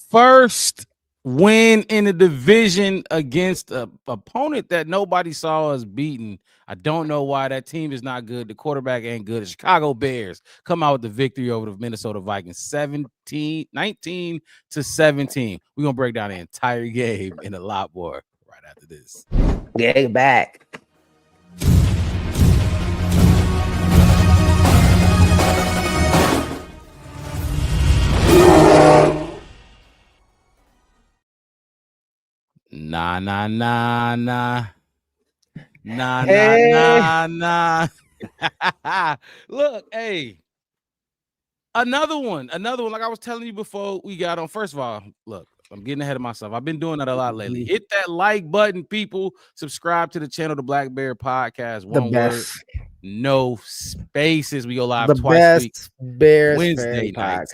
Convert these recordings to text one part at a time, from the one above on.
first win in the division against an opponent that nobody saw us beating. I don't know why. That team is not good. The quarterback ain't good. The Chicago Bears come out with the victory over the Minnesota Vikings, 19 to 17. We're going to break down the entire game and a lot more right after this. Get back. Nah. Look, hey. Another one. Like I was telling you before we got on. First of all, look, I'm getting ahead of myself. I've been doing that a lot lately. Hit that like button, people. Subscribe to the channel, the Black Bear Podcast. One word, no spaces. We go live twice a week. Bears Wednesday nights,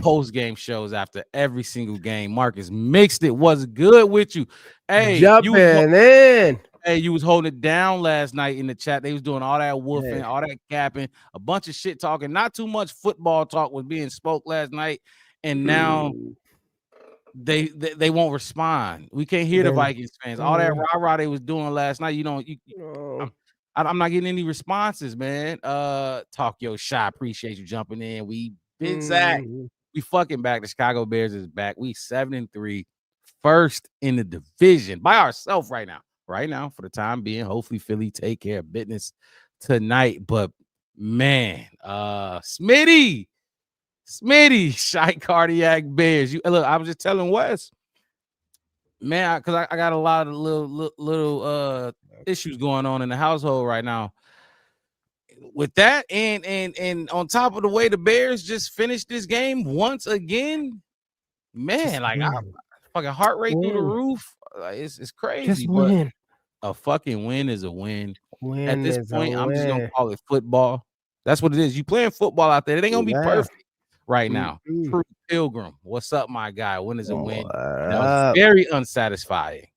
post-game shows after every single game. Marcus mixed it. Was good with you. Hey, jumping in. Hey, you was holding it down last night in the chat. They was doing all that woofing, all that capping, a bunch of shit talking. Not too much football talk was being spoke last night, and now they won't respond. We can't hear the Vikings fans. All that rah-rah they was doing last night. I'm not getting any responses, man. Talk your shot. Appreciate you jumping in. We been Zach. We fucking back. The Chicago Bears is back. We 7-3, first in the division by ourselves right now. Right now, for the time being, hopefully Philly take care of business tonight. But man, Smitty, shy cardiac Bears. You look, I was just telling Wes, man, because I got a lot of little issues going on in the household right now. With that, and on top of the way the Bears just finished this game once again, man, like fucking heart rate through the roof. It's crazy, but a fucking win is a win. At this point, I'm just gonna call it football. That's what it is. You playing football out there. It ain't gonna be perfect right now. True Pilgrim, what's up, my guy? Win is a win. That was very unsatisfying.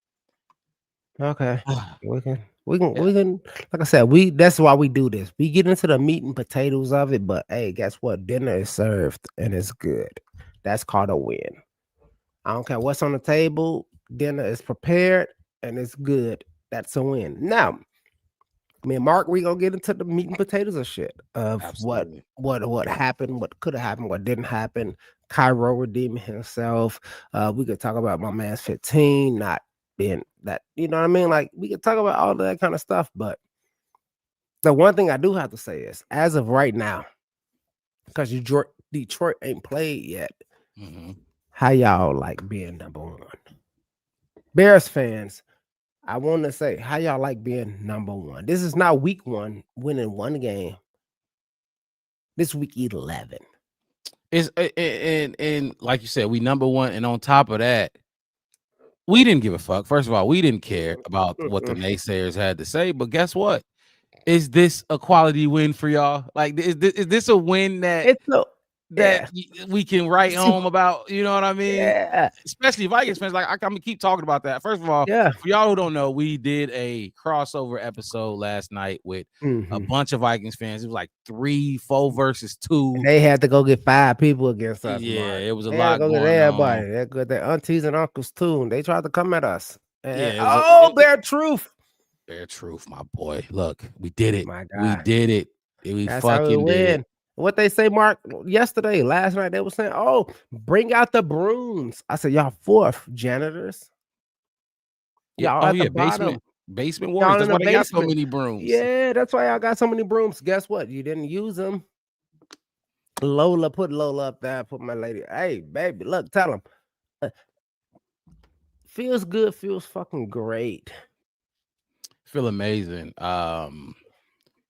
Okay, we can. Like I said, that's why we do this. We get into the meat and potatoes of it. But hey, guess what? Dinner is served and it's good. That's called a win. I don't care what's on the table. Dinner is prepared and it's good. That's a win. Now, me and Mark, we gonna get into the meat and potatoes of shit of what happened, what could have happened, what didn't happen. Cairo redeeming himself. We could talk about my man's 15 not being that. You know what I mean? Like we could talk about all of that kind of stuff. But the one thing I do have to say is, as of right now, because Detroit ain't played yet. How y'all like being number one? Bears fans, I want to say, how y'all like being number one? This is not week 1, winning one game. This week 11. It's and like you said, we number one, and on top of that, we didn't give a fuck. First of all, we didn't care about what the naysayers had to say. But guess what? Is this a quality win for y'all? Like, is this a win that we can write home about? You know what I mean? Yeah. Especially Vikings fans. Like, I'm gonna keep talking about that. First of all, for y'all who don't know, we did a crossover episode last night with a bunch of Vikings fans. It was like 3-4 versus 2. And they had to go get 5 people against us. Yeah, Mark. it was a they lot go going get everybody. on. They got their aunties and uncles too. And they tried to come at us. And, Bear truth. Bear truth, my boy. Look, we did it. My God. We did it. We That's fucking did it. What they say, Mark, last night, they were saying, oh, bring out the brooms. I said, y'all 4th janitors. Y'all at the bottom. Basement warriors. That's why they got so many brooms. Yeah, that's why y'all got so many brooms. Guess what? You didn't use them. Put Lola up there. Put my lady. Hey, baby, look, tell them. Feels good. Feels fucking great. Feel amazing.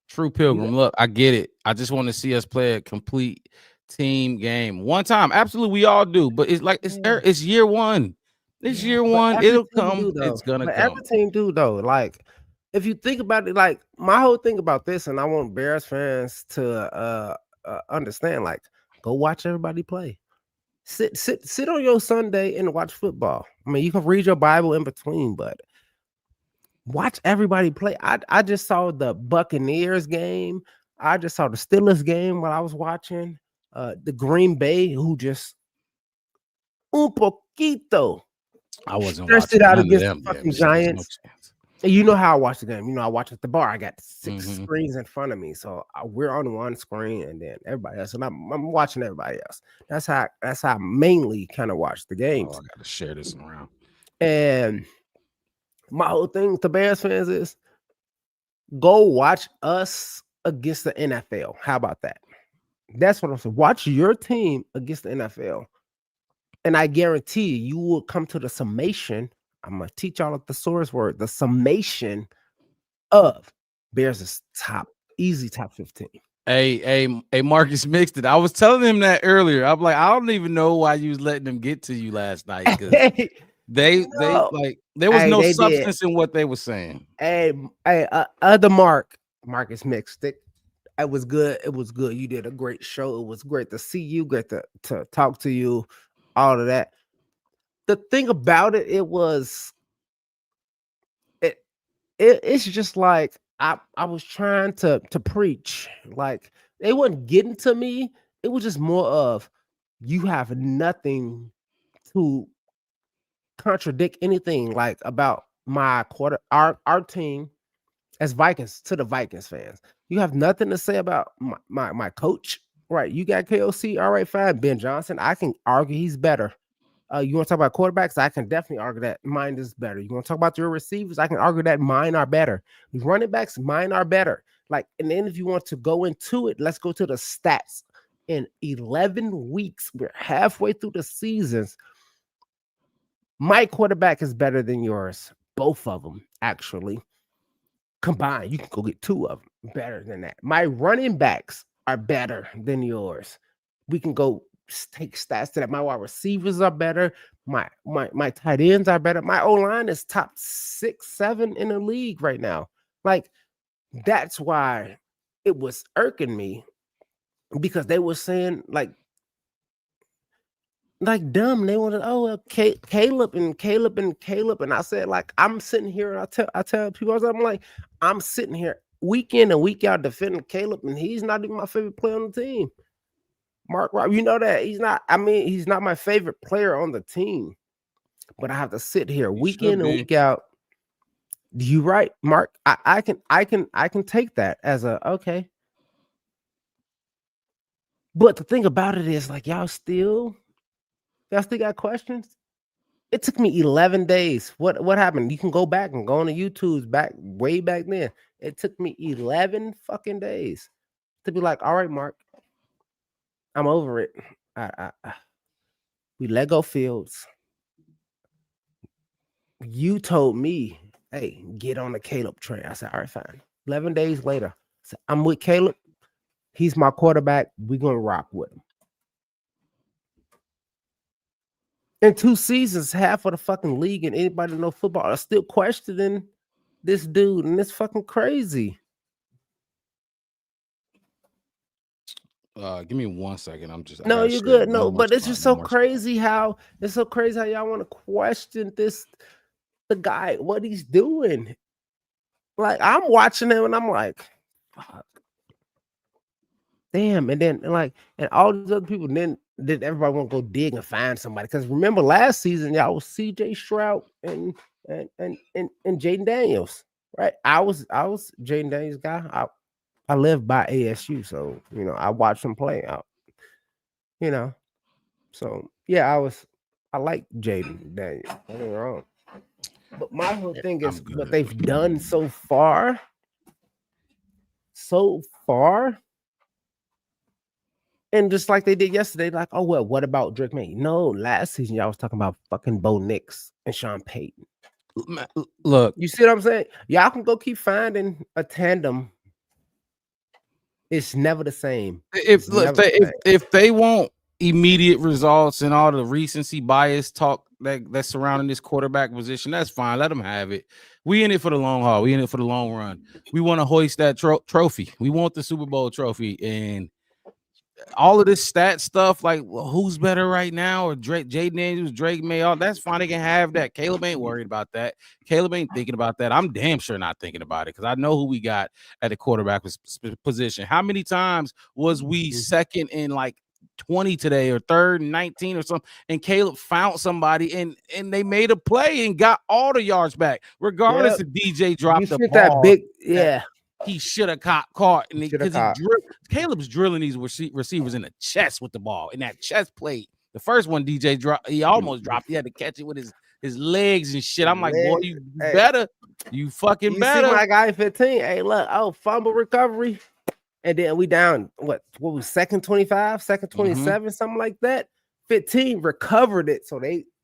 True Pilgrim. Look, I get it. I just want to see us play a complete team game one time. Absolutely, we all do. But it's like it's year 1. It's year 1. It'll come. It's gonna come. Every team do though. Like, if you think about it, like my whole thing about this, and I want Bears fans to understand. Like, go watch everybody play. Sit on your Sunday and watch football. I mean, you can read your Bible in between, but watch everybody play. I just saw the Buccaneers game. I just saw the Steelers game while I was watching. The Green Bay, who just un poquito. I wasn't Stretched it watching out none of against the them fucking games. There's no Giants. chance. And you know how I watch the game. You know, I watch at the bar. I got 6 Mm-hmm. screens in front of me, so we're on one screen, and then everybody else, and I'm watching everybody else. That's how I mainly kind of watch the Oh, games. I gotta share this around. And my whole thing with the Bears fans is go watch us against the NFL. How about that? That's what I'm saying. Watch your team against the NFL. And I guarantee you will come to the summation. I'm gonna teach y'all a thesaurus word, the summation of Bears is easy top 15. Hey, Marcus mixed it. I was telling him that earlier. I'm like, I don't even know why you was letting them get to you last night because they like there was no they did. substance in what they were saying. Hey, Marcus mixed it. It was good. It was good. You did a great show. It was great to see you, great to talk to you, all of that. The thing about it, it's just like I was trying to preach. Like they wasn't getting to me. It was just more of you have nothing to contradict anything like about my our team as Vikings to the Vikings fans. You have nothing to say about my coach, right? You got KOC, all right, fine. Ben Johnson, I can argue he's better. You want to talk about quarterbacks? I can definitely argue that mine is better. You want to talk about your receivers? I can argue that mine are better. Running backs, mine are better. Like, and then if you want to go into it, let's go to the stats. In 11 weeks, we're halfway through the seasons. My quarterback is better than yours. Both of them, actually. Combined, you can go get 2 of them better than that. My running backs are better than yours. We can go take stats to that. My wide receivers are better. My tight ends are better. My O-line is top 6, 7 in the league right now. Like, that's why it was irking me because they were saying like dumb. They wanted, Caleb. And I said, like, I'm sitting here and I tell people, I'm like, I'm sitting here week in and week out defending Caleb, and he's not even my favorite player on the team. Mark, you know that he's not. I mean, he's not my favorite player on the team. But I have to sit here week in and week out. You right, Mark. I can take that as a okay. But the thing about it is, like, y'all still got questions. It took me 11 days. What happened? You can go back and go on the YouTube's way back then. It took me 11 fucking days to be like, all right, Mark, I'm over it. We let go Fields. You told me, hey, get on the Caleb train. I said, all right, fine. 11 days later, I said, I'm with Caleb. He's my quarterback. We're going to rock with him. In 2 seasons, half of the fucking league and anybody that know football are still questioning this dude, and it's fucking crazy. Give me 1 second. I'm just no, you're good. No, but it's just so crazy how y'all want to question the guy, what he's doing. Like, I'm watching him and I'm like, fuck. Damn. And then and all these other people, then everybody want to go dig and find somebody. Because remember last season, y'all was CJ Stroud and Jaden Daniels, right? I was Jaden Daniels guy. I live by ASU, so I watched him play out. So yeah, I like Jaden Daniels. Nothing wrong. But my whole thing is what they've done so far. And just like they did yesterday, like, oh, well, what about Drake May? No, last season, y'all was talking about fucking Bo Nix and Sean Payton. Look. You see what I'm saying? Y'all can go keep finding a tandem. It's never the same. If they want immediate results and all the recency bias talk that's surrounding this quarterback position, that's fine. Let them have it. We in it for the long haul. We in it for the long run. We want to hoist that trophy. We want the Super Bowl trophy. And all of this stat stuff, like who's better right now, or Jaden Daniels, Drake May, all that's fine. They can have that. Caleb ain't worried about that. Caleb ain't thinking about that. I'm damn sure not thinking about it because I know who we got at the quarterback position. How many times was we second in like 20 today, or 3rd and 19 or something, and Caleb found somebody and they made a play and got all the yards back, regardless if DJ dropped the ball. That big, he should have caught, and because Caleb's drilling these receivers in the chest with the ball, in that chest plate. The first one DJ dropped, he almost dropped. He had to catch it with his legs and shit. I'm like, boy, you better, you fucking better. See my guy 15. Hey, look, fumble recovery, and then we down what was second 25, second 27, something like that. 15 recovered it, so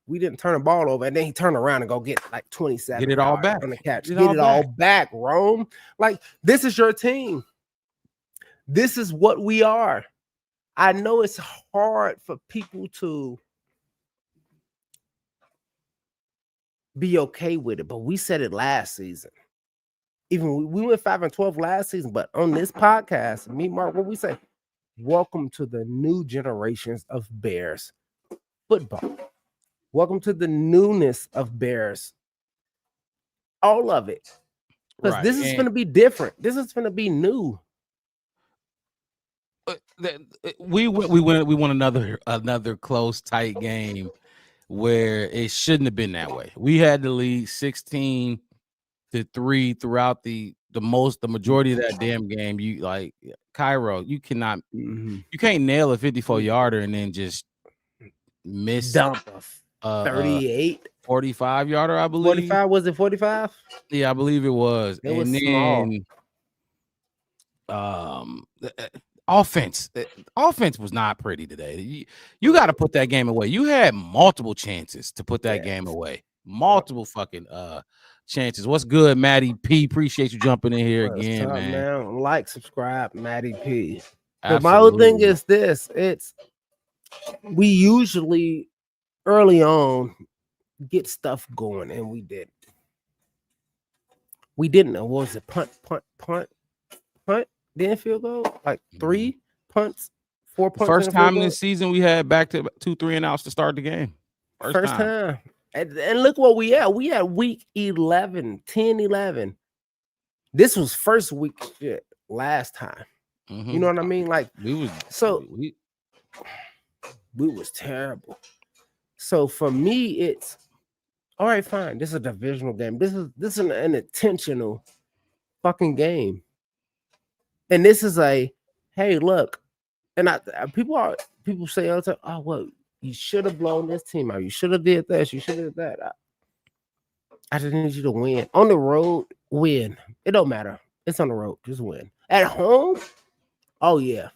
we didn't turn the ball over, and then he turned around and go get like 27. Get it all back on the catch. Get it all back, Rome. Like, this is your team. This is what we are. I know it's hard for people to be okay with it, but we said it last season. Even we went 5-12 last season, but on this podcast, me, Mark, what we say? Welcome to the new generations of Bears football. Welcome to the newness of Bears. All of it. Because this is going to be different. This is going to be new. We won another close, tight game where it shouldn't have been that way. We had the lead 16-3 throughout the majority of that damn game. You like Cairo, you cannot, you can't nail a 54-yarder and then just miss dump 38, 45-yarder, I believe. 45, was it 45? Yeah, I believe it was. It was small. Offense was not pretty today. You got to put that game away. You had multiple chances to put that game away. Multiple fucking chances. What's good, Matty P? Appreciate you jumping in here again, man. Like, subscribe, Matty P. But my whole thing is this: we usually early on get stuff going, and we didn't. We didn't. What was it? Punt. Then field goal, like 3 punts, 4 punts. First time this season we had back to 2 3-and-outs to start the game. First time. And look what we had. We had week 11, 10, 11. This was first week shit last time. You know what I mean? Like, we was terrible. So for me, it's all right, fine. This is a divisional game. This is an intentional fucking game. And this is hey, look, and people say all the time, oh, well, you should have blown this team out. You should have did this. You should have did that. I just need you to win. On the road, win. It don't matter. It's on the road. Just win. At home, oh, yeah.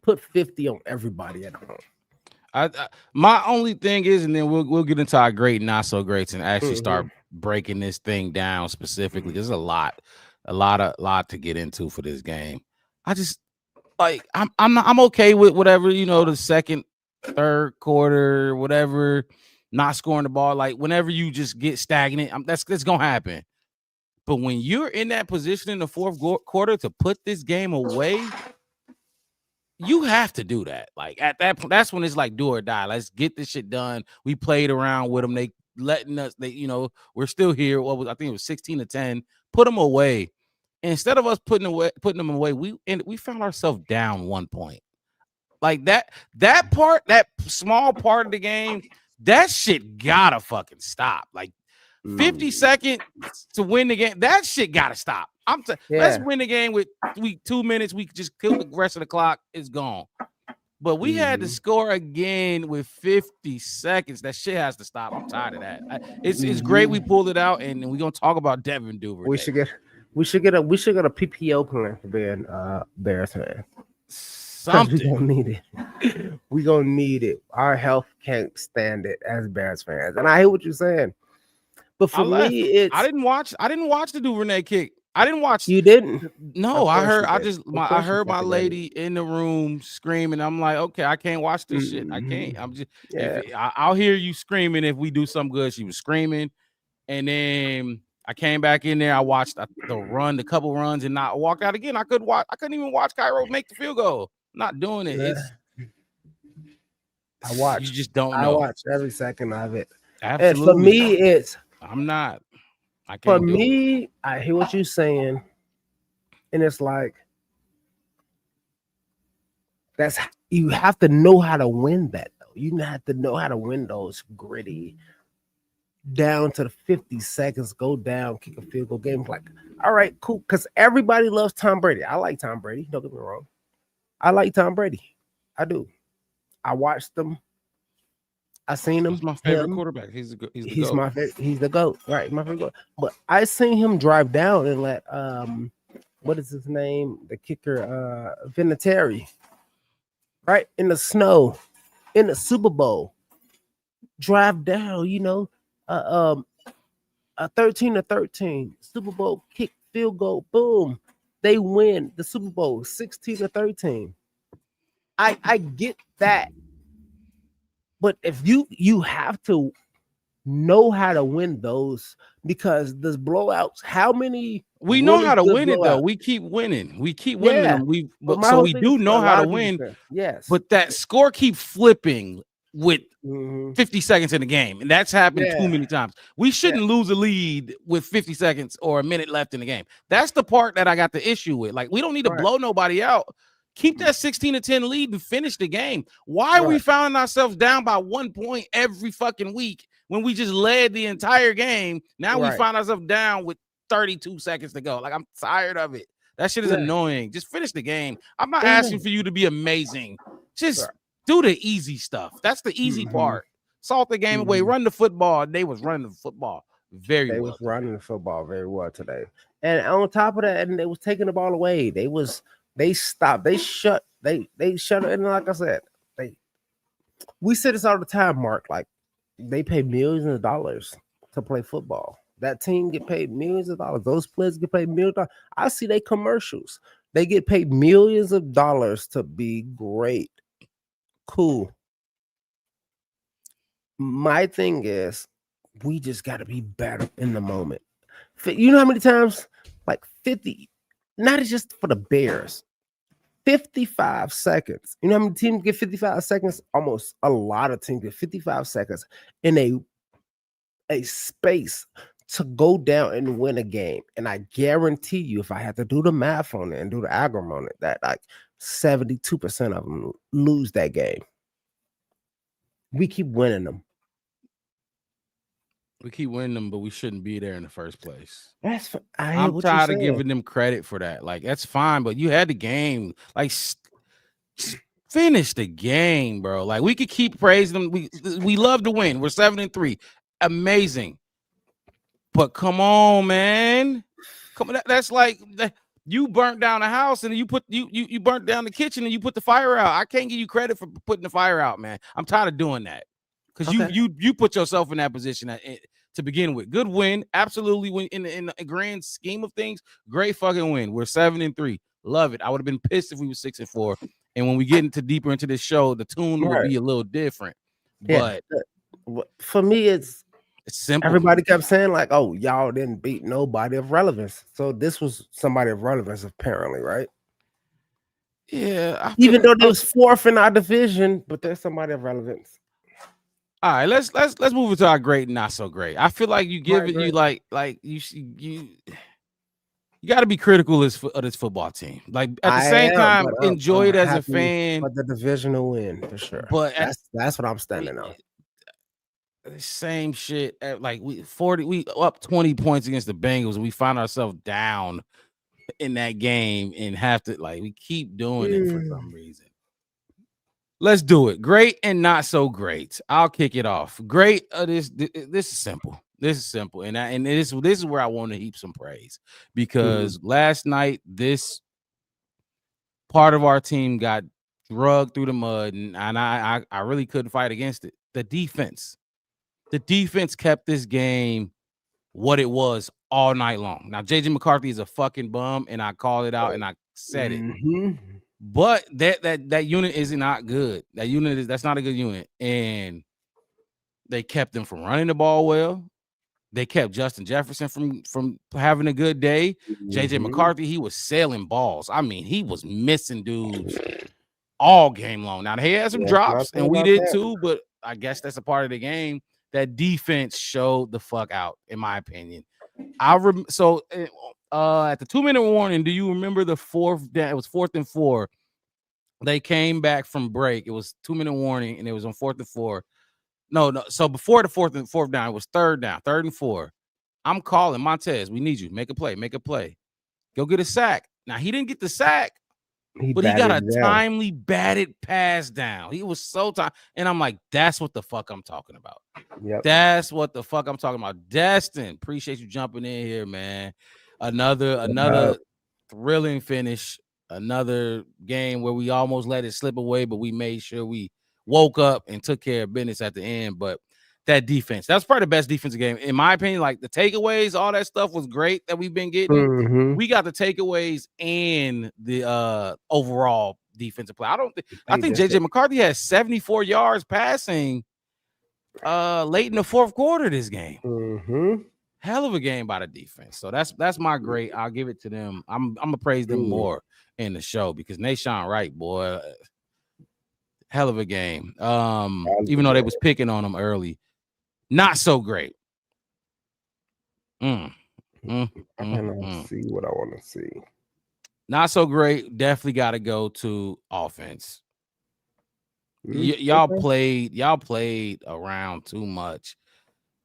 Put 50 on everybody at home. My only thing is, and then we'll get into our great, not so greats, and actually start breaking this thing down specifically. There's a lot to get into for this game. I just I'm okay with whatever, the second, third quarter, whatever, not scoring the ball. Like, whenever you just get stagnant, that's gonna happen. But when you're in that position in the fourth quarter to put this game away, you have to do that. Like, at that point, that's when it's like do or die. Let's get this shit done. We played around with them. They letting us. We're still here. I think it was 16-10. Put them away. Instead of us putting them away, we found ourselves down 1 point. Like that small part of the game, that shit gotta fucking stop. Like 50 seconds to win the game, that shit gotta stop. Let's win the game with 2 minutes. We just kill the rest of the clock. It's gone. But we had to score again with 50 seconds. That shit has to stop. I'm tired of that. It's great we pulled it out, and we're gonna talk about Devin Duvernay. We should get a PPO plan for being Bears fan. Something. We gonna need it. We gonna need it. Our health can't stand it as Bears fans. And I hear what you're saying. But for me, I didn't watch the Duvernay kick. I didn't watch. You didn't? No, I heard my lady in the room screaming. I'm like, okay, I can't watch this shit. I can't. I'm just. I'll hear you screaming if we do something good. She was screaming, and then I came back in there. I watched the couple runs, and I walked out again. I couldn't even watch Cairo make the field goal. Not doing it. Yeah. I watched. You just don't know. I watched every second of it. Absolutely. And for me, it's. I'm not. I can't. For me, I hear what you're saying, and it's like you have to know how to win that though. You have to know how to win those gritty down to the 50 seconds, go down, kick a field goal game. Like, all right, cool. Because everybody loves Tom Brady. I like Tom Brady. Don't get me wrong. I like Tom Brady. I do. I watched them. I seen He's him. my favorite quarterback. He's the He's GOAT. my favorite. He's the GOAT. Right. My favorite GOAT. But I seen him drive down and let what is his name? The kicker, Vinatieri, right? In the snow, in the Super Bowl. Drive down, a 13-13 Super Bowl kick field goal. Boom. They win the Super Bowl 16-13. I get that. But if you have to know how to win those because there's blowouts. How many we know how to good win it though. blowouts? We keep winning. We keep winning Yeah. them. But my So whole we thing do is know a how lot to of people win. say, yes. But that score keep flipping with Mhm. 50 seconds in the game. And that's happened too Yeah. many times. We shouldn't lose a lead with 50 seconds or a minute left in the game. That's the part that I got the issue with. Like, we don't need to blow nobody out. Keep that 16-10 lead and finish the game. Why are we finding ourselves down by 1 point every fucking week when we just led the entire game? Now we find ourselves down with 32 seconds to go. Like, I'm tired of it. That shit is annoying. Just finish the game. I'm not asking for you to be amazing. Just do the easy stuff. That's the easy part. Salt the game away. Run the football. They was running the football very well. They was running the football very well today. And on top of that, and they was taking the ball away. They stopped. They shut it. And like I said, we say this all the time, Mark. Like, they pay millions of dollars to play football. That team get paid millions of dollars. Those players get paid millions of dollars. I see they commercials. They get paid millions of dollars to be great. Cool. My thing is, we just got to be better in the moment. You know how many times? Like 50, not just for the Bears, 55 seconds. You know how many teams get 55 seconds? Almost a lot of teams get 55 seconds in a space to go down and win a game. And I guarantee you, if I had to do the math on it and do the algorithm on it, that like 72% of them lose that game. We keep winning them. We keep winning them, but we shouldn't be there in the first place. I'm tired of giving them credit for that. Like, that's fine, but you had the game. Like, finish the game, bro. Like, we could keep praising them. We love to win. We're 7-3. Amazing. But come on, man. Come on. That's like you burnt down a house and you burnt down the kitchen and you put the fire out. I can't give you credit for putting the fire out, man. I'm tired of doing that. Because you put yourself in that position to begin with. Good win, absolutely. Win in the grand scheme of things. Great fucking win. We're 7-3. Love it. I would have been pissed if we were 6-4. And when we get deeper into this show, the tune would be a little different. But for me, it's simple. Everybody kept saying like, "Oh, y'all didn't beat nobody of relevance." So this was somebody of relevance, apparently, right? Yeah. Even though they was fourth in our division, but there's somebody of relevance. All right, let's move into our great and not so great. I feel like you give it you like you got to be critical of this football team. Like, at the same time, enjoy it as a fan. But the divisional win for sure. But that's what I'm standing on. Same shit. Like, we up 20 points against the Bengals, and we find ourselves down in that game and have to we keep doing it for some reason. Let's do it. Great and not so great. I'll kick it off. Great. This is simple. This is simple, and this is where I want to heap some praise because last night this part of our team got drugged through the mud, and I really couldn't fight against it. The defense kept this game what it was all night long. Now, JJ McCarthy is a fucking bum, and I called it out and I said it. But that unit is not good. That's not a good unit. And they kept them from running the ball well. They kept Justin Jefferson from having a good day. JJ McCarthy, he was sailing balls. I mean, he was missing dudes all game long. Now, he had some drops, and we did too, but I guess that's a part of the game. That defense showed the fuck out, in my opinion. So at the 2-minute warning, do you remember the fourth down? It was 4th and 4. They came back from break. It was 2-minute warning, and it was on 4th and 4. No. So before the fourth down, it was third and 4. I'm calling Montez. We need you. Make a play. Make a play. Go get a sack. Now he didn't get the sack, but he got a timely batted pass down. He was so tight, and I'm like, that's what the fuck I'm talking about. Yep. That's what the fuck I'm talking about. Destin, appreciate you jumping in here, man. Another thrilling finish. Another game where we almost let it slip away, but we made sure we woke up and took care of business at the end. But that defense, that's probably the best defensive game, in my opinion. Like the takeaways, all that stuff was great that we've been getting. Mm-hmm. We got the takeaways and the overall defensive play. I think JJ McCarthy has 74 yards passing late in the fourth quarter this game. Mm-hmm. Hell of a game by the defense. So that's my great. I'll give it to them. I'm gonna praise them more in the show because Nashawn Wright, boy, hell of a game. Even though they was picking on him early, not so great. I see what I want to see. Not so great. Definitely got to go to offense. Y'all played around too much.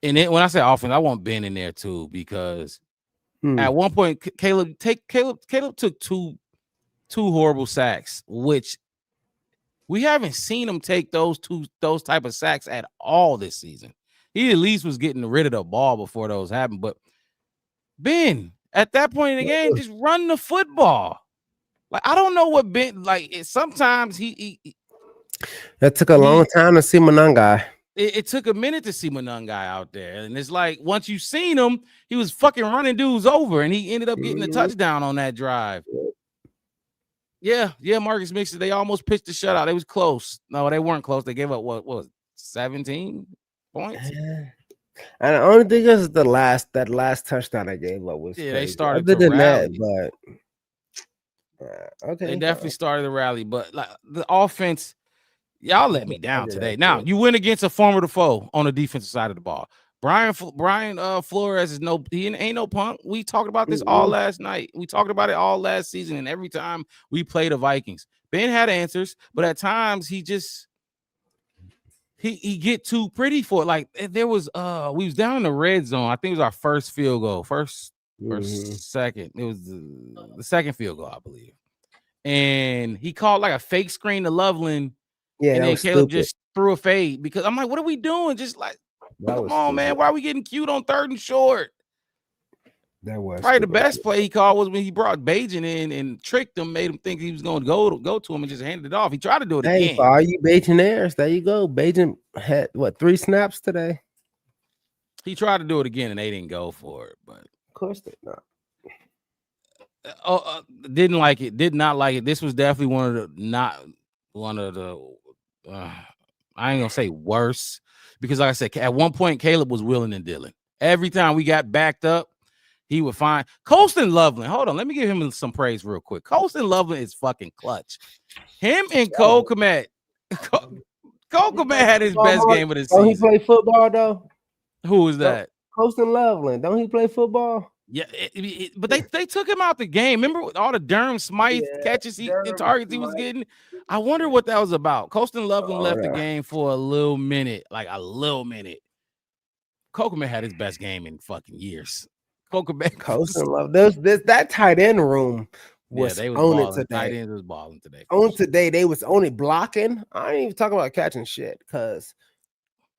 And then when I say offense, I want Ben in there too, because at one point Caleb took two horrible sacks, which we haven't seen him take those type of sacks at all this season. He at least was getting rid of the ball before those happened. But Ben, at that point in the game, just run the football. Like I don't know what Ben like. Sometimes he that took a long time to see Monangai. It took a minute to see Monangai out there, and it's like once you seen him, he was fucking running dudes over, and he ended up getting a touchdown on that drive. Yeah, Marcus Mixon. They almost pitched the shutout. It was close. No, they weren't close. They gave up what was 17 points. And the only thing is that last touchdown I gave up was they started other to than rally. That, but okay, they definitely started to rally. But like the offense, y'all let me down today. Now you win against a formidable foe on the defensive side of the ball. Brian Flores is he ain't no punk. We talked about this all last night. We talked about it all last season, and every time we play the Vikings, Ben had answers, but at times he just he get too pretty for it. Like there was we was down in the red zone. I think it was our first field goal, first or second. It was the second field goal, I believe. And he called like a fake screen to Loveland. Yeah, and then Caleb stupid. Just threw a fade because I'm like, what are we doing? Just like, come on, man. Why are we getting cute on 3rd and short? That was probably the best play he called was when he brought Bajan in and tricked him, made him think he was going to go to him and just handed it off. He tried to do it again. For all you Bajaneers, there you go. Bajan had 3 snaps today. He tried to do it again and they didn't go for it, but of course they not. Didn't like it. Did not like it. This was definitely one of the. I ain't gonna say worse because, like I said, at one point Caleb was willing and dealing. Every time we got backed up, he would find Colston Loveland. Hold on, let me give him some praise real quick. Colston Loveland is fucking clutch. Him and Cole Kmet. Cole Kmet had his best game of the season. Don't he play football though? Who is that? Colston Loveland. Don't he play football? Yeah, but they took him out the game. Remember all the Durham Smythe catches and targets he was getting? I wonder what that was about. Colston Loveland left the game for a little minute, like a little minute. Kokomet had his best game in fucking years. Colston Loveland. That tight end room was on it today. Tight end was balling today. Today, they was only blocking. I ain't even talking about catching shit because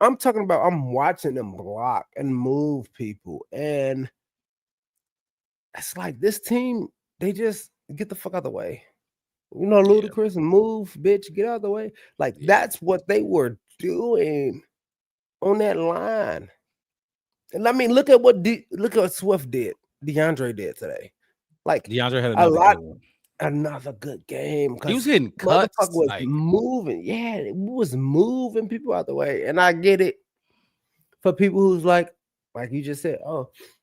I'm talking about I'm watching them block and move people and. It's like this team, they just get the fuck out of the way. You know, Ludacris and move, bitch, get out of the way. Like that's what they were doing on that line. And I mean, look at what Swift did, DeAndre did today. Like DeAndre had another good game. He was hitting cuts. Was moving. Yeah, it was moving people out the way. And I get it for people who's like you just said,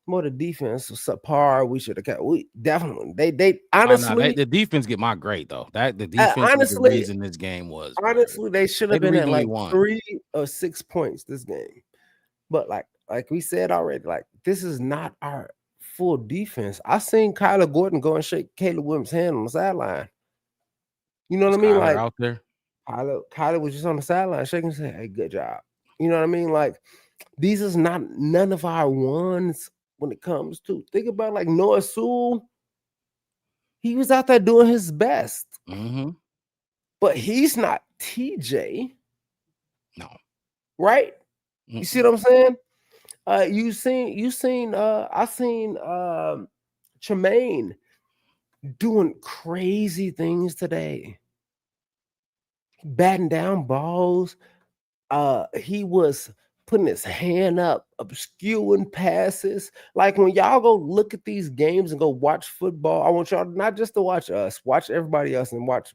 more the defense was subpar. We should have kept. We definitely they honestly the defense get my grade though. That the defense was the reason this game was. Honestly, they should have been at like 3 or 6 points this game. But like we said already, like this is not our full defense. I seen Kyler Gordon go and shake Caleb Williams' hand on the sideline. You know Was what I mean? Kyler Like out there? Kyler was just on the sideline shaking his head. Hey, good job. You know what I mean? Like these is not none of our ones when it comes to think about like Noah Sewell. He was out there doing his best, but he's not TJ. No, right? You see what I'm saying? I seen Tremaine doing crazy things today, batting down balls. He was putting his hand up, obscuring passes. Like when y'all go look at these games and go watch football, I want y'all not just to watch us, watch everybody else and watch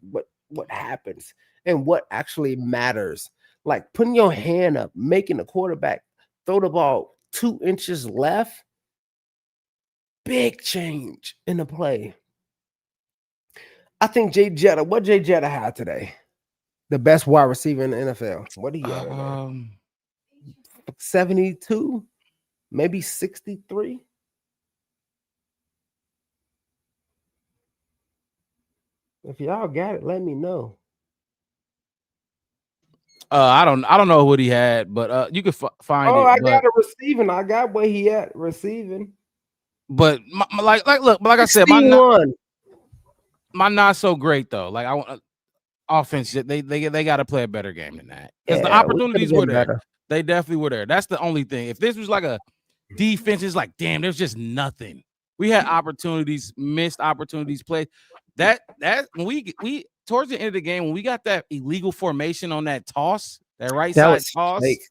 what happens and what actually matters. Like putting your hand up, making the quarterback throw the ball 2 inches left, big change in the play. I think what Jay Jetta had today? The best wide receiver in the NFL. What did he have today? 72, maybe 63. If y'all got it, let me know. I don't know what he had, but you could find it. I got it receiving. I got where he at receiving. But like I said, my not so great though. Like I want offense. They got to play a better game than that because the opportunities were there. Better. They definitely were there. That's the only thing. If this was like a defense, is like damn, there's just nothing. We had opportunities, missed opportunities, played. That when we towards the end of the game when we got that illegal formation on that toss, that right side toss. Fake.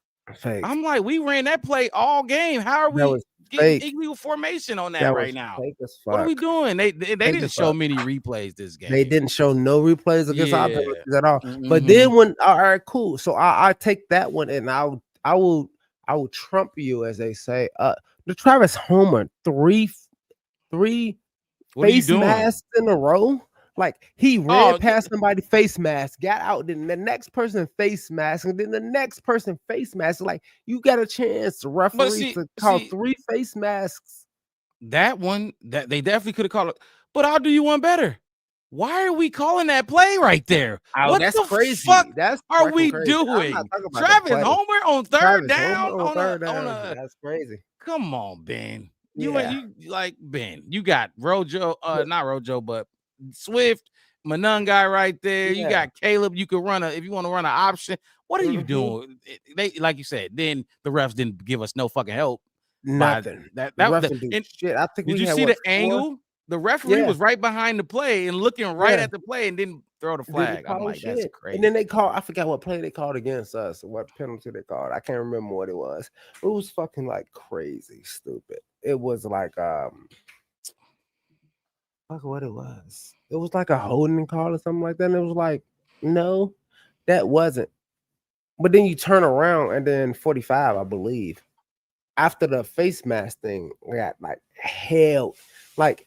I'm like, we ran that play all game. How are we getting illegal formation on that right now? What are we doing? They didn't show many replays this game. They didn't show no replays against our penalties at all. But then when all right, cool. So I take that one and I will trump you, as they say. The Travis Homer three face masks in a row. Like he ran past somebody face mask, got out, then the next person face mask, and then the next person face mask. Like you got a chance, referee, to call 3 face masks. That one that they definitely could have called it, but I'll do you one better. Why are we calling that play right there? What that's the crazy. fuck that's are we doing? Travis Homer on third down That's crazy. Come on, Ben. You like Ben. You got Rojo, not Rojo, but Swift, Manung guy right there. You got Caleb. You could run if you want to run an option. What are you doing? They like you said. Then the refs didn't give us no fucking help. Nothing. Shit. I think did you see the angle? The referee was right behind the play and looking right at the play and didn't throw the flag. I'm like, that's crazy. And then they called. I forgot what play they called against us. What penalty they called. I can't remember what it was. It was fucking like crazy stupid. It was like what it was. It was like a holding call or something like that. And it was like, no, that wasn't. But then you turn around and then 45, I believe, after the face mask thing, got like held. Like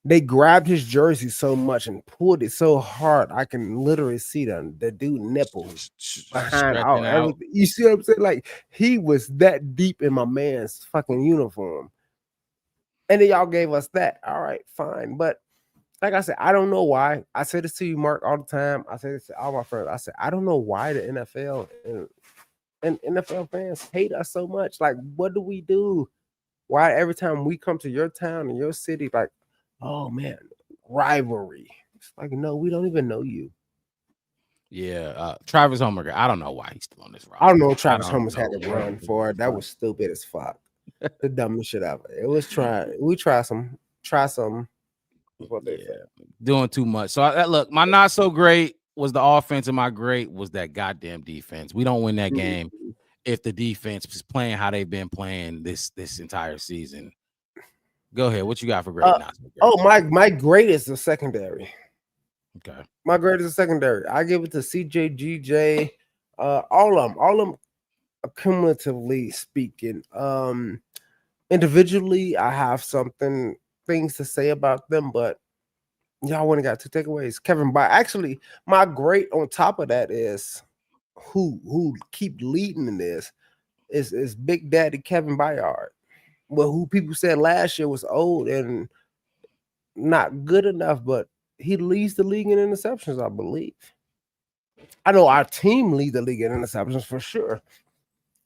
they grabbed his jersey so much and pulled it so hard, I can literally see the dude nipples behind everything. You see what I'm saying? Like he was that deep in my man's fucking uniform. And then y'all gave us that. All right, fine. But like I said, I don't know why. I say this to you, Mark, all the time. I say this to all my friends. I said, I don't know why the NFL and NFL fans hate us so much. Like, what do we do? Why every time we come to your town and your city, like, oh man, rivalry. It's like, no, we don't even know you. Yeah, Travis Homer. I don't know why he's still on this roster. I don't know if Travis Homer's had to run for it. That was stupid as fuck. The dumbest shit ever. It was try some. What they said. Doing too much. So look, my not so great was the offense, and my great was that goddamn defense. We don't win that game if the defense is playing how they've been playing this entire season. Go ahead. What you got for great? Not so great? My great is the secondary. Okay. My great is the secondary. I give it to CJ, GJ, all of them cumulatively speaking. Individually, I have things to say about them, but y'all only got 2 takeaways. Kevin Byard. Actually, my great on top of that is who keep leading in this is Big Daddy Kevin Byard. Well, who people said last year was old and not good enough, but he leads the league in interceptions, I believe. I know our team leads the league in interceptions for sure.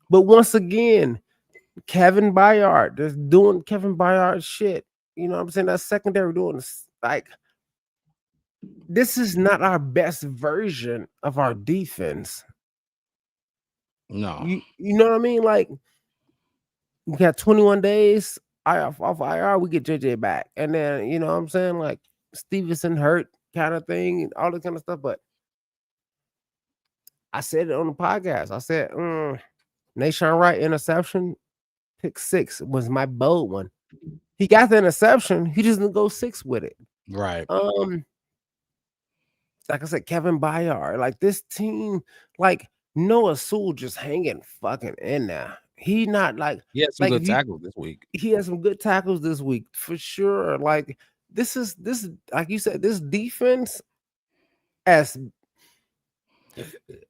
But once again, Kevin Byard, just doing Kevin Byard shit. You know what I'm saying? That secondary doing this, like, this is not our best version of our defense. No. You know what I mean? Like, we got 21 days off IR, we get JJ back. And then, you know what I'm saying? Like, Stevenson hurt kind of thing, all that kind of stuff. But I said it on the podcast. I said, Nation Wright interception, pick 6 was my bold one. He got the interception. He just didn't go 6 with it. Right. Like I said, Kevin Byard, like this team, like Noah Sewell just hanging fucking in there. He not like he had some good tackles this week. He has some good tackles this week for sure. Like this like you said, this defense, as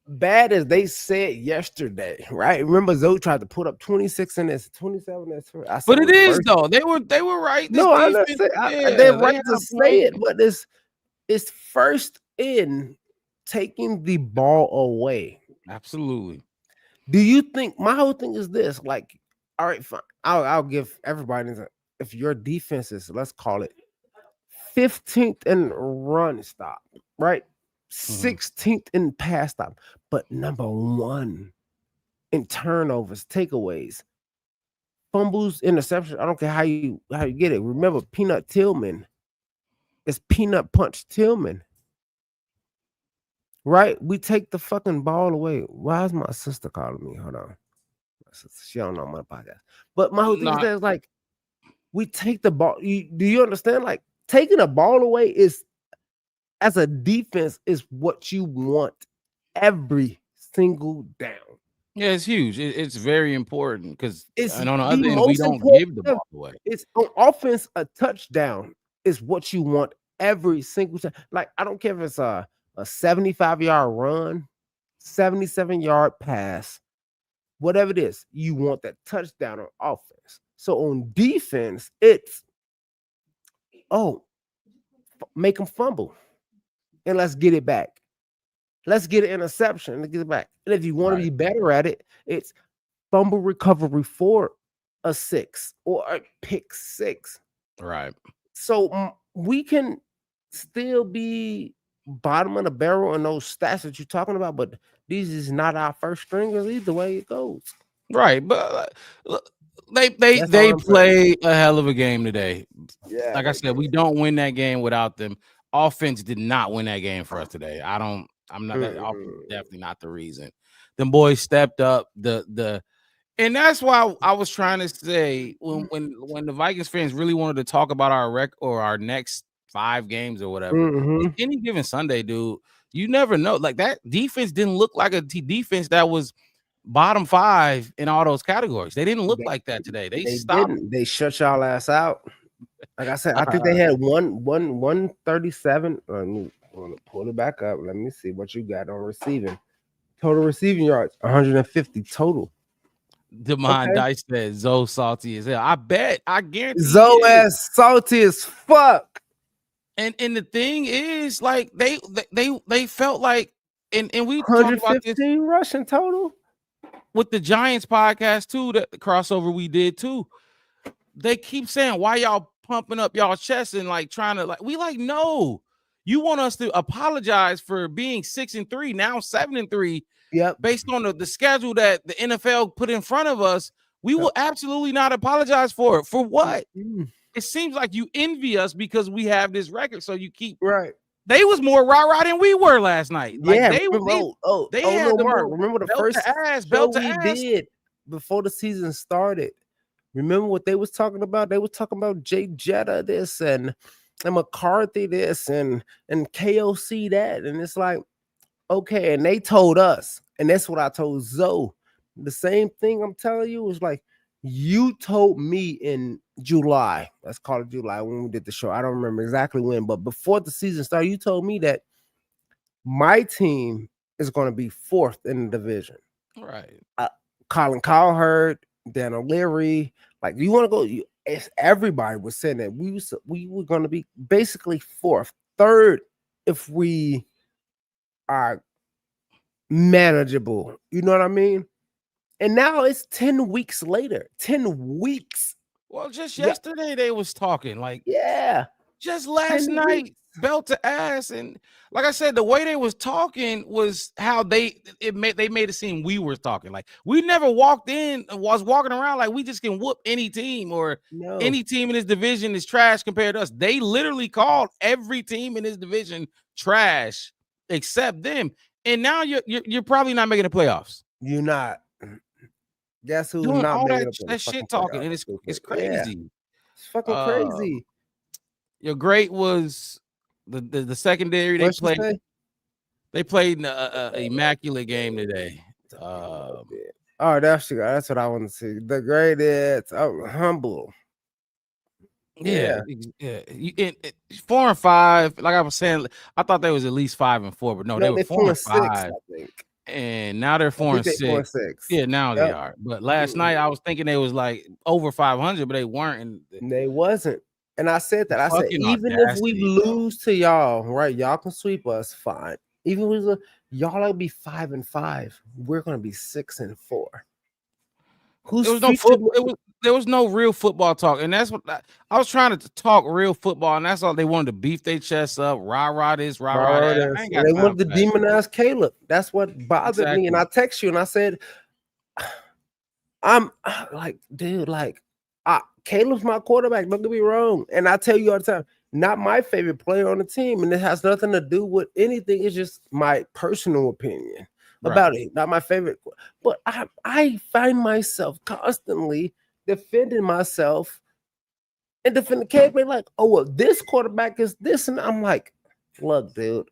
bad as they said yesterday, right? Remember Zoe tried to put up 26 in this, 27 in this. But it is though. They were right. This they're right to say it, but it's first in taking the ball away. Absolutely. Do you think my whole thing is this? Like, all right, fine. I'll give everybody, if your defense is, let's call it 15th in run stop, right? 16th in pass stop, but number 1 in turnovers, takeaways, fumbles, interceptions. I don't care how you get it. Remember, Peanut Tillman. It's Peanut Punch Tillman. Right? We take the fucking ball away. Why is my sister calling me? Hold on. She don't know my podcast. But my whole thing is that, like, we take the ball. Do you understand? Like, taking the ball away is, as a defense, is what you want every single down. Yeah, it's huge. It's very important because on the other end, we don't give the ball away. It's on offense, a touchdown is what you want every single time. Like, I don't care if it's a 75-yard run, 77-yard pass, whatever it is, you want that touchdown on offense. So on defense, it's, make them fumble and let's get it back. Let's get an interception and get it back. And if you want to be better at it, it's fumble recovery for a 6 or a pick 6. Right. So we can still be bottom of the barrel in those stats that you're talking about, but these is not our first stringers either way it goes. Right, but they play a hell of a game today. Yeah, like I said, we don't win that game without them. Offense did not win that game for us today. I'm not definitely not the reason. Them boys stepped up and that's why I was trying to say when the Vikings fans really wanted to talk about our next 5 games or whatever, any given Sunday, dude, you never know. Like, that defense didn't look like a defense that was bottom 5 in all those categories. They didn't look like that today. They stopped. Didn't. They shut y'all ass out. Like I said, I think they had 137. Let me pull it back up. Let me see what you got on receiving. Total receiving yards, 150 total. Demond Dice said Zoe salty as hell. I guarantee Zoe ass salty as fuck. And the thing is, like, they felt like, and we 115 rushing total with the Giants podcast too, that the crossover we did too. They keep saying, why y'all pumping up y'all chest and like trying to, like, we like, no, you want us to apologize for being 6-3, now 7-3. Yep. Based on the schedule that the NFL put in front of us, we will absolutely not apologize for it. For what? It seems like you envy us because we have this record, so you keep right. They was more rah-rah than we were last night. Like, yeah, they had the Mark. Remember the first belt we did before the season started. Remember what they was talking about? They were talking about Jay Jetta this and McCarthy this and KOC that, and it's like, okay, and they told us, and that's what I told Zoe. The same thing I'm telling you is like, you told me in July, let's call it July, when we did the show. I don't remember exactly when, but before the season started, you told me that my team is going to be 4th in the division. Right. Colin Cowherd, Dan O'Leary, like, you want to go? Everybody was saying that we were going to be basically 4th third if we are manageable. You know what I mean? And now it's 10 weeks later. 10 weeks. Well, just yesterday they was talking like, yeah. Just last night, belt to ass, and like I said, the way they was talking was how they made it seem we were talking. Like we never walked in and was walking around like we just can whoop any team or any team in this division is trash compared to us. They literally called every team in this division trash except them. And now you're probably not making the playoffs. You're not. Guess who's doing not all making that shit talking, and it's crazy. Yeah. It's fucking crazy. Your great was the secondary they played. They played an immaculate game today. Oh, that's what I want to see. The great is humble. Yeah. 4-5. Like I was saying, I thought they was at least 5-4, but no, they were 4-5. I think. And now they're 4-6. Yeah, now they are. But last night I was thinking they was like over 500, but they weren't. And they wasn't. And I said that. I said, even if we lose to y'all, right? Y'all can sweep us, fine. Even if y'all will be 5-5, we're gonna be 6-4. There was no real football talk, and that's what I was trying to talk real football, and that's all they wanted to beef their chests up, rah this, rah that. They wanted to demonize Caleb. That's what bothered me. And I text you and I said, I'm like, dude, like, Caleb's my quarterback. Don't get me wrong. And I tell you all the time, not my favorite player on the team, and it has nothing to do with anything. It's just my personal opinion about it. Not my favorite, but I find myself constantly defending myself and defending Caleb. Like, oh, well, this quarterback is this, and I'm like, look, dude,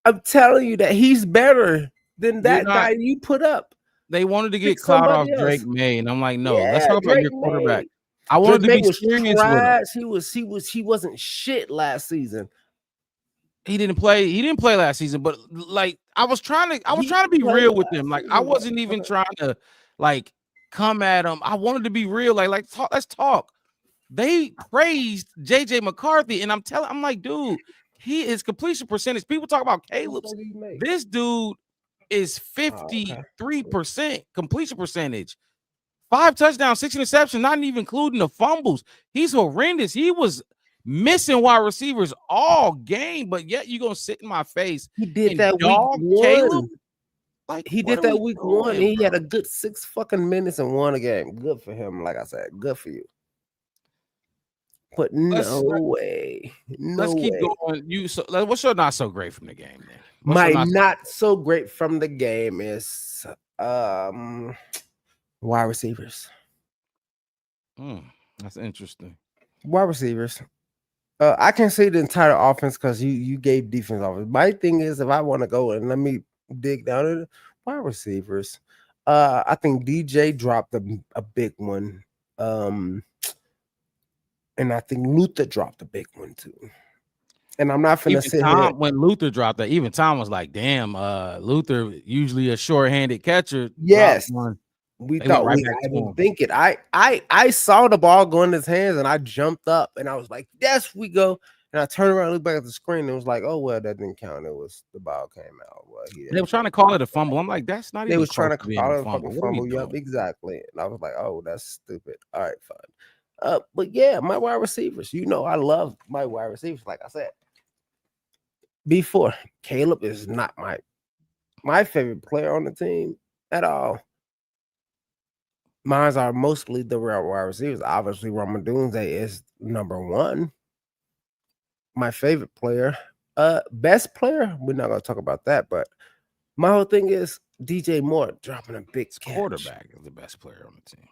I'm telling you that he's better than that guy you put up. They wanted to get clout off Drake May, and I'm like, no, let's talk about your quarterback. I wanted to be serious with him. He wasn't shit last season. He didn't play last season, but like I was trying to be real with him. Like I wasn't even trying to like come at him. I wanted to be real. Let's talk. They praised JJ McCarthy, and I'm like, dude, his completion percentage. People talk about Caleb's. This dude is 53% completion percentage. 5 touchdowns, 6 interceptions, not even including the fumbles. He's horrendous. He was missing wide receivers all game, but yet you're gonna sit in my face. He did that week 1. Caleb? Like he did that week 1. And he had a good 6 fucking minutes and won a game. Good for him. Like I said, good for you. But no way. Let's keep going. What's your not so great from the game then? My not so great from the game is wide receivers. That's interesting. Wide receivers. I can say the entire offense because you gave defense offense. My thing is, if I want to go and let me dig down into wide receivers, I think DJ dropped a big one. And I think Luther dropped a big one too. And I'm not finna sit here. When Luther dropped that, even Tom was like, damn, Luther, usually a short-handed catcher. Yes. We thought I didn't think it. I saw the ball go in his hands and I jumped up and I was like, yes, we go. And I turned around and looked back at the screen and it was like, oh, well, that didn't count. It was the ball came out. Well, they were trying to call it a fumble. I'm like, that's not even. They was trying to call it a fumble. Yep, exactly. And I was like, oh, that's stupid. All right, fine. But yeah, my wide receivers, I love my wide receivers. Like I said before, Caleb is not my favorite player on the team at all. Mine are mostly the real wide receivers. Obviously, Ramadunze is number 1. My favorite player. Best player, we're not going to talk about that, but my whole thing is DJ Moore dropping a big catch. Quarterback is the best player on the team.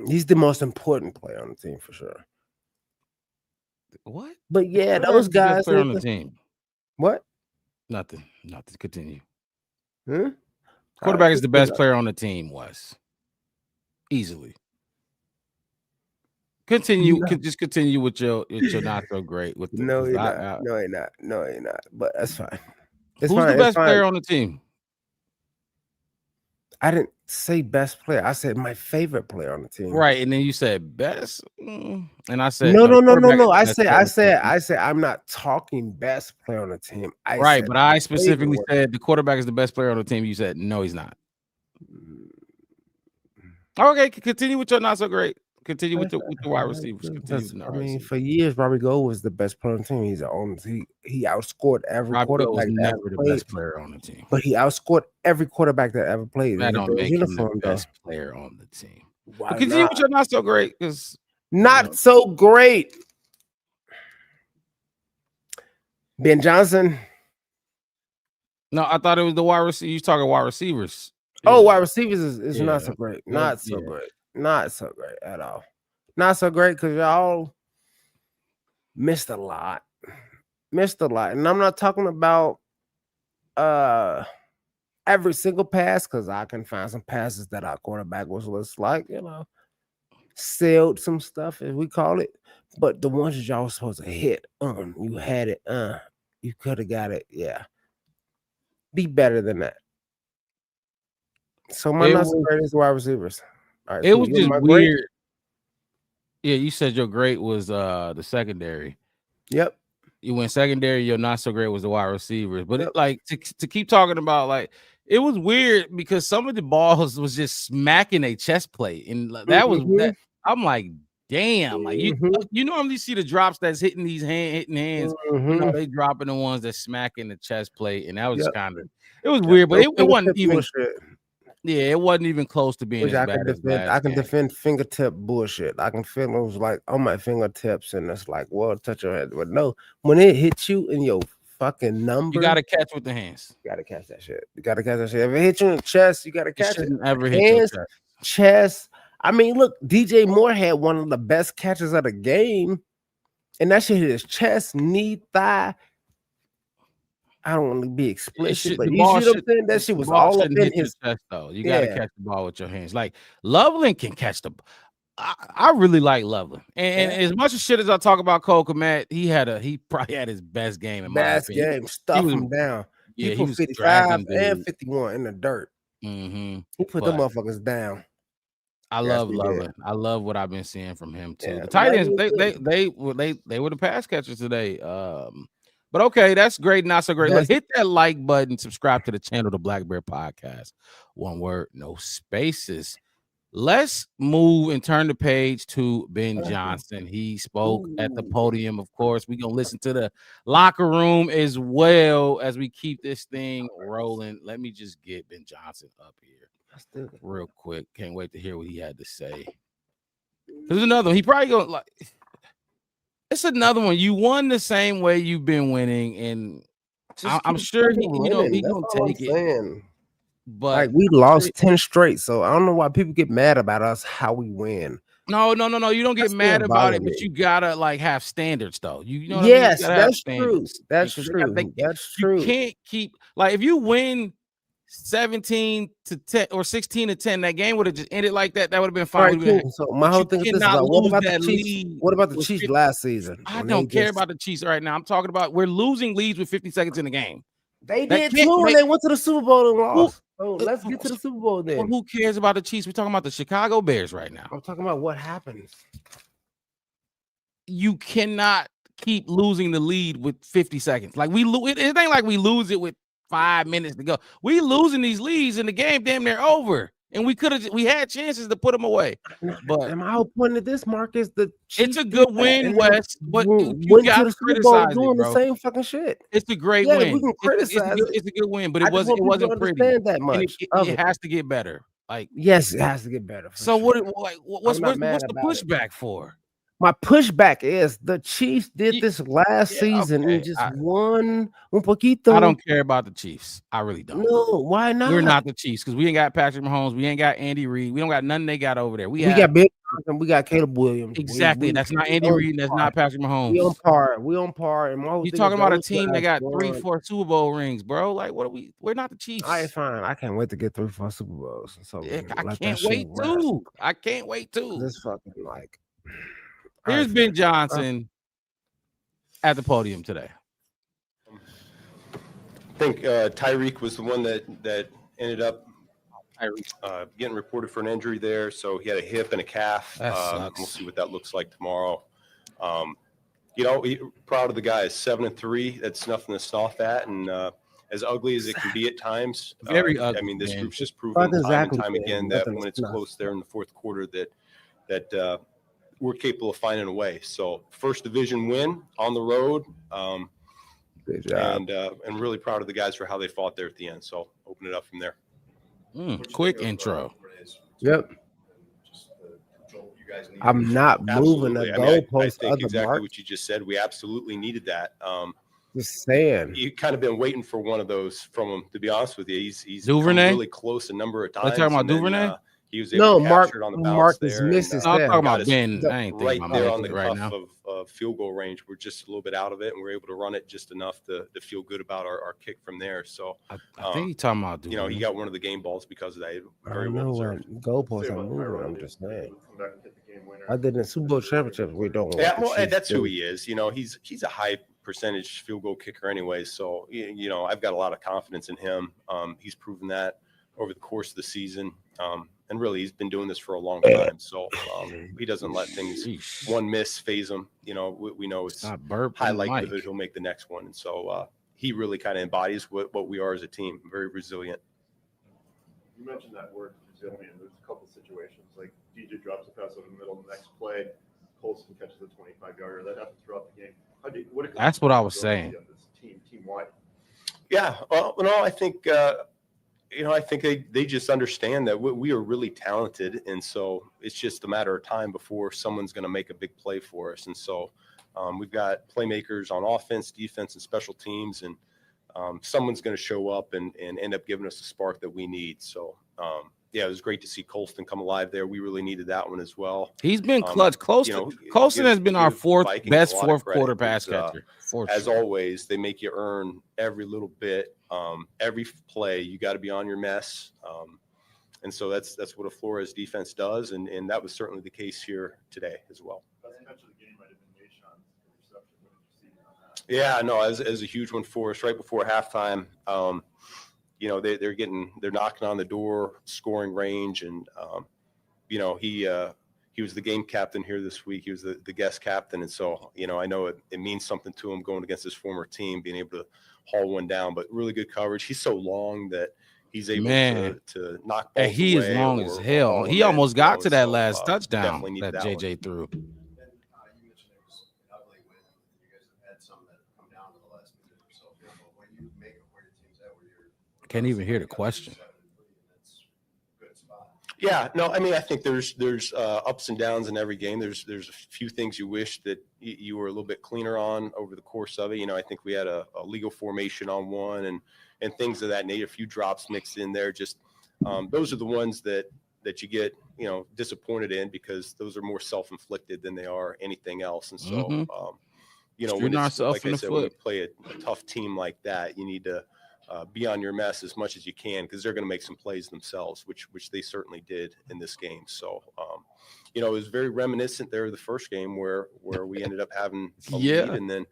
He's the most important player on the team for sure. What? But yeah, those guys on the team. What? Nothing. Continue. Quarterback is the best player on the team. Easily. Continue. Just continue with your not so great with. No, you're not. No, you're not. But that's fine. Who's the best player on the team? I didn't say best player. I said my favorite player on the team. Right, and then you said best, and I said No, no. no, The no, no, quarterback is no. the I best said, player I on the said, team. I said, I'm not talking best player on the team. I Right, said but my I favorite specifically one. said the quarterback is the best player on the team. You said no, he's not. Okay, continue with your not so great. Continue with the wide receivers. Continue with the I wide mean, receivers. for years, Robbie Gould was the best player on the team. He outscored every Robbie Gould was quarterback that ever never the played, best player on the team. but he outscored every quarterback that ever played. That Hit don't those make him the uniform though. best player on the team. But Why continue not? with your not so great because Not so great. Ben Johnson. No, I thought it was the wide receiver. You talking wide receivers? Oh, Yeah, wide receivers is not so great. Not so great. Not so great at all. Not so great because y'all missed a lot. Missed a lot. And I'm not talking about every single pass because I can find some passes that our quarterback was like, sailed some stuff as we call it. But the ones that y'all was supposed to hit, you had it, you could have got it. Yeah. Be better than that. So my not so great is wide receivers. All right, it so was you're just my great. weird. Yeah, you said your great was the secondary. Yep. You went secondary. Your not so great was the wide receivers. But Yep. it, like to keep talking about like it was weird because some of the balls was just smacking a chest plate, and that was that. I'm like, damn, like you normally see the drops that's hitting hitting hands. You know, they dropping the ones that smacking the chest plate, and that was kind of it was weird, but it wasn't even. Bullshit. Yeah, it wasn't even close to being Which as I bad can as defend. I last can game. defend fingertip bullshit. I can feel those like on my fingertips, and it's like, well, touch your head. But no, when it hits you in your fucking number, You got to catch with the hands. You gotta catch that shit. You gotta catch that shit. If it hits you in the chest, you gotta It catch it. shouldn't ever hit your Hands, chest. chest. I mean, look, DJ Moore had one of the best catches of the game, and that shit hit his chest, knee, thigh. I don't want to be explicit, but The you ball see what I'm should saying? That the shit was ball all up shouldn't in hit your his. chest though. You got to Yeah. catch the ball with your hands. Like Loveland can catch the. I really like Loveland, and as much as shit as I talk about Cole Kmet, he probably had his best game in my opinion. Game, stuff him down. Yeah, he he put was 55 dragging and dude. 51 in the dirt. Mm-hmm. He put them motherfuckers down. I love Loveland. I love what I've been seeing from him too. Yeah, The tight ends, they were the pass catchers today. But okay, that's great, not so great. Look, hit that like button, subscribe to the channel, the Black Bear Podcast. One word, no spaces. Let's move and turn the page to Ben Johnson. He spoke at the podium, of course. We're gonna listen to the locker room as well as we keep this thing rolling. Let me just get Ben Johnson up here real quick. Can't wait to hear what he had to say. There's another one. He probably gonna like. It's another one. You won the same way you've been winning, and I'm sure he gonna take it. But like we lost 10 straight, so I don't know why people get mad about us how we win. No. You don't get mad about it, but you gotta like have standards, though. You know what yes, I mean? that's true. That's true. That's true. You can't keep like if you win 17-10 or 16-10, that game would have just ended like that. That would have been fine. Right, cool. So my whole thing is this: what about the Chiefs? What about the Chiefs last season? I don't care about the Chiefs right now. I'm talking about we're losing leads with 50 seconds in the game. They did too, and they went to the Super Bowl and lost. So let's get to the Super Bowl then. Well, who cares about the Chiefs? We're talking about the Chicago Bears right now. I'm talking about what happens. You cannot keep losing the lead with 50 seconds. Like it ain't like we lose it with 5 minutes to go. We losing these leads and the game damn near over. And we had chances to put them away. But my whole point of this, Mark, is the Chiefs, it's a good win, Wes. But you got to criticize doing it, bro. The same fucking shit. It's a great win. We can criticize it's a good win, but it wasn't pretty. That much. It has to get better. Like yes, it has to get better. So sure. What's the pushback for? My pushback is the Chiefs did this last season and just won un poquito. I don't care about the Chiefs. I really don't. No, why not? We're not the Chiefs because we ain't got Patrick Mahomes. We ain't got Andy Reid. We don't got nothing they got over there. We got Bill and we got Caleb Williams. Exactly. That's not Andy Reid. That's not Patrick Mahomes. We on par. And you talking about a team that got 3-4 Super Bowl rings, bro? Like, what are we? We're not the Chiefs. All right, fine. I can't wait to get 3-4 Super Bowls. So I can't wait too. I can't wait too. This fucking like. Here's Ben Johnson at the podium today. I think Tyreek was the one that ended up getting reported for an injury there. So he had a hip and a calf. We'll see what that looks like tomorrow. Proud of the guys. 7-3. That's nothing to scoff at. And as ugly as it can be at times, very ugly. I mean, this group's just proven time and time again that when it's close there in the fourth quarter, that we're capable of finding a way. So first division win on the road. Good job. And really proud of the guys for how they fought there at the end. So open it up from there. Quick intro. Yep. I'm not moving the goalpost. I think exactly what you just said. We absolutely needed that. Just saying. You've kind of been waiting for one of those from him, to be honest with you. He's Duvernay? really close a number of times. Let's talk about Duvernay? He was able to capture it on the bounce Marcus there. misses I'm that. talking about Ben. I ain't right thinking there about on the right cuff now. of field goal range. We're just a little bit out of it, and we're able to run it just enough to feel good about our kick from there. So I think he's talking about Duvernay. he got one of the game balls because of that. Very well deserved. Goalposts are moving. I'm just saying. Other than Super Bowl championships, we don't. Yeah, well, that's who he is. He's a high percentage field goal kicker anyway. So I've got a lot of confidence in him. He's proven that over the course of the season. And really, he's been doing this for a long time. So he doesn't let things one miss phase him. We know it's high likelihood he'll make the next one. And so he really kind of embodies what we are as a team. Very resilient. You mentioned that word resilient. There's a couple situations like DJ drops a pass over the middle. The next play, Colston catches a 25-yarder. That happens throughout the game. That's what I was saying. Team-wide. Yeah. Well, no, I think. I think they just understand that we are really talented, and so it's just a matter of time before someone's going to make a big play for us. And so we've got playmakers on offense, defense, and special teams, and someone's going to show up and end up giving us the spark that we need. So, it was great to see Colston come alive there. We really needed that one as well. He's been clutch. Colston has been our best fourth quarter pass catcher. As always, they make you earn every little bit. Every play, you got to be on your mess. And so that's what a Flores defense does. And that was certainly the case here today as well. Yeah, no, as a huge one for us right before halftime. They're knocking on the door, scoring range, and he was the game captain here this week. He was the guest captain, and so I know it means something to him going against his former team, being able to haul one down. But really good coverage. He's so long that he's able to knock balls away. He is long as hell. He almost got to that last touchdown that JJ threw. Can't even hear the question. Yeah, no, I mean, I think there's ups and downs in every game. There's a few things you wish that you were a little bit cleaner on over the course of it. I think we had a legal formation on one and things of that nature, a few drops mixed in there. Just those are the ones that you get, disappointed in because those are more self-inflicted than they are anything else. And so, when you play a tough team like that, you need to be on your mess as much as you can because they're going to make some plays themselves, which they certainly did in this game. So, it was very reminiscent there of the first game where we ended up having a lead and then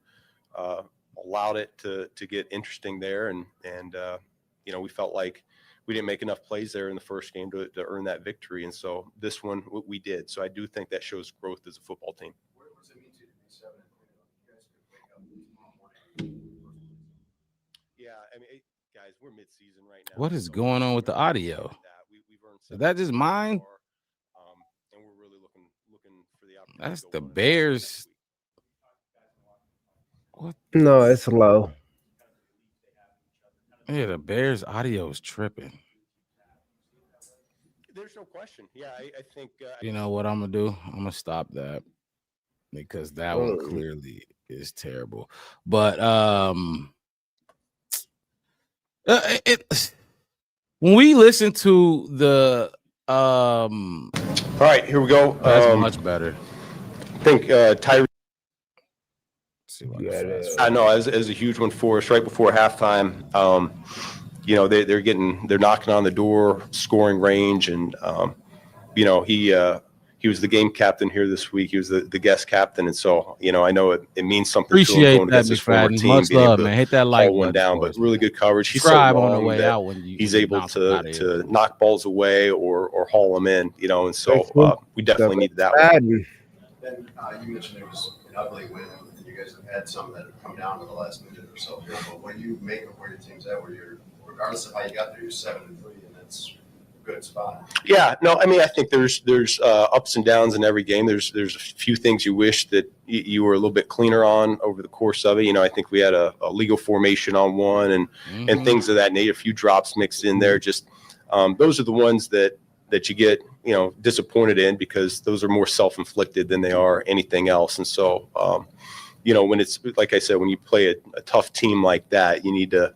allowed it to get interesting there. And we felt like we didn't make enough plays there in the first game to earn that victory. And so this one we did. So I do think that shows growth as a football team. What does it mean to be 7-3? Yeah, I mean, guys, we're mid-season right now. What is going on with the audio? Is that just mine? And we're really looking for the opportunity. That's the Bears. What? No, it's low. Yeah, the Bears audio is tripping. There's no question. Yeah, I think. You know what I'm gonna do? I'm gonna stop that because that one clearly is terrible. But when we listen to the all right, here we go. That's much better. I think Tyree. I know as a huge one for us right before halftime. They're knocking on the door, scoring range, and he he was the game captain here this week. He was the guest captain, and so I know it means something Appreciate to him going that, against his former McFadden. team, Much being love, able to man. Hit that haul like one button down. for But us, really man. good coverage. He's so Subscribe on the long way that out when he's you able bounce out of here. to knock balls away or haul them in. And so we definitely needed that one. Then you mentioned it was an ugly win, and you guys have had some that have come down to the last minute or so. But when you make it where your team's at, where you're, regardless of how you got there, you're 7-3, and that's a good spot. Yeah, no, I mean, I think there's ups and downs in every game. There's a few things you wish that you were a little bit cleaner on over the course of it. I think we had a legal formation on one and things of that nature. A few drops mixed in there. Just those are the ones that you get disappointed in, because those are more self-inflicted than they are anything else. And so when it's like I said, when you play a tough team like that, you need to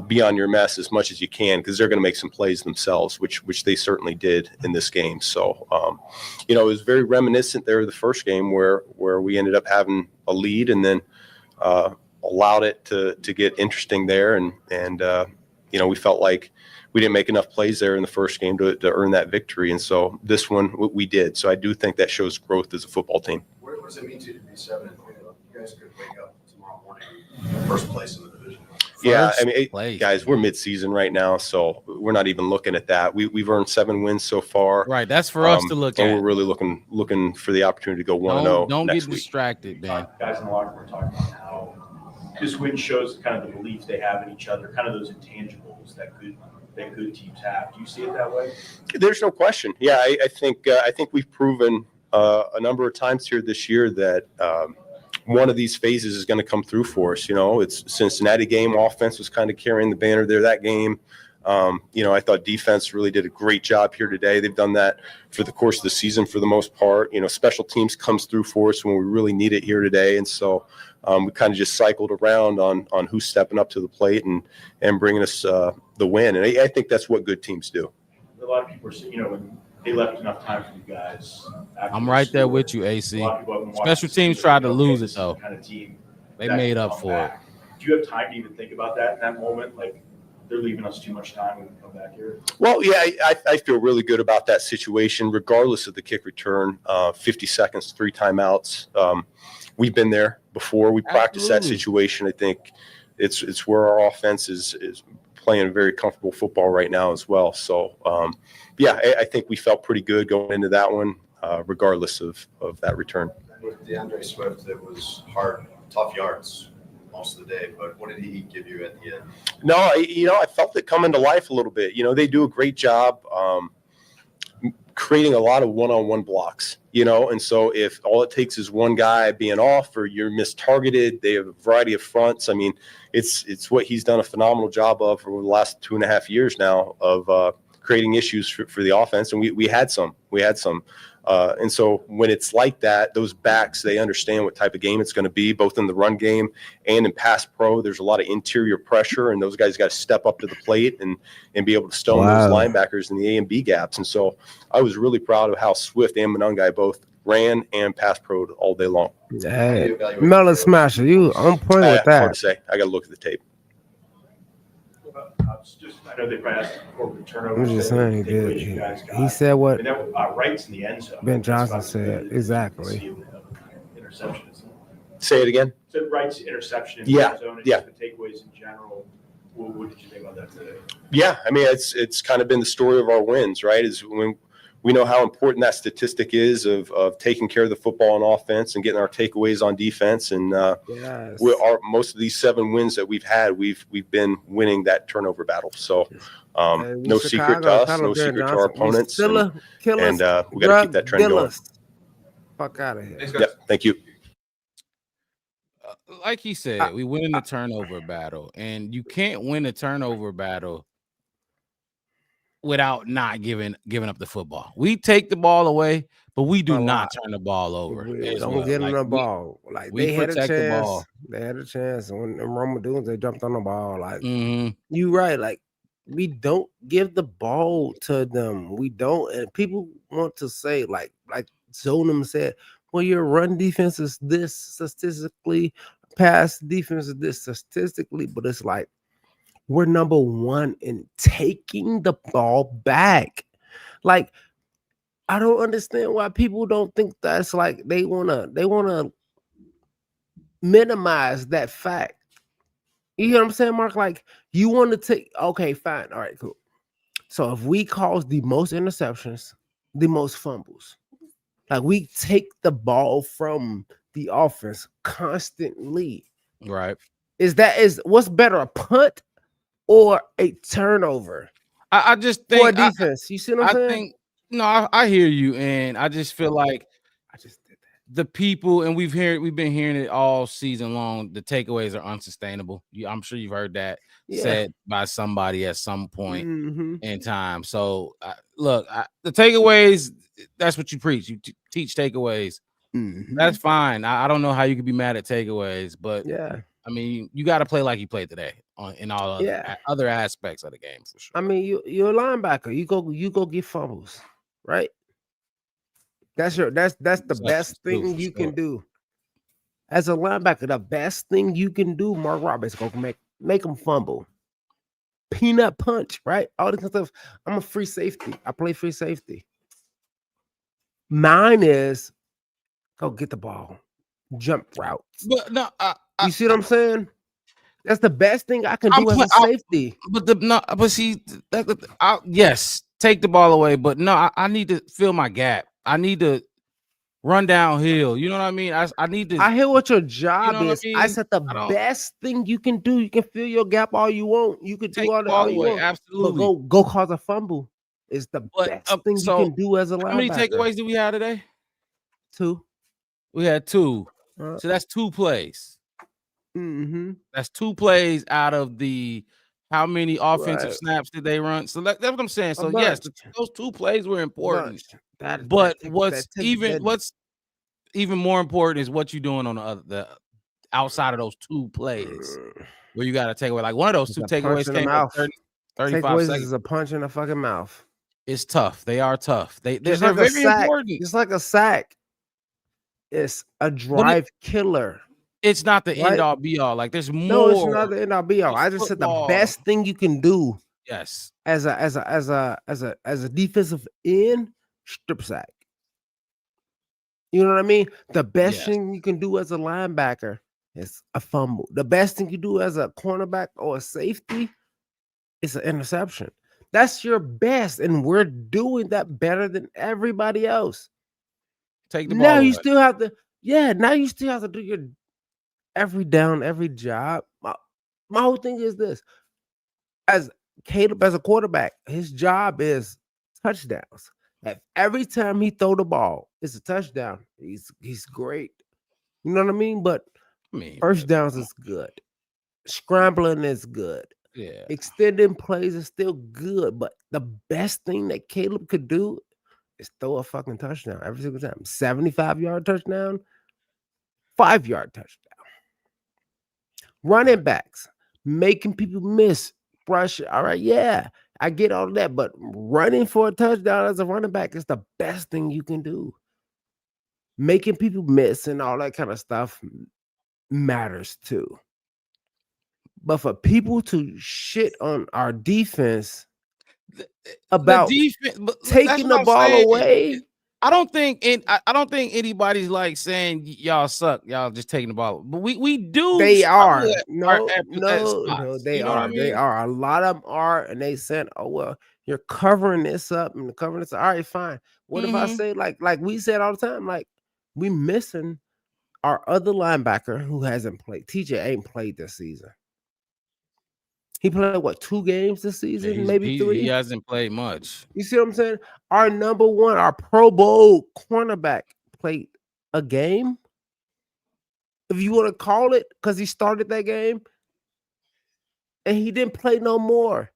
be on your mess as much as you can, because they're going to make some plays themselves, which they certainly did in this game. So it was very reminiscent there of the first game where we ended up having a lead and then allowed it to get interesting there, and we felt like we didn't make enough plays there in the first game to earn that victory. And so this one we did. So I do think that shows growth as a football team. What does it mean to you to be 7-3? You guys could wake up tomorrow morning first place in the division. Yeah, I mean, guys, we're mid-season right now, so we're not even looking at that. We've earned 7 wins so far. Right, that's for us to look at. And we're really looking for the opportunity to go 1-0. Don't next get week. distracted, man. Guys in the locker room are talking about how this win shows kind of the belief they have in each other, kind of those intangibles that good teams have. Do you see it that way? There's no question. Yeah, I think we've proven a number of times here this year that one of these phases is going to come through for us. It's Cincinnati game. Offense was kind of carrying the banner there that game. I thought defense really did a great job here today. They've done that for the course of the season for the most part. Special teams comes through for us when we really need it here today. And so we kind of just cycled around on who's stepping up to the plate and bringing us the win. And I think that's what good teams do. A lot of people are saying, when they left enough time for you guys. I'm right there with you, AC. Special teams tried to lose it, though. Kind of team they made up for it. Do you have time to even think about that in that moment? Like, they're leaving us too much time when we come back here? Well, yeah, I feel really good about that situation, regardless of the kick return. 50 seconds, 3 timeouts. We've been there before. We practiced that situation. I think it's where our offense is playing a very comfortable football right now as well. So, yeah, I think we felt pretty good going into that one, regardless of that return. With DeAndre Swift, it was hard, tough yards most of the day, but what did he give you at the end? No, I felt it coming to life a little bit. They do a great job creating a lot of one-on-one blocks, and so if all it takes is one guy being off or you're mistargeted, they have a variety of fronts. I mean, it's what he's done a phenomenal job of over the last 2.5 years now of creating issues for the offense, and we had some. And so when it's like that, those backs, they understand what type of game it's going to be, both in the run game and in pass pro. There's a lot of interior pressure, and those guys got to step up to the plate and be able to stone those linebackers in the A and B gaps. And so I was really proud of how Swift and Monangai both ran and pass pro'd all day long. Hey, Melon Smasher, you on point with that. Hard to say. I got to look at the tape. I know they probably asked for turnover. I'm just saying he did. He said what Wright's in the end zone. Ben Johnson said. Exactly. Interception. Say it again. So Wright's interception in the end zone and just the takeaways in general. What did you think about that today? Yeah, I mean, it's kind of been the story of our wins, right? Is when we know how important that statistic is of taking care of the football on offense and getting our takeaways on defense. And most of these 7 wins that we've had, we've been winning that turnover battle. So no secret to us, no secret to our opponents. And we got to keep that trend going. Fuck out of here. Yep, thank you. Like he said, we win the turnover battle, and you can't win a turnover battle without not giving up the football. We take the ball away, but we do not turn the ball over. We don't get them the ball. Like they had a chance. The ball. They had a chance. When the Roma Dunes, they jumped on the ball. Like you right. Like we don't give the ball to them. We don't. And people want to say like Zonum said, well, your run defense is this statistically, pass defense is this statistically, but it's like we're number 1 in taking the ball back. Like I don't understand why people don't think that's like they wanna minimize that fact. You hear what I'm saying, Mark? Like you want to take okay, fine, all right, cool. So if we cause the most interceptions, the most fumbles, like we take the ball from the offense constantly. Right. Is what's better, a punt or a turnover I just for a think defense? You see what I'm I saying? think no, I hear you, and I just feel like I just did that. the people, and we've been hearing it all season long. The takeaways are unsustainable. I'm sure you've heard that said by somebody at some point in time. So look, the takeaways, that's what you preach. You teach takeaways. That's fine. I don't know how you could be mad at takeaways, but Yeah. I mean, you got to play like you played today in all other aspects of the game for sure. I mean, you're a linebacker. You go get fumbles, right? That's the best thing you can do. As a linebacker, the best thing you can do, Mark Roberts, go make them fumble. Peanut punch, right? All this kind of stuff. I'm a free safety. I play free safety. Mine is go get the ball, jump routes. But no, you see what I'm saying? That's the best thing I can do as a safety. Yes, take the ball away. But no, I need to fill my gap. I need to run downhill. You know what I mean? I need to. I hear what your job is. I mean? I said the best thing you can do. You can fill your gap all you want. You could do all you want. Absolutely. But go cause a fumble. It's the best thing you can do as a linebacker. How many takeaways do we have today? 2. We had 2. So that's 2 plays. That's 2 plays out of the how many offensive snaps did they run? So that's what I'm saying. So yes, those 2 plays were important. But what's even more important is what you're doing on the outside of those 2 plays where you got to take away. Like one of those 2 takeaways came out 35 takeaways seconds. Is a punch in the fucking mouth. It's tough. They are tough. They're like very important. It's like a sack. It's a drive killer. It's not the end all be all. Like there's more. No, it's not the end all be all. I just said the best thing you can do. Yes. As a defensive end, strip sack. You know what I mean? The best thing you can do as a linebacker is a fumble. The best thing you do as a cornerback or a safety is an interception. That's your best, and we're doing that better than everybody else. Take the ball now away. You still have to, now you still have to do your every down, every job. My whole thing is this. As Caleb, as a quarterback, his job is touchdowns. Every time he throw the ball, it's a touchdown. He's great. You know what I mean? But first downs is good. Scrambling is good. Yeah. Extending plays is still good. But the best thing that Caleb could do is throw a fucking touchdown every single time. 75-yard touchdown, 5-yard touchdown. Running backs, making people miss, brush. All right, yeah, I get all of that. But running for a touchdown as a running back is the best thing you can do. Making people miss and all that kind of stuff matters too. But for people to shit on our defense about taking the ball away, I don't think anybody's like saying y'all suck. Y'all just taking the ball, but we do. They are no, they you know are. I mean? They are. A lot of them are, and they said, "Oh well, you're covering this up and covering this." All right, fine. What if I say like we said all the time, like we missing our other linebacker who hasn't played. TJ ain't played this season. He played what 2 games this season, maybe 3. He hasn't played much. You see what I'm saying? Our number 1, our Pro Bowl cornerback played a game. If you want to call it, because he started that game and he didn't play no more.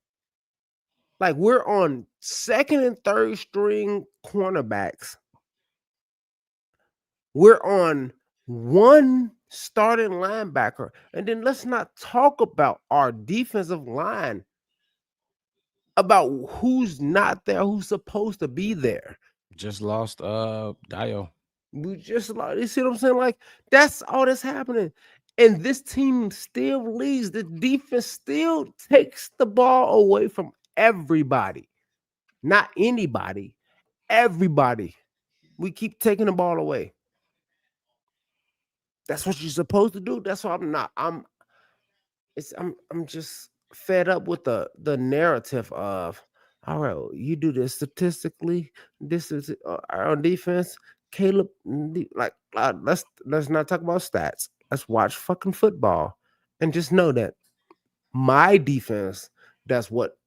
Like we're on 2nd and 3rd string cornerbacks. We're on 1 starting linebacker. And then let's not talk about our defensive line, about who's not there, who's supposed to be there. Just lost Dio. We just lost. You see what I'm saying? Like that's all that's happening. And this team still leads. The defense still takes the ball away from everybody. Not anybody. Everybody. We keep taking the ball away. That's what you're supposed to do. That's what I'm not. I'm just fed up with the narrative of, all right, you do this statistically. This is our defense. Caleb, like, let's not talk about stats. Let's watch fucking football, and just know that my defense does what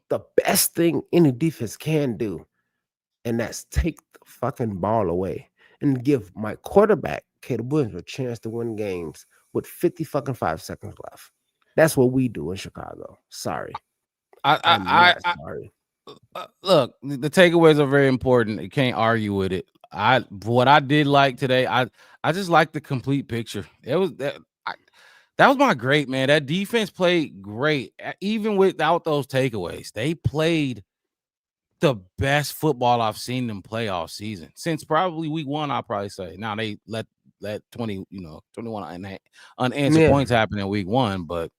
the best thing any defense can do, and that's take the fucking ball away and give my quarterback, Caleb Williams, a chance to win games with 50 fucking 5 seconds left. That's what we do in Chicago. Sorry. I'm not sorry. Look, the takeaways are very important. You can't argue with it. What I did like today, I just like the complete picture. It was that was my great, man. That defense played great, even without those takeaways. They played the best football I've seen them play all season since probably week 1. I'll probably say. Now they let 21 unanswered points happen in week 1, but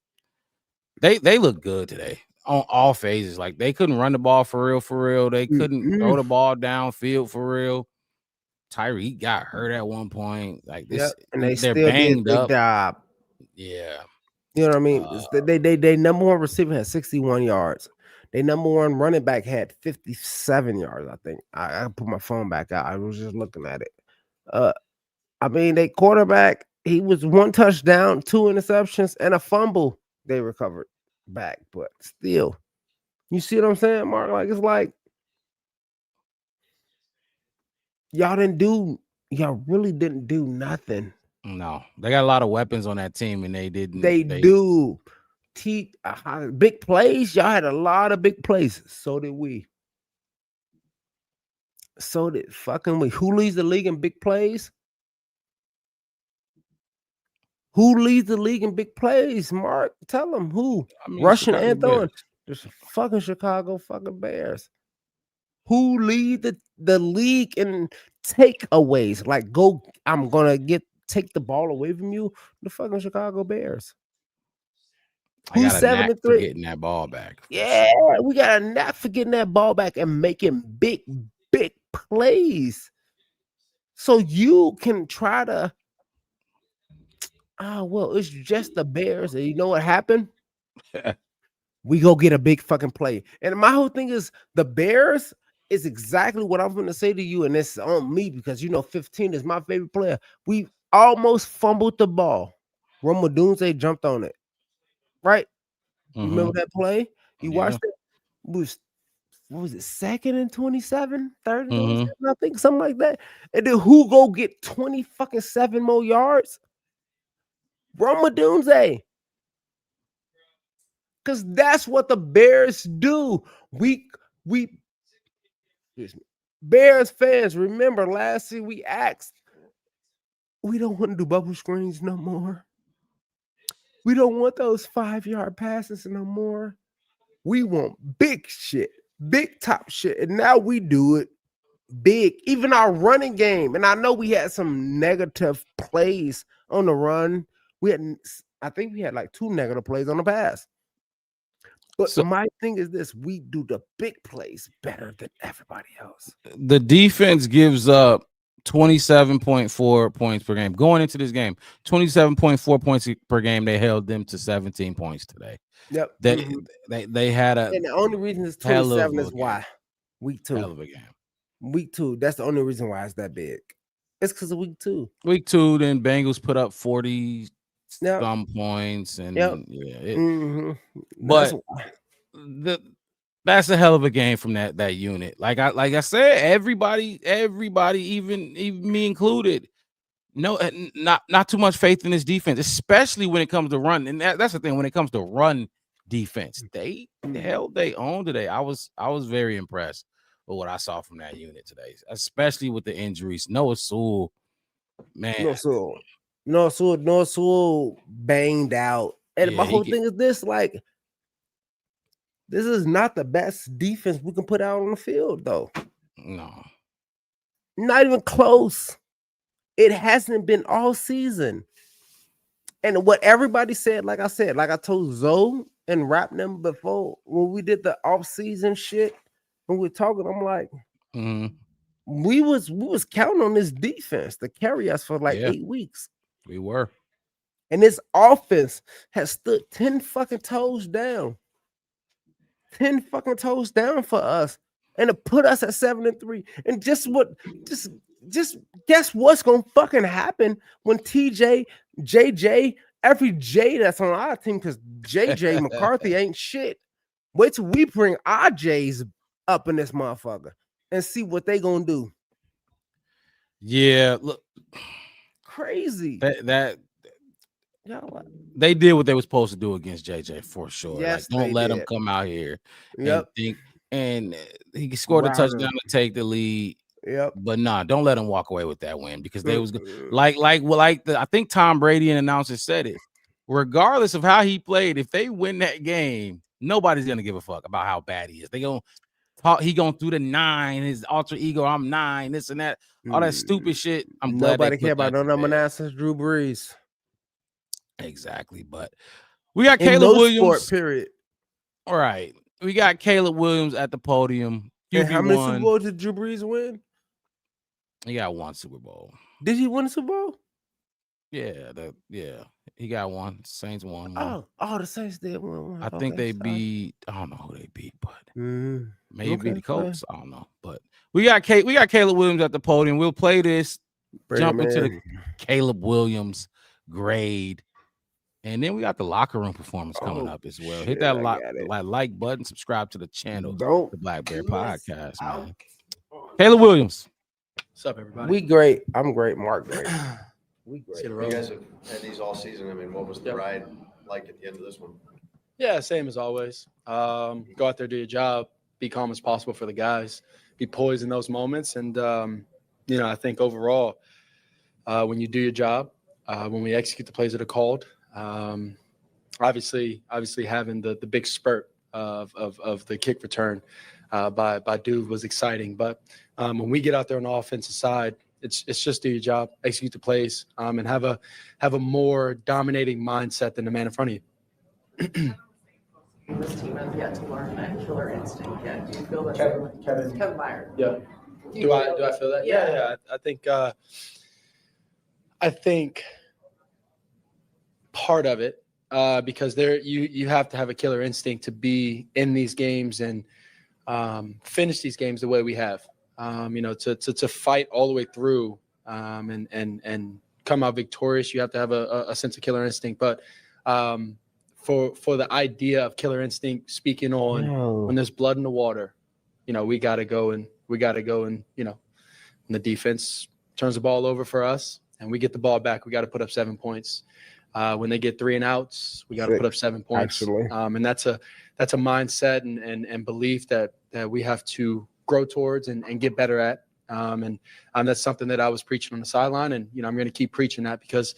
they look good today on all phases. Like, they couldn't run the ball for real. They couldn't throw the ball downfield for real. Tyreek got hurt at one point. Like this, and they're still banged up. Job. Yeah, you know what I mean. They number one receiver had 61 yards. They number one running back had 57 yards. I think I put my phone back out. I was just looking at it. I mean, they quarterback. He was 1 touchdown, 2 interceptions, and a fumble. They recovered back, but still, you see what I'm saying, Mark? Like, it's like y'all really didn't do nothing. No, they got a lot of weapons on that team, and they didn't. They do. Big plays. Y'all had a lot of big plays. So did we. So did fucking we. Who leads the league in big plays? Who leads the league in big plays? Mark, tell them who. Rushing and throwing. Just fucking Chicago fucking Bears. Who lead the league in takeaways? Like, I'm gonna take the ball away from you. The fucking Chicago Bears. Who's 7-3? Getting that ball back. Yeah, we got a knack for getting that ball back and making big plays. So you can try to. Well, it's just the Bears, and you know what happened? We go get a big fucking play. And my whole thing is the Bears is exactly what I'm going to say to you, and it's on me because 15 is my favorite player. We almost fumbled the ball. Rome Odunze jumped on it, right? You remember that play? You watched it? What was it, 2nd and 27, 3rd and 27, I think, something like that. And then who go get 7 more yards? Rome Odunze. Because that's what the Bears do. We Bears fans, remember last year we asked, we don't want to do bubble screens no more. We don't want those 5-yard passes no more. We want big shit, big top shit. And now we do it big. Even our running game. And I know we had some negative plays on the run. I think we had like 2 negative plays on the pass. But my thing is this: we do the big plays better than everybody else. The defense gives up 27.4 points per game. Going into this game, 27.4 points per game. They held them to 17 points today. Yep. They had a. And the only reason it's 27 is why. Week 2. Hell of a game. Week 2. That's the only reason why it's that big. It's because of week 2. Week 2, then Bengals put up 40 some points, and but that's a hell of a game from that unit. Like I said, everybody, even me included, not too much faith in this defense, especially when it comes to run. And that's the thing, when it comes to run defense, they held their own today. I was very impressed with what I saw from that unit today, especially with the injuries. Noah Sewell, man. Noah Sewell banged out. And my whole thing is this: like, this is not the best defense we can put out on the field, though. No. Not even close. It hasn't been all season. And what everybody said, like I told Zoe and Rap them before, when we did the off-season shit, when we were talking, I'm like, we was counting on this defense to carry us for like 8 weeks. We were. And this offense has stood 10 fucking toes down. 10 fucking toes down for us. And to put us at 7-3. And just guess what's gonna fucking happen when TJ, JJ, every J that's on our team, because JJ McCarthy ain't shit. Wait till we bring our J's up in this motherfucker and see what they gonna do. Yeah, look, crazy. That you know what? They did what they were supposed to do against JJ for sure. Yes, like, don't let him come out here Yep. and think. And he scored a touchdown to take the lead. Yep. But nah, don't let him walk away with that win because they was I think Tom Brady and announcers said it. Regardless of how he played, if they win that game, nobody's gonna give a fuck about how bad he is. They gonna talk. He going through the 9, his alter ego. I'm 9, this and that, all that stupid shit. I'm glad nobody care about no number 9 since Drew Brees. Exactly, but we got Caleb Williams. Sport, period. All right, we got Caleb Williams at the podium. And how many Super Bowls did Drew Brees win? He got 1 Super Bowl. Did he win a Super Bowl? Yeah, he got 1. Saints won 1. Oh, the Saints did win 1. I think they beat. I don't know who they beat, but maybe the Colts. I don't know, but we got Caleb Williams at the podium. We'll play this. Jump into the Caleb Williams grade. And then we got the locker room performance coming up as well. Hit that like button, subscribe to the channel, the Black Bear Podcast, man. Caleb Williams. What's up, everybody? We great. I'm great. Mark great. We great. You guys have had these all season. I mean, what was the ride like at the end of this one? Yeah, same as always. Go out there, do your job, be calm as possible for the guys, be poised in those moments. And, I think overall, when you do your job, when we execute the plays that are called, obviously having the big spurt of the kick return by Dude was exciting. But when we get out there on the offensive side, it's just do your job, execute the plays, and have a more dominating mindset than the man in front of you. This team has yet to learn that killer instinct yet. Do you feel that? Kevin Meyer. Yeah. Do I feel that? Yeah. I think part of it, because you have to have a killer instinct to be in these games and finish these games the way we have. To fight all the way through and come out victorious, you have to have a sense of killer instinct. But for the idea of killer instinct, speaking on when there's blood in the water, we got to go and when the defense turns the ball over for us and we get the ball back, we got to put up 7 points. When they get 3 and outs, we got to put up 7 points. Actually. And that's a mindset and belief that we have to grow towards and get better at. And that's something that I was preaching on the sideline. And, I'm going to keep preaching that because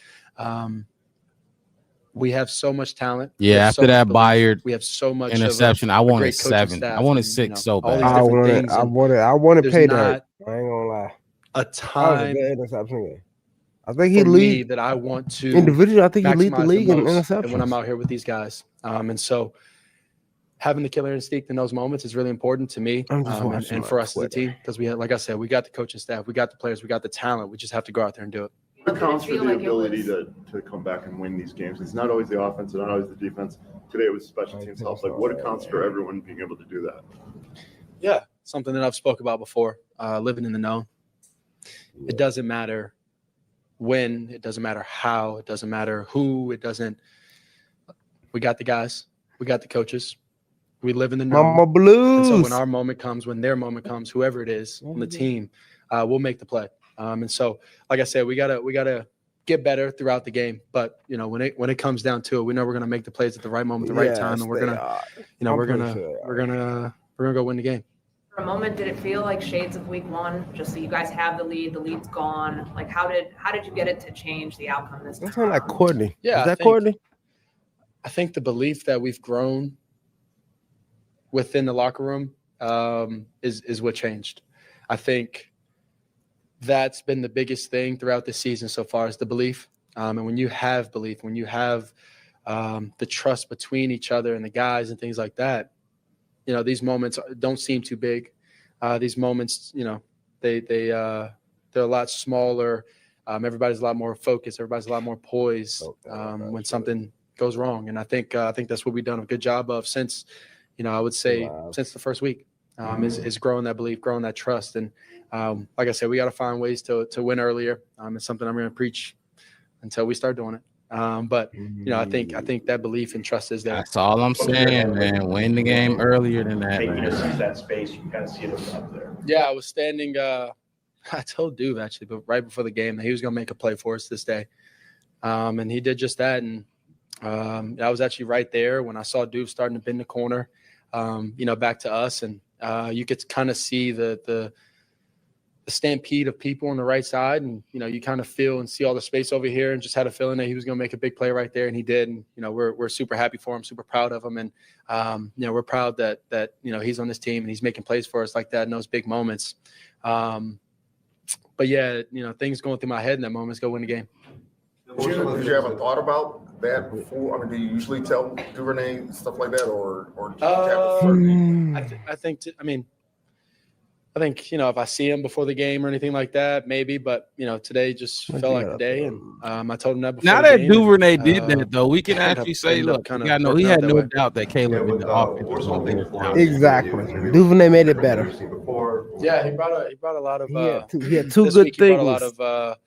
we have so much talent. Yeah, after that Bayard, we have so much interception. I wanted 7. I wanted 6 so bad. I want to pay that. I ain't gonna lie. A time interception game. I think he lead that I want to individually. I think he lead the league in interceptions. When I'm out here with these guys, and so having the killer instinct in those moments is really important to me and for us as a team because we, like I said, we got the coaching staff, we got the players, we got the talent. We just have to go out there and do it. Accounts for the ability to come back and win these games. It's not always the offense, it's not always the defense. Today it was special teams help. Like, what accounts for everyone being able to do that? Yeah, something that I've spoke about before. Living in the know. It doesn't matter when, it doesn't matter how, it doesn't matter who, it doesn't. We got the guys, we got the coaches. We live in the know. Mama Blues. And so when our moment comes, when their moment comes, whoever it is on the team, we'll make the play. And so, like I said, we gotta get better throughout the game. But when it comes down to it, we know we're gonna make the plays at the right moment, the right time, and we're gonna go win the game. For a moment, did it feel like shades of week 1? Just so you guys have the lead's gone. Like how did you get it to change the outcome this time? That sounds like Courtney. Yeah, is that Courtney? I think the belief that we've grown within the locker room is what changed. I think that's been the biggest thing throughout the season so far is the belief. And when you have belief, when you have the trust between each other and the guys and things like that, these moments don't seem too big. These moments, they're a lot smaller. Everybody's a lot more focused. Everybody's a lot more poised when something goes wrong. And I think that's what we've done a good job of since, I would say since the first week, is growing that belief, growing that trust. And like I said, we got to find ways to win earlier. It's something I'm going to preach until we start doing it. But I think that belief and trust is there. That's all I'm saying, man. Win the game earlier than that. Making us use that space, you can kind of see it up there. Yeah, I was standing. I told Duve actually, but right before the game that he was going to make a play for us this day, and he did just that. And I was actually right there when I saw Duve starting to bend the corner, back to us, and you could kind of see the stampede of people on the right side, and you kind of feel and see all the space over here, and just had a feeling that he was going to make a big play right there, and he did. And we're super happy for him, super proud of him, and we're proud that he's on this team and he's making plays for us like that in those big moments. But yeah, things going through my head in that moment is go win the game. Did you ever thought about that before? I mean, do you usually tell Duvernay stuff like that, or do you have a certain? I think if I see him before the game or anything like that, maybe. But today just felt like the day, and I told him that before. Now that Duvernay did that, though, we can actually say, look, he had no doubt that Caleb in the offense was going to win. Exactly. Duvernay made it better. Yeah, he brought a lot of. He had two good things. He brought a lot of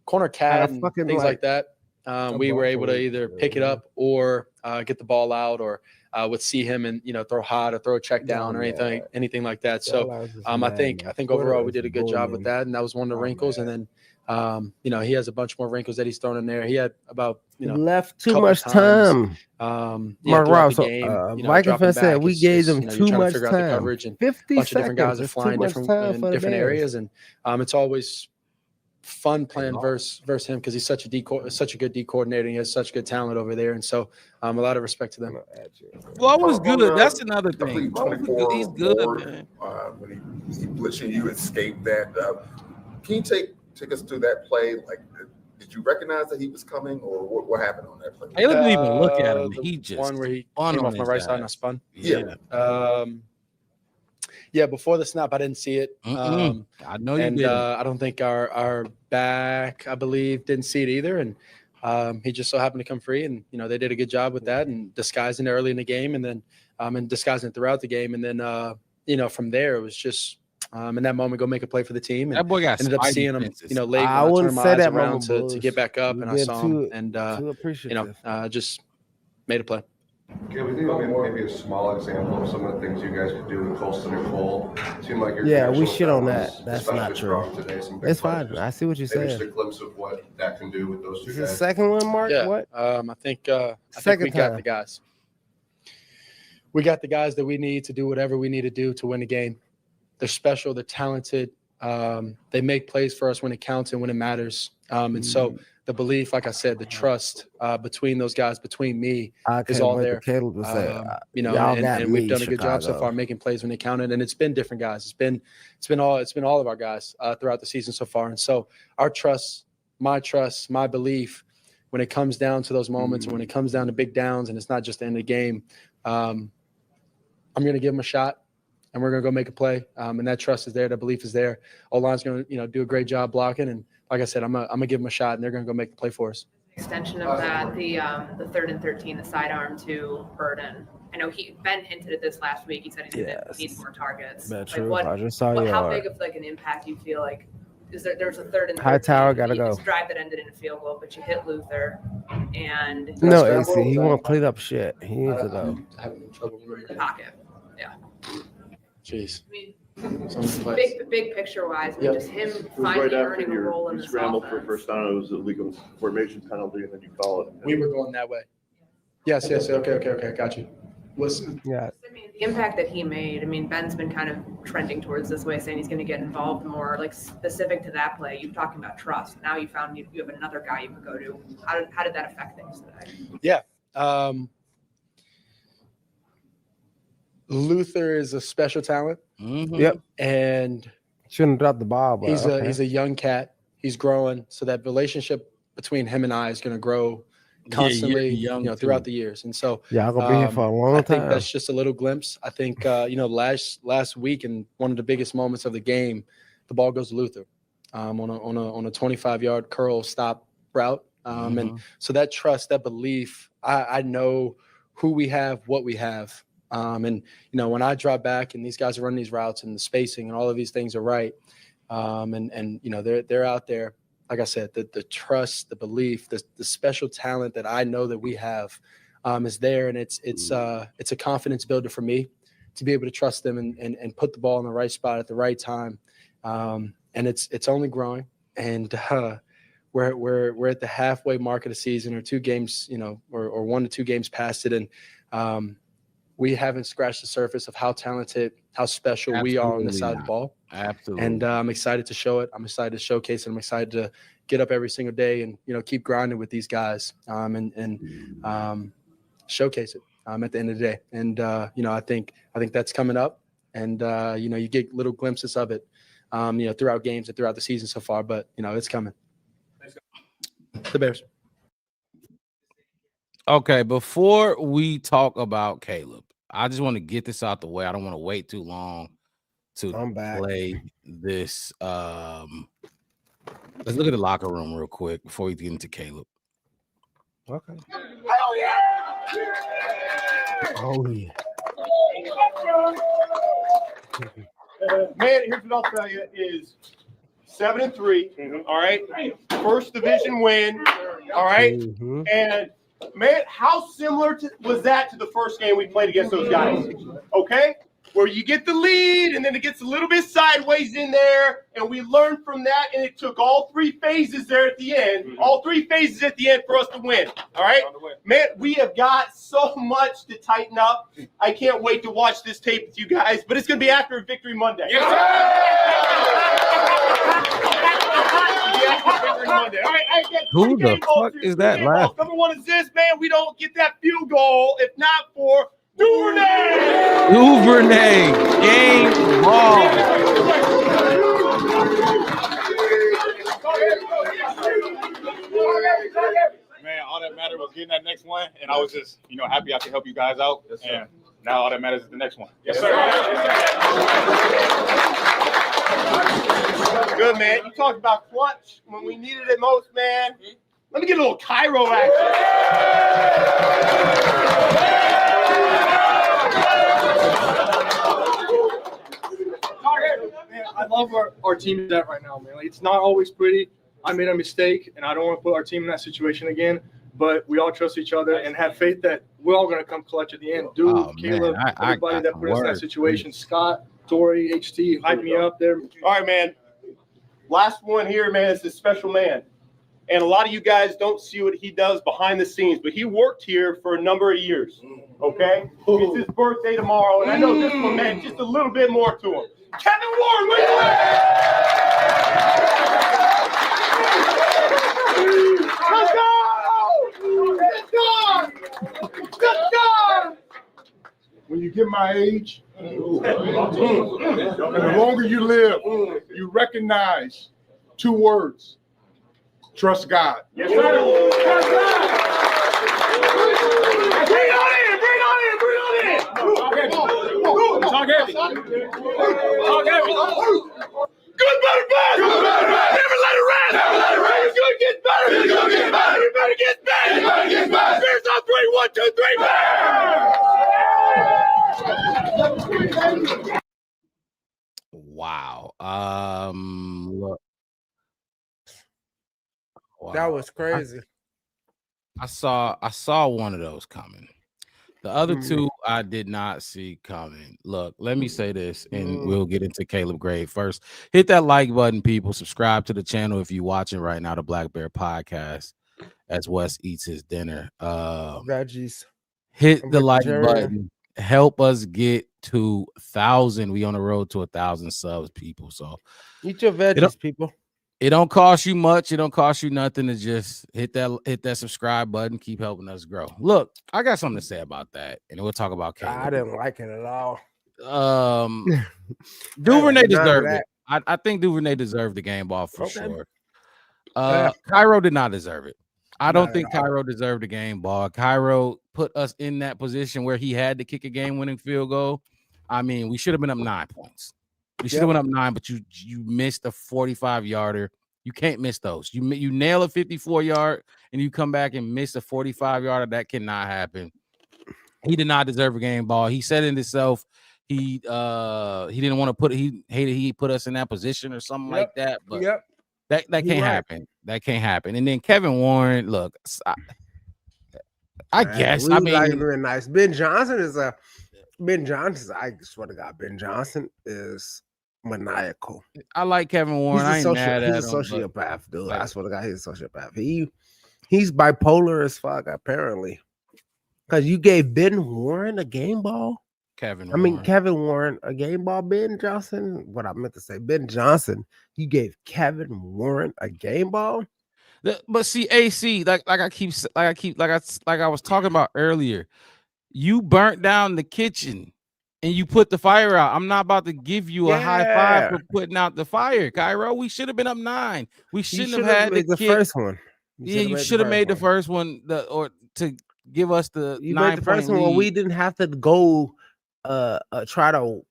corner cat and things like that. We were able to either pick it up or get the ball out, or would see him and throw hot or throw a check down or anything like that. So I think overall we did a good job with that, and that was one of the wrinkles. And then he has a bunch more wrinkles that he's thrown in there. He had about left too much time. Mark Ross, Viking fan said we gave them too much time. 50 a bunch seconds. of different guys are flying different areas, and it's always fun playing versus him because he's such a good D coordinator. He has such good talent over there, and so a lot of respect to them. Well, was good. That's another thing. He's good, man. When he blitzing, you escaped that. Can you take us through that play? Like, did you recognize that he was coming, or what happened on that play? Caleb didn't even look at him. He just one where he came off my right side and I spun. Yeah. Yeah, before the snap, I didn't see it. I know you didn't. I don't think our back, I believe, didn't see it either. And he just so happened to come free. And, they did a good job with that and disguising it early in the game, and then and disguising it throughout the game. And then, from there, it was just in that moment, go make a play for the team. And that boy got ended up seeing him, late. I wouldn't say that around to get back up, and I saw him. And, just made a play. Yeah, we think maybe a small example of some of the things you guys could do with Colston and Cole. Seemed like we shit on that. That's not true. Today, it's fine. I see what you're saying. Just a glimpse of what that can do with those two guys. The second one, Mark? Yeah. What? I think we got the guys. We got the guys that we need to do whatever we need to do to win the game. They're special. They're talented. They make plays for us when it counts and when it matters. And so the belief, like I said, the trust between those guys, between me, is all there. Caleb was and we've done a good job so far making plays when they counted. And it's been different guys. It's been all of our guys throughout the season so far. And so our trust, my belief, when it comes down to those moments, when it comes down to big downs, and it's not just the end of the game, I'm going to give them a shot. And we're going to go make a play. And that trust is there. That belief is there. O-line's going to, do a great job blocking. And like I said, I'm going to give them a shot, and they're going to go make the play for us. Extension of that, the 3rd and 13, the sidearm to Burden. I know Ben hinted at this last week. He said he needs more targets. Like how big of an impact you feel like? Is there's a 3rd and 13, Hightower got to go. Drive that ended in a field goal, but you hit Luther, and no, AC, he won't clean up shit. He needs to go. Having trouble the pocket. Yeah. Jeez. I mean, big picture wise, just him finally earning a role in this scrambled offense. for first down. It was a legal formation penalty, and then you call it. We were going that way. Yes. Okay. Got you. Listen. Yeah. I mean, the impact that he made. I mean, Ben's been kind of trending towards this way, saying he's going to get involved more. Like specific to that play, you're talking about trust. Now you found you have another guy you can go to. How did that affect things today? Yeah. Luther is a special talent. Mm-hmm. Yep. And shouldn't have dropped the ball. But he's a young cat. He's growing. So that relationship between him and I is going to grow constantly, throughout the years. And so I'm gonna be here for a long time. I think that's just a little glimpse. I think last week, in one of the biggest moments of the game, the ball goes to Luther on a 25-yard curl stop route. And so that trust, that belief, I know who we have, what we have. And, when I drop back and these guys are running these routes and the spacing and all of these things are right. And they're out there. Like I said, the trust, the belief, the special talent that I know that we have is there. And it's a confidence builder for me to be able to trust them and put the ball in the right spot at the right time. And it's only growing. And we're at the halfway mark of the season, or 2 games, or 1 to 2 games past it. And we haven't scratched the surface of how talented, how special we are on this side of the ball. Absolutely. And I'm excited to show it. I'm excited to showcase it. I'm excited to get up every single day and, keep grinding with these guys and showcase it at the end of the day. And, I think that's coming up. And, you get little glimpses of it, throughout games and throughout the season so far. But, it's coming. The Bears. Okay, before we talk about Caleb, I just want to get this out the way. I don't want to wait too long to play this. Let's look at the locker room real quick before we get into Caleb. Okay. Oh yeah! Oh yeah. Man, here's what I'll tell you is 7-3. All right. First division win. All right. And man, how similar was that to the first game we played against those guys? Okay. Where you get the lead and then it gets a little bit sideways in there. And we learned from that. And it took all 3 phases there at the end. All 3 phases at the end for us to win. All right. Man, we have got so much to tighten up. I can't wait to watch this tape with you guys. But it's going to be after Victory Monday. Yes, Monday. All right, who the fuck is that laughing? Number 1 is this, man. We don't get that field goal if not for Duvernay. Duvernay, game ball. Man, all that mattered was getting that next one, and I was just, happy I could help you guys out. Yes, and now all that matters is the next one. Yes, sir. Good, man. You talked about clutch when we needed it most, man. Let me get a little Cairo action. Man, I love where our team is at right now, man. It's not always pretty. I made a mistake, and I don't want to put our team in that situation again. But we all trust each other and have faith that we're all going to come clutch at the end. Dude, Caleb, everybody that put us in that situation, Scott, Tori, HT, hype me up there. All right, man. Last one here, man, is this special man. And a lot of you guys don't see what he does behind the scenes, but he worked here for a number of years, okay? It's his birthday tomorrow, and I know this one meant just a little bit more to him. Kevin Ward, where you at? Good God! When you get my age, and the longer you live, you recognize 2 words. Trust God. Yes, sir. Bring on in. Talk heavy. Good better bad. Never let it rest. It's going to get better. Everybody gets better. Bears on 3, 1, 2, 3, Wow. Look. Wow. That was crazy. I saw one of those coming. The other 2 I did not see coming. Look, let me say this, and we'll get into Caleb Gray first. Hit that like button, people. Subscribe to the channel if you're watching right now, the Black Bear Podcast, as Wes eats his dinner. Veggies. Hit the like button. Help us get to 1,000. We on the road to 1,000 subs, people. So eat your veggies, people. It don't cost you much. It don't cost you nothing to just hit that subscribe button. Keep helping us grow. Look, I got something to say about that, and we'll talk about Caleb. I didn't like it at all. Duvernay deserved it. I think Duvernay deserved the game ball for sure. Cairo did not deserve it. I don't think Cairo deserved the game ball. Cairo put us in that position where he had to kick a game-winning field goal. I mean, we should have been up 9 points. We should have went up 9, but you missed a 45-yarder. You can't miss those. You nail a 54-yard and you come back and miss a 45-yarder. That cannot happen. He did not deserve a game ball. He said it himself. He didn't want to put. He hated he put us in that position or something like that. But that can't happen. That can't happen. And then Kevin Warren, look, I guess. I mean, like very nice. Ben Johnson. I swear to God, Ben Johnson is maniacal. I like Kevin Warren. I ain't mad at him. He's a sociopath, dude. I swear to God, he's a sociopath. He's bipolar as fuck, apparently. Because you gave Ben Warren a game ball. Kevin Warren a game ball. Ben Johnson. What I meant to say, Ben Johnson. You gave Kevin Warren a game ball. But see, AC, like I was talking about earlier. You burnt down the kitchen and you put the fire out. I'm not about to give you a high five for putting out the fire, Cairo. We should have been up 9. We shouldn't have had the first one. You should have made the first one, or to give us the 9-point lead. We didn't have to go try to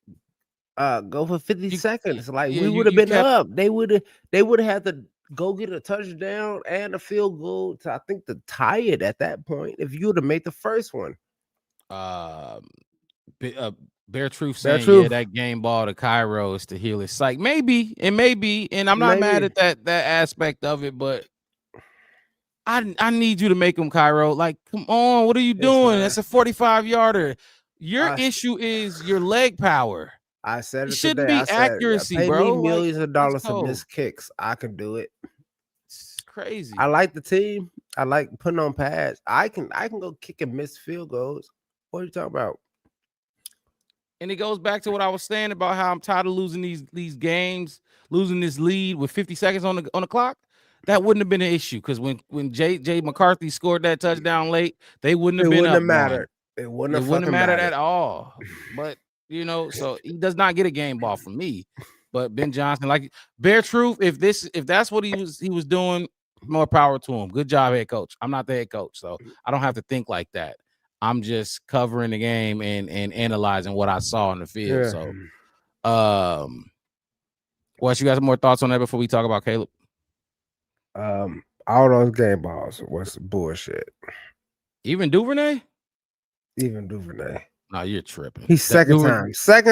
go for 50 seconds. Like we would have been up. They would have had to go get a touchdown and a field goal to, I think, to tie it at that point. If you would have made the first one. Bear Truth saying, yeah, that game ball to Cairo is to heal his psych. Maybe, and I'm not mad at that aspect of it, but I need you to make him, Cairo. Like, come on, what are you doing? That's a 45-yarder. Your issue is your leg power. I said it shouldn't today. be accuracy, pay bro. Me millions of dollars to miss kicks. I can do it. It's crazy. I like the team. I like putting on pads. I can go kick and miss field goals. What are you talking about? And it goes back to what I was saying about how I'm tired of losing these games, losing this lead with 50 seconds on the clock. That wouldn't have been an issue because when Jay McCarthy scored that touchdown late, they wouldn't have been up. It wouldn't have mattered at all. But so he does not get a game ball from me. But Ben Johnson, like Bear Truth, if that's what he was doing, more power to him. Good job, head coach. I'm not the head coach, so I don't have to think like that. I'm just covering the game and analyzing what I saw in the field. Yeah. So, what you got some more thoughts on that before we talk about Caleb? All those game balls was bullshit. Even Duvernay. No, you're tripping. He's second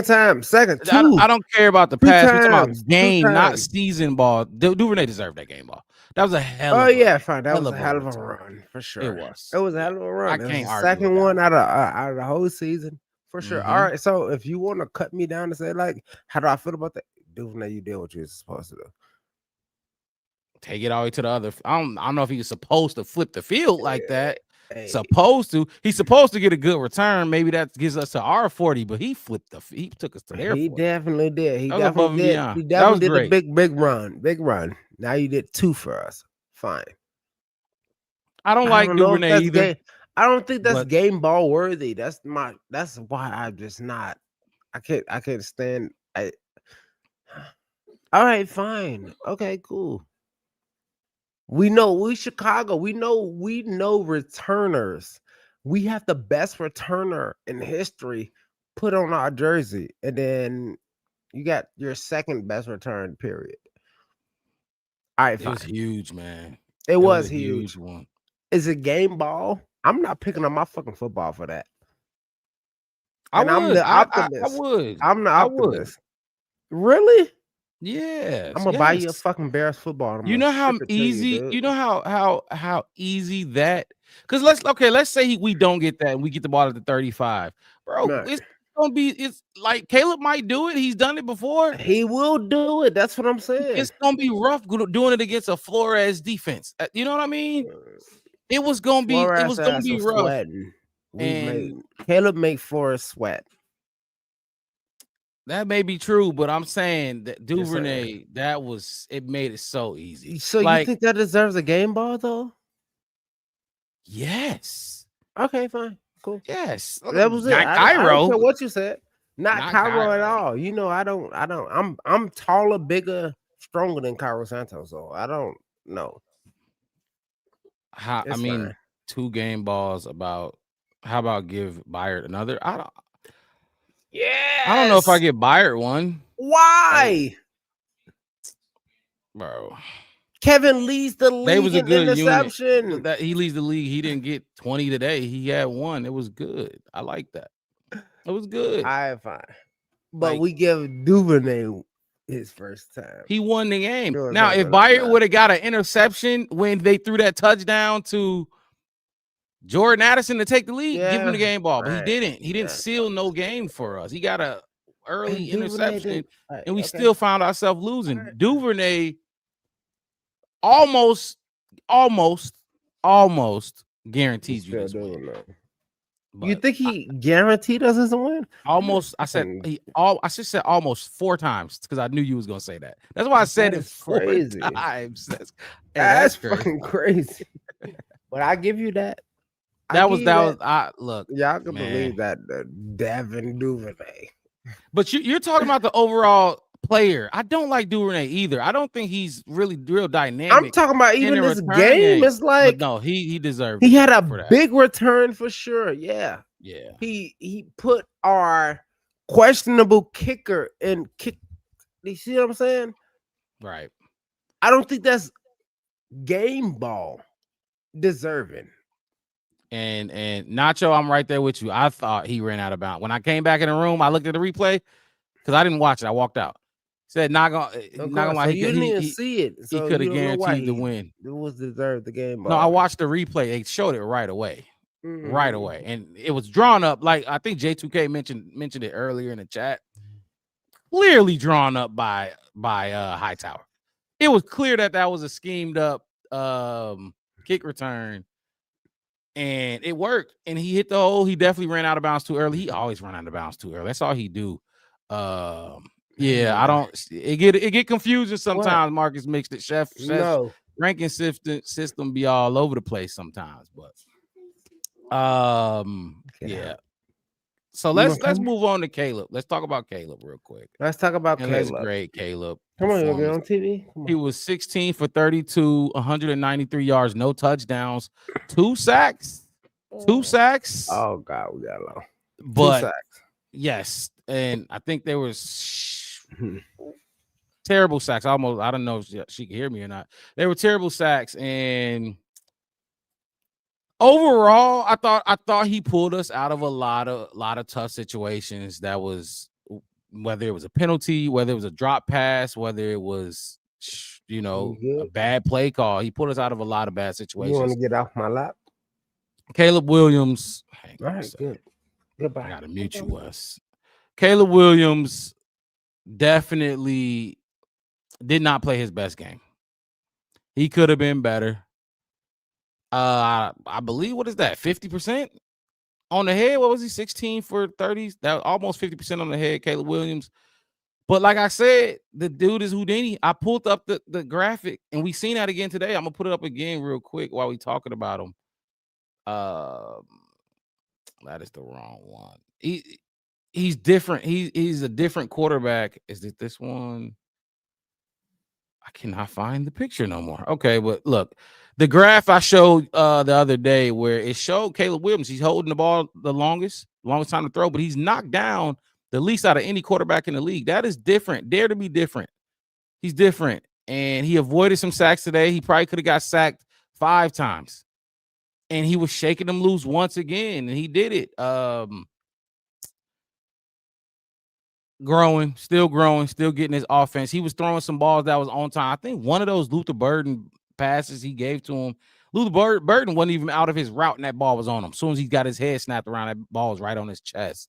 time. I don't care about the pass. We're talking about game, not season ball. Duvernay deserved that game ball. That was a hell. Fine. That was a hell of a run for sure. It was. It was a hell of a run. I can't argue. Second one out of the whole season for sure. Mm-hmm. All right. So if you want to cut me down and say like, how do I feel about that? Duvernay, you did what you were supposed to do. Take it all the way to the other. I don't know if he was supposed to flip the field like that. He's supposed to get a good return. Maybe that gives us to our 40, but he took us to their 40. He definitely did. He that definitely did. Beyond. He definitely did a big run. Big run. Now you did 2 for us. Fine. I don't like Duvernay either. I don't think that's game ball worthy. That's why I'm just not. I can't stand. All right, fine. Okay, cool. We Chicago. We know returners. We have the best returner in history put on our jersey, and then you got your second best return. Period. All right, fine. It was huge, man. It was huge. One. Is it game ball? I'm not picking up my fucking football for that. I'm the optimist. I would. I'm the optimist. Really? Yes. I'm gonna buy you a fucking Bears football. You know how easy. You know how easy that. Because let's say we don't get that and we get the ball at the 35, bro. No. It's like Caleb might do it. He's done it before. He will do it. That's what I'm saying. It's gonna be rough doing it against a Flores defense. You know what I mean? It was gonna be rough. Caleb made Flores sweat. That may be true, but I'm saying that Duvernay, it made it so easy. So you think that deserves a game ball though? Yes. Okay, fine. Cool. Yes. That was it. Not Cairo. I don't care what you said. Not Cairo at all. You know, I'm taller, bigger, stronger than Cairo Santos, so I don't know. I mean, 2 game balls how about give Byard another? I don't know if I get Byard one. Why? Bro. Kevin leads the league They was a in good interception. unit. That he leads the league. He didn't get 20 today. He had 1. It was good. I like that. It was good. All right, fine. But Like, we give Duvernay his first time. he won the game. Doing Now, if something like Byard that. would have got an interception when they threw that touchdown to Jordan Addison to take the lead, give him the game ball. But he didn't. He didn't seal no game for us. He got a early interception, and we still found ourselves losing. Duvernay almost guarantees you this win. You think he guaranteed us as a win? Almost, I said I should say almost 4 times because I knew you was gonna say that. That's why I said it 4 times. That's fucking crazy. But I give you that. Look. Y'all can believe that Devin Duvernay. But you're talking about the overall player. I don't like Duvernay either. I don't think he's really real dynamic. I'm talking about even this game. It's like, but no, he deserved. He had a big return for sure. Yeah. Yeah. He put our questionable kicker in kick. You see what I'm saying? Right. I don't think that's game ball deserving. And Nacho, I'm right there with you. I thought he ran out of bounds. When I came back in the room, I looked at the replay because I didn't watch it. I walked out. Said not gonna lie. You didn't even see it. He could have guaranteed the win. It was deserved the game. No, I watched the replay. They showed it right away. Right away. And it was drawn up. Like I think J2K mentioned it earlier in the chat. Clearly drawn up by Hightower. It was clear that was a schemed up kick return. And it worked. And he hit the hole. He definitely ran out of bounds too early. He always run out of bounds too early. That's all he do. Yeah, I don't. It get confusing sometimes. Marcus mixed it. Chef ranking system be all over the place sometimes. But yeah. So let's move on to Caleb. Let's talk about Caleb real quick. Let's talk about Caleb. That's great, Caleb. Come on, you'll get on TV. He was 16 for 32, 193 yards, no touchdowns, 2 sacks. 2 sacks. Oh God, we got low. But 2 sacks. Yes, and I think there was terrible sacks. I don't know if she could hear me or not. They were terrible sacks, and overall, I thought he pulled us out of a lot of tough situations. That was whether it was a penalty, whether it was a drop pass, whether it was a bad play call. He pulled us out of a lot of bad situations. You want to get off my lap? Caleb Williams. All right, good. Goodbye. I gotta mute you, Wes. Caleb Williams definitely did not play his best game. He could have been better. I believe, what is that? 50% on the head. What was he? 16 for 30? That was almost 50% on the head, Caleb Williams. But like I said, the dude is Houdini. I pulled up the graphic, and we seen that again today. I'm gonna put it up again real quick while we talking about him. That is the wrong one. He's different. He's a different quarterback. Is it this one? I cannot find the picture no more. Okay, but look, the graph I showed the other day where it showed Caleb Williams. He's holding the ball the longest time to throw, but he's knocked down the least out of any quarterback in the league. That is different. Dare to be different. He's different, and he avoided some sacks today. He probably could have got sacked 5 times. And he was shaking them loose once again, and he did it. Still growing, still getting his offense. He was throwing some balls that was on time. I think one of those Luther Burden passes he gave to him, Luther Burden wasn't even out of his route, and that ball was on him. As soon as he got his head snapped around, that ball was right on his chest.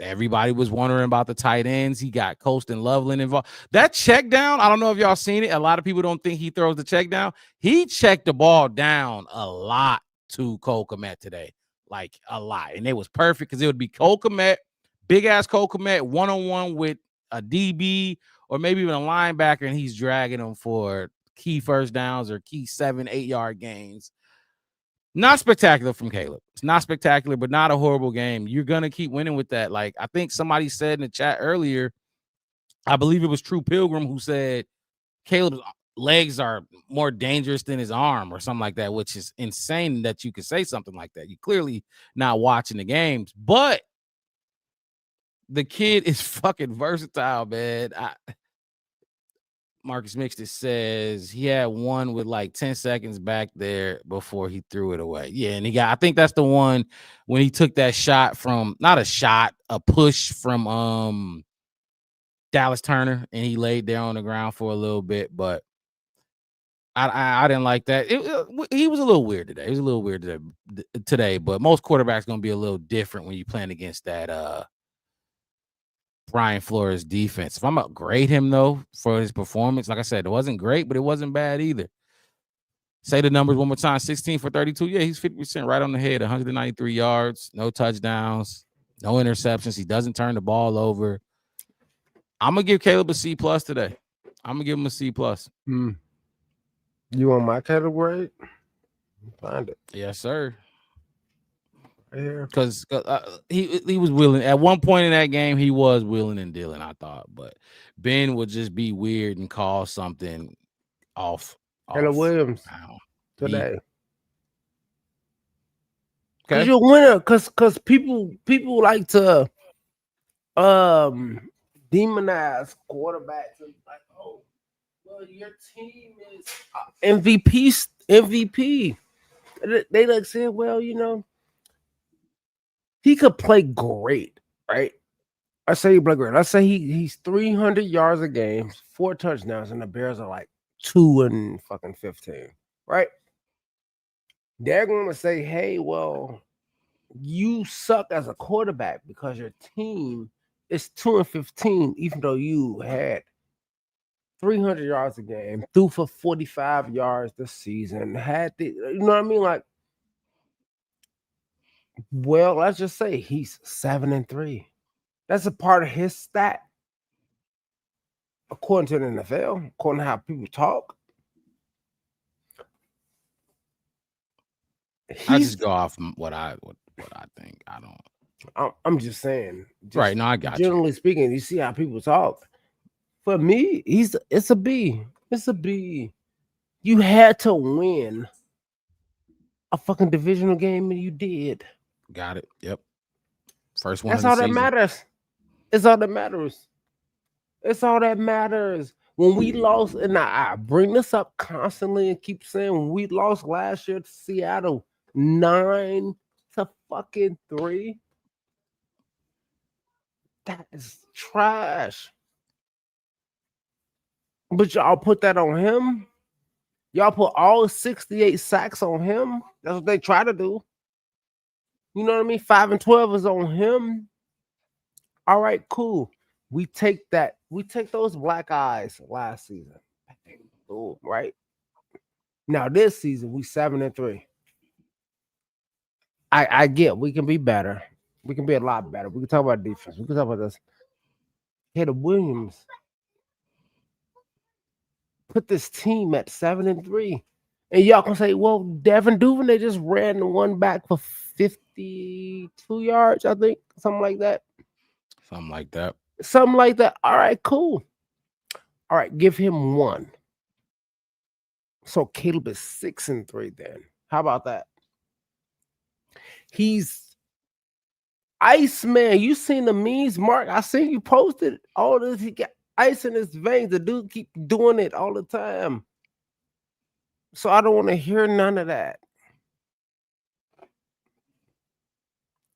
Everybody was wondering about the tight ends. He got Coast and Loveland involved. That check down, I don't know if y'all seen it. A lot of people don't think he throws the check down. He checked the ball down a lot to Cole Kmet today. Like a lot. And it was perfect because it would be Cole Kmet, big-ass Cole Kmet, one-on-one with a DB or maybe even a linebacker, and he's dragging them for key first downs or key 7-8 yard gains. Not spectacular from Caleb. It's not spectacular, but not a horrible game. You're going to keep winning with that. Like I think somebody said in the chat earlier, I believe it was True Pilgrim who said Caleb's legs are more dangerous than his arm or something like that, which is insane that you could say something like that. You're clearly not watching the games, but the kid is fucking versatile, man. Marcus Mixed says he had one with like 10 seconds back there before he threw it away. Yeah, and I think that's the one when he took that shot from, not a shot, a push from Dallas Turner, and he laid there on the ground for a little bit, but I didn't like that. He was a little weird today. He was a little weird today, but most quarterbacks going to be a little different when you're playing against that Brian Flores defense. If I'm going to grade him, though, for his performance, like I said, it wasn't great, but it wasn't bad either. Say the numbers one more time. 16 for 32. Yeah, he's 50% right on the head. 193 yards, no touchdowns, no interceptions. He doesn't turn the ball over. I'm going to give Caleb a C+ today. I'm going to give him a C+. You want my category? Find it. Yes, sir. Yeah. Because he was willing. At one point in that game, he was willing and dealing, I thought. But Ben would just be weird and call something off. Caleb Williams today. Because you're a winner. Because people like to demonize quarterbacks and like, oh, well, your team is MVP. They like saying, well, you know, he could play great, right? I say he play great. I say he's 300 yards a game, 4 touchdowns, and the Bears are like 2-15, right? They're going to say, hey, well, you suck as a quarterback because your team is 2-15, even though you had 300 yards a game, threw for 45 yards this season, you know what I mean? Like, well, let's just say he's 7-3. That's a part of his stat. According to the NFL, according to how people talk. I just go off what I think. I don't. I'm just saying. Right. No, I got you. Generally speaking, you see how people talk. For me, it's a B. It's a B. You had to win a fucking divisional game, and you did. Got it. Yep. First one. That's all that matters. It's all that matters. It's all that matters. When we lost, and I bring this up constantly and keep saying, when we lost last year to Seattle 9-3, that is trash. But y'all put that on him. Y'all put all 68 sacks on him. That's what they try to do. You know what I mean? 5-12 is on him. All right, cool. We take that. We take those black eyes last season. Boom, right? Now this season, we 7-3. I get we can be better. We can be a lot better. We can talk about defense. We can talk about this. Caleb Williams put this team at 7-3. And y'all can say, well, Devin Duvernay just ran the one back for 52 yards, I think. Something like that. Something like that. Something like that. All right, cool. All right, give him one. So Caleb is 6-3 then. How about that? He's Iceman. You seen the memes, Mark? I seen you posted all this. He got ice in his veins. The dude keep doing it all the time. So I don't want to hear none of that.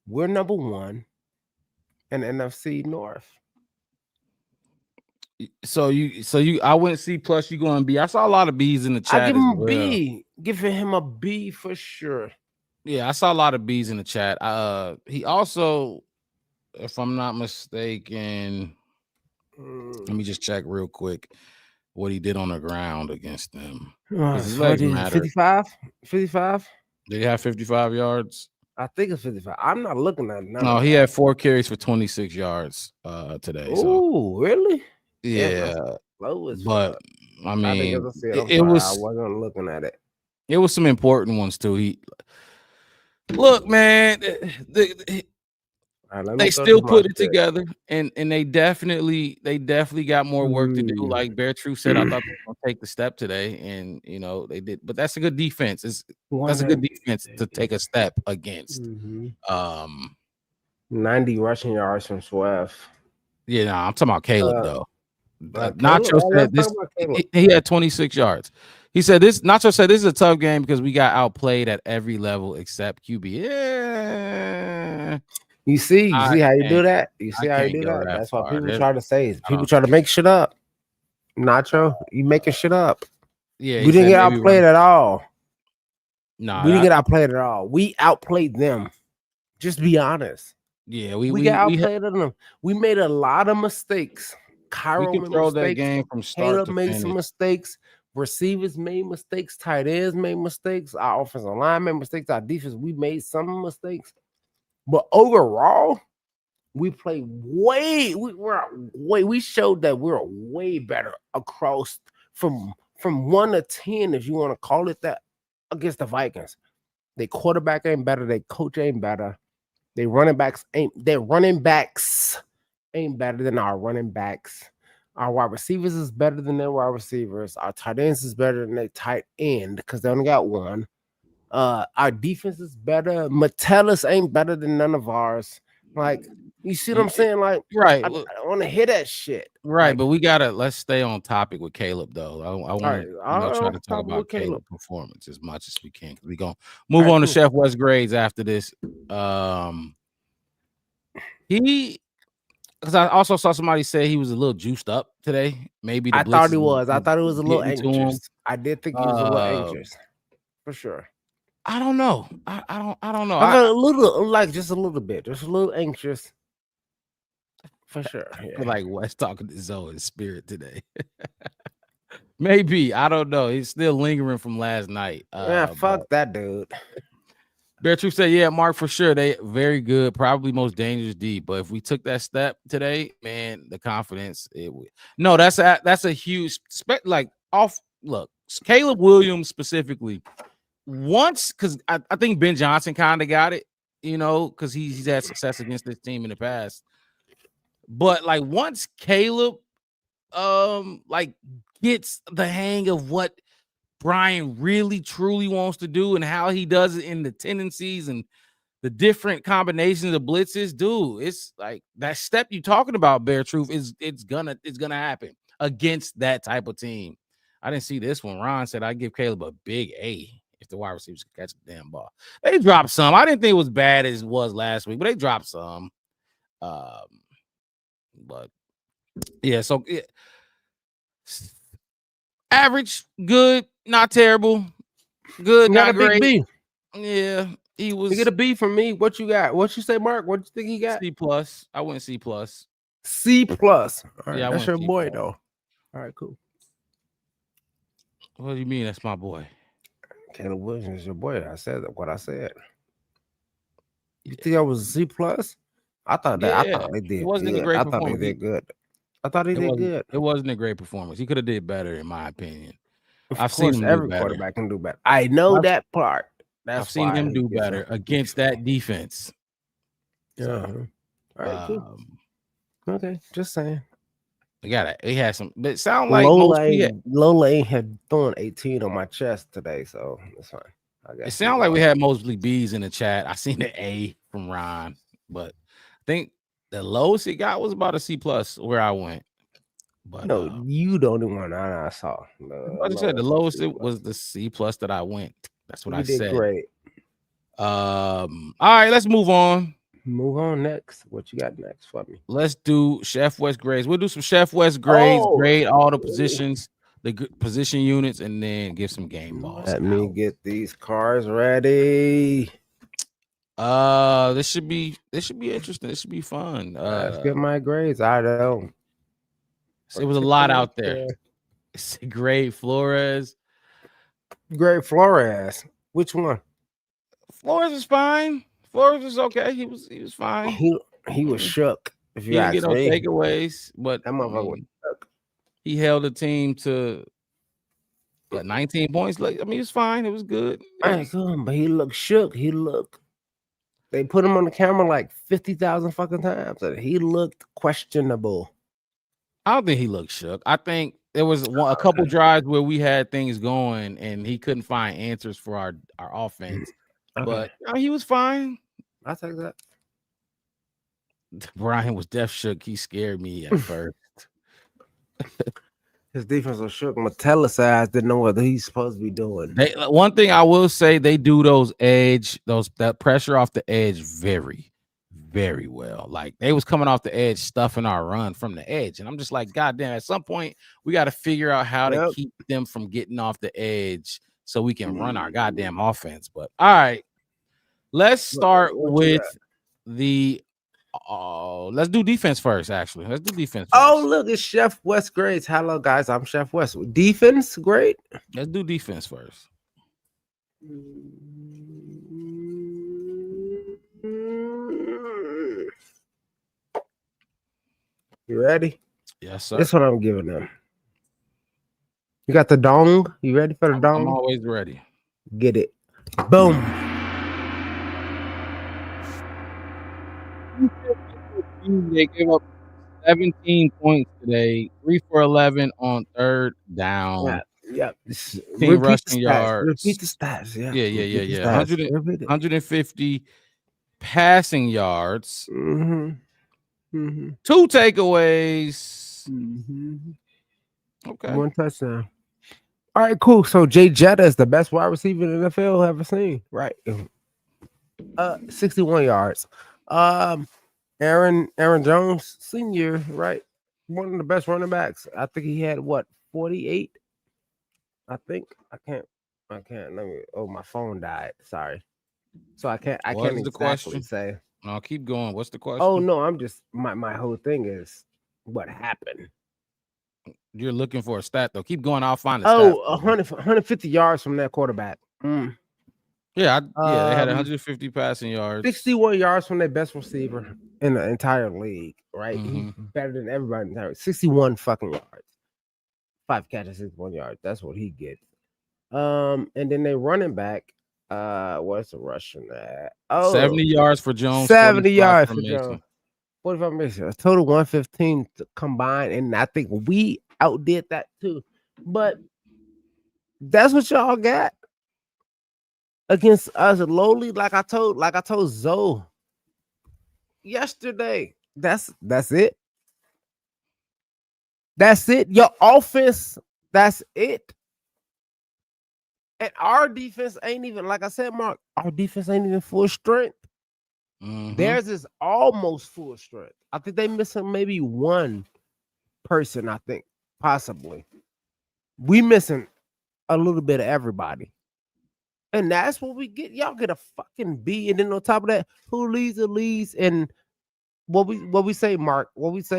We're number 1 in NFC North. So I went C+, you going B. I saw a lot of B's in the chat. I give him as well. B. Giving him a B for sure. Yeah, I saw a lot of B's in the chat. He also, if I'm not mistaken, let me just check real quick what he did on the ground against them. 55? 55? Did he have 55 yards? I think it's 55. I'm not looking at it now. No, he had 4 carries for 26 yards today. Oh, really? Yeah. But I mean, I wasn't looking at it. It was some important ones too. Look, man, they still put it together, and they definitely got more work to do. Like Bear Truth said, I thought they were gonna take the step today, and they did. But that's a good defense. That's a good defense to take a step against. 90 rushing yards from Swift. Yeah, no, I'm talking about Caleb though. Caleb? Nacho said this. He had 26 yards. He said this. Nacho said this is a tough game because we got outplayed at every level except QB. Yeah. You see how you do that? You see how you do that? That's what people try to say. People try to make shit up. Nacho, you making shit up. Yeah, we didn't get outplayed at all. No, we didn't get outplayed at all. We outplayed them. Just be honest. Yeah, we got outplayed on them. We made a lot of mistakes. Cairo made mistakes. That game from start Caleb to made finish. some mistakes. Receivers made mistakes. Tight ends made mistakes. Our offensive line made mistakes. Our defense, we made some mistakes. But overall, we played we showed that we're way better across from 1 to 10, if you want to call it that, against the Vikings. Their quarterback ain't better. Their coach ain't better. Their running backs ain't better than our running backs. Our wide receivers is better than their wide receivers. Our tight ends is better than their tight end because they only got one. Our defense is better. Metellus ain't better than none of ours. Like, you see what I'm saying? Like, right. I want to hear that shit. Right, like, but let's stay on topic with Caleb though. I want to try to talk about Caleb's performance as much as we can. We're gonna move on to Chef West grades after this. Because I also saw somebody say he was a little juiced up today. Maybe I thought he was. I thought he was a little anxious. I did think he was a little anxious, for sure. I don't know. I don't know. A little, like just a little bit, just a little anxious, for sure. I feel like West talking to Zoe in spirit today. Maybe, I don't know. He's still lingering from last night. Fuck that dude. Bear Truth said, yeah, Mark, for sure. They very good, probably most dangerous deep. But if we took that step today, man, the confidence, that's a huge look, Caleb Williams specifically. Once, because I think Ben Johnson kind of got it, because he's had success against this team in the past. But like once Caleb gets the hang of what Brian really truly wants to do and how he does it in the tendencies and the different combinations of blitzes, dude, it's like that step you're talking about, Bear Truth, it's gonna happen against that type of team. I didn't see this one. Ron said I give Caleb a big A if the wide receivers could catch the damn ball. They dropped some. I didn't think it was bad as it was last week, but they dropped some. But yeah, so average, good, not terrible, good, not great. B. Yeah, he was. You get a B from me. What you got? What you say, Mark? What you think he got? C+. I went C+. C+. All right, yeah, that's your boy though. All right, cool. What do you mean? That's my boy. Caleb Williams is your boy. I said what I said. You think I was a C+? I thought that. Yeah, I thought they did. It wasn't good. a great I thought they did good. I thought he did good. It wasn't a great performance. He could have did better, in my opinion. I've seen him every quarterback can do better. I know that part. I've seen him do better against that defense. Yeah. All right, cool. Okay, just saying. He had some, but it sound like Lola had thrown 18 on my chest today, so it's fine. It sounded like we had mostly B's in the chat. I seen the A from Ron, but I think the lowest he got was about a C+ where I went. But no, you the only one I saw. Like I said, the lowest it was the C+ that I went. That's what I said. Great. All right, let's move on. Move on next. What you got next for me? Let's do Chef West grades. We'll do some Chef West grades, grade all the positions, the position units, and then give some game balls. Let me get these cars ready. This should be interesting. This should be fun. Let's get my grades. I don't. It was a lot out there. It's Grade Flores. Grade Flores. Which one? Flores is fine. Flores was okay. He was fine. He was shook. If you didn't get no me. takeaways, but that motherfucker was shook. He held the team to 19 points. Like, I mean, it's fine. It was good. But he looked shook. They put him on the camera like 50,000 fucking times. He looked questionable. I don't think he looked shook. I think there was a couple drives where we had things going and he couldn't find answers for our offense. Okay. But he was fine. I'll take that. Brian was deaf shook. He scared me at first. His defense was shook. Metallicized, didn't know what he's supposed to be doing. One thing I will say, they do that pressure off the edge very, very well. Like they was coming off the edge, stuffing our run from the edge, and I'm just like, God damn! At some point, we got to figure out how to keep them from getting off the edge so we can run our goddamn offense. But all right, let's start with the. Let's do defense first. Actually, let's do defense first. Oh, look, it's Chef West grades. Hello, guys. I'm Chef West. Defense grade. Let's do defense first. You ready? Yes, sir. That's what I'm giving them. You got the dong? You ready for the dong? I'm always ready. Get it. Boom. They gave up 17 points today, 3 for 11 on third down. Yeah. Team rushing yards. Repeat the stats. Yeah. 150 passing yards. 2 takeaways. Okay. 1 touchdown. All right, cool. So Jay Jetta is the best wide receiver in the NFL ever seen, right? 61 yards. Aaron Jones, senior, right? One of the best running backs. I think he had 48. I think I can't. Let me. Oh, my phone died. Sorry. So I can't exactly say. No, keep going. What's the question? Oh no, I'm just my whole thing is what happened. You're looking for a stat though. Keep going. I'll find the stat. 150 yards from that quarterback. Yeah, they had 150 passing yards. 61 yards from their best receiver in the entire league, right? He's better than everybody in the entire 61 fucking yards. 5 catches, 61 yards. That's what he gets. And then they running back. What's the rushing at? 70 yards for Jones. 70 yards for Jones. 45 Mason. A total 115 combined, and I think we outdid that too. But that's what y'all got against us lowly, like I told Zoe yesterday. That's it. That's it. Your offense, that's it. And our defense ain't even, like I said, Mark, our defense ain't even full strength. Theirs is almost full strength. I think they missing maybe one person, I think, possibly. We missing a little bit of everybody. And that's what we get. Y'all get a fucking B. And then on top of that, who leads the leads? And what we say, Mark, what was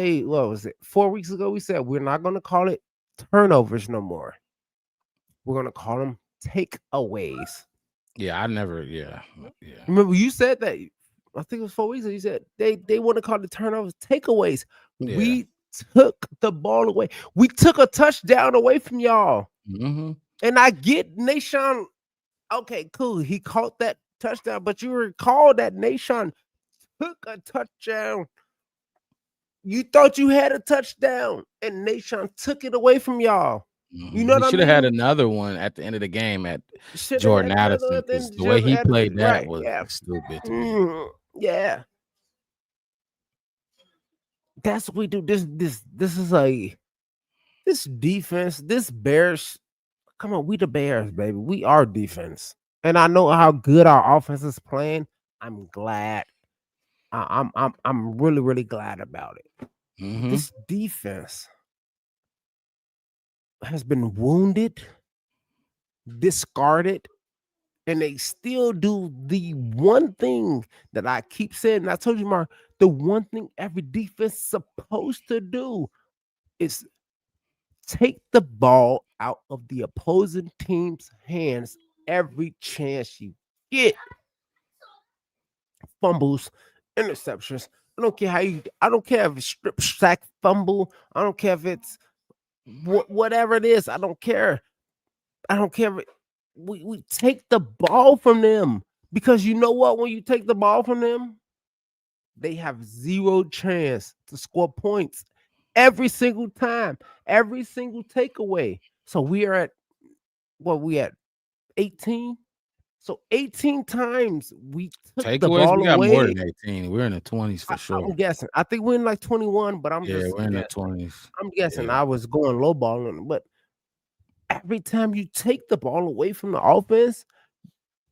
it? 4 weeks ago, we said we're not going to call it turnovers no more. We're going to call them takeaways. Yeah. Remember, you said that. I think it was 4 weeks ago. You said they want to call the turnovers takeaways. Yeah. We took the ball away. We took a touchdown away from y'all. And I get Nation. Okay, cool. He caught that touchdown, but you recall that Nation took a touchdown. You thought you had a touchdown, and Nation took it away from y'all. You know what I mean? Should have had another one at the end of the game at Jordan Addison. The way he played that was stupid. Yeah. That's what we do. This defense, this Bears. Come on, we the Bears, baby. We are defense. And I know how good our offense is playing. I'm glad. I'm really, really glad about it. This defense has been wounded, discarded, and they still do the one thing that I keep saying. And I told you, Mark, the one thing every defense is supposed to do is take the ball out of the opposing team's hands every chance you get. Fumbles, interceptions. I don't care if it's strip sack, fumble. I don't care if it's whatever it is. I don't care. We take the ball from them, because you know what? When you take the ball from them, they have zero chance to score points every single time, every single takeaway. So we are at 18. So 18 times we took the Takeaways, ball we got more away. than 18. We're in the 20s for sure. I'm guessing. I think we're in like 21, but I'm Yeah, just we're in the guessing. 20s. I'm guessing. Yeah. I was going low balling, but every time you take the ball away from the offense,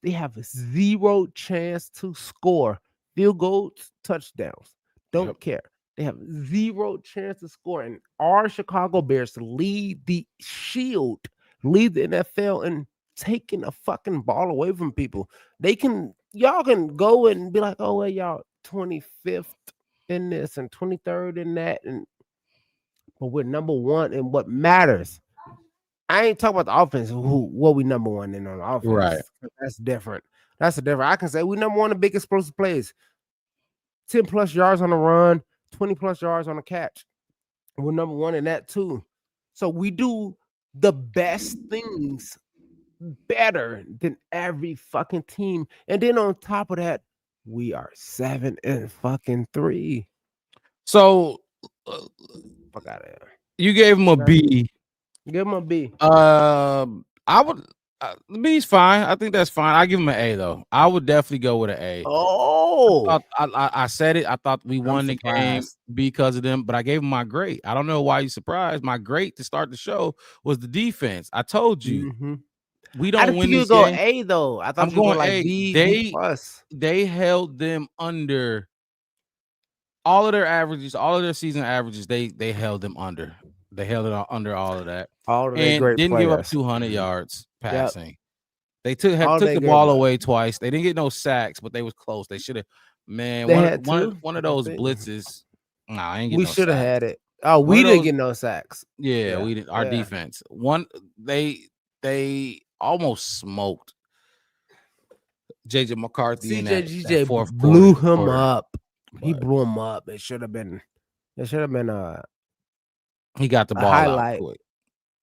they have a 0 chance to score. Field goals, touchdowns. Don't care. They have 0 chance to score. And our Chicago Bears lead the shield, lead the NFL in taking a fucking ball away from people. Y'all can go and be like, oh, well, y'all 25th in this and 23rd in that. But we're number one in what matters. I ain't talking about the offense. What we number one in on the offense? Right. That's different. That's a different. I can say we number one in big explosive plays. 10 plus yards on the run, 20 plus yards on the catch. We're number one in that too. So we do the best things better than every fucking team. And then on top of that, we are 7-3. So fuck out of here. You gave him a B. Give him a B. I would. The B's fine. I think that's fine. I give him an A though. I would definitely go with an A. Oh, I said it. I thought we won the game because of them, but I gave him my grade. I don't know why you're surprised. My grade to start the show was the defense. I told you we don't win this go game. A though. I thought I'm you were going like A. B plus. They held them under all of their averages, all of their season averages. They held them under. They held it under all of that. All of and great didn't players. give up 200 yards passing. Yep. They took the ball away twice. They didn't get no sacks, but they was close. They should have. Man, one of those blitzes. Nah, I ain't get we no should have sacks. had it. Oh, we didn't get no sacks. Yeah, we didn't. Our defense. They almost smoked JJ McCarthy in that fourth blew quarter. him up. He blew him up. It should have been. He got the ball out quick.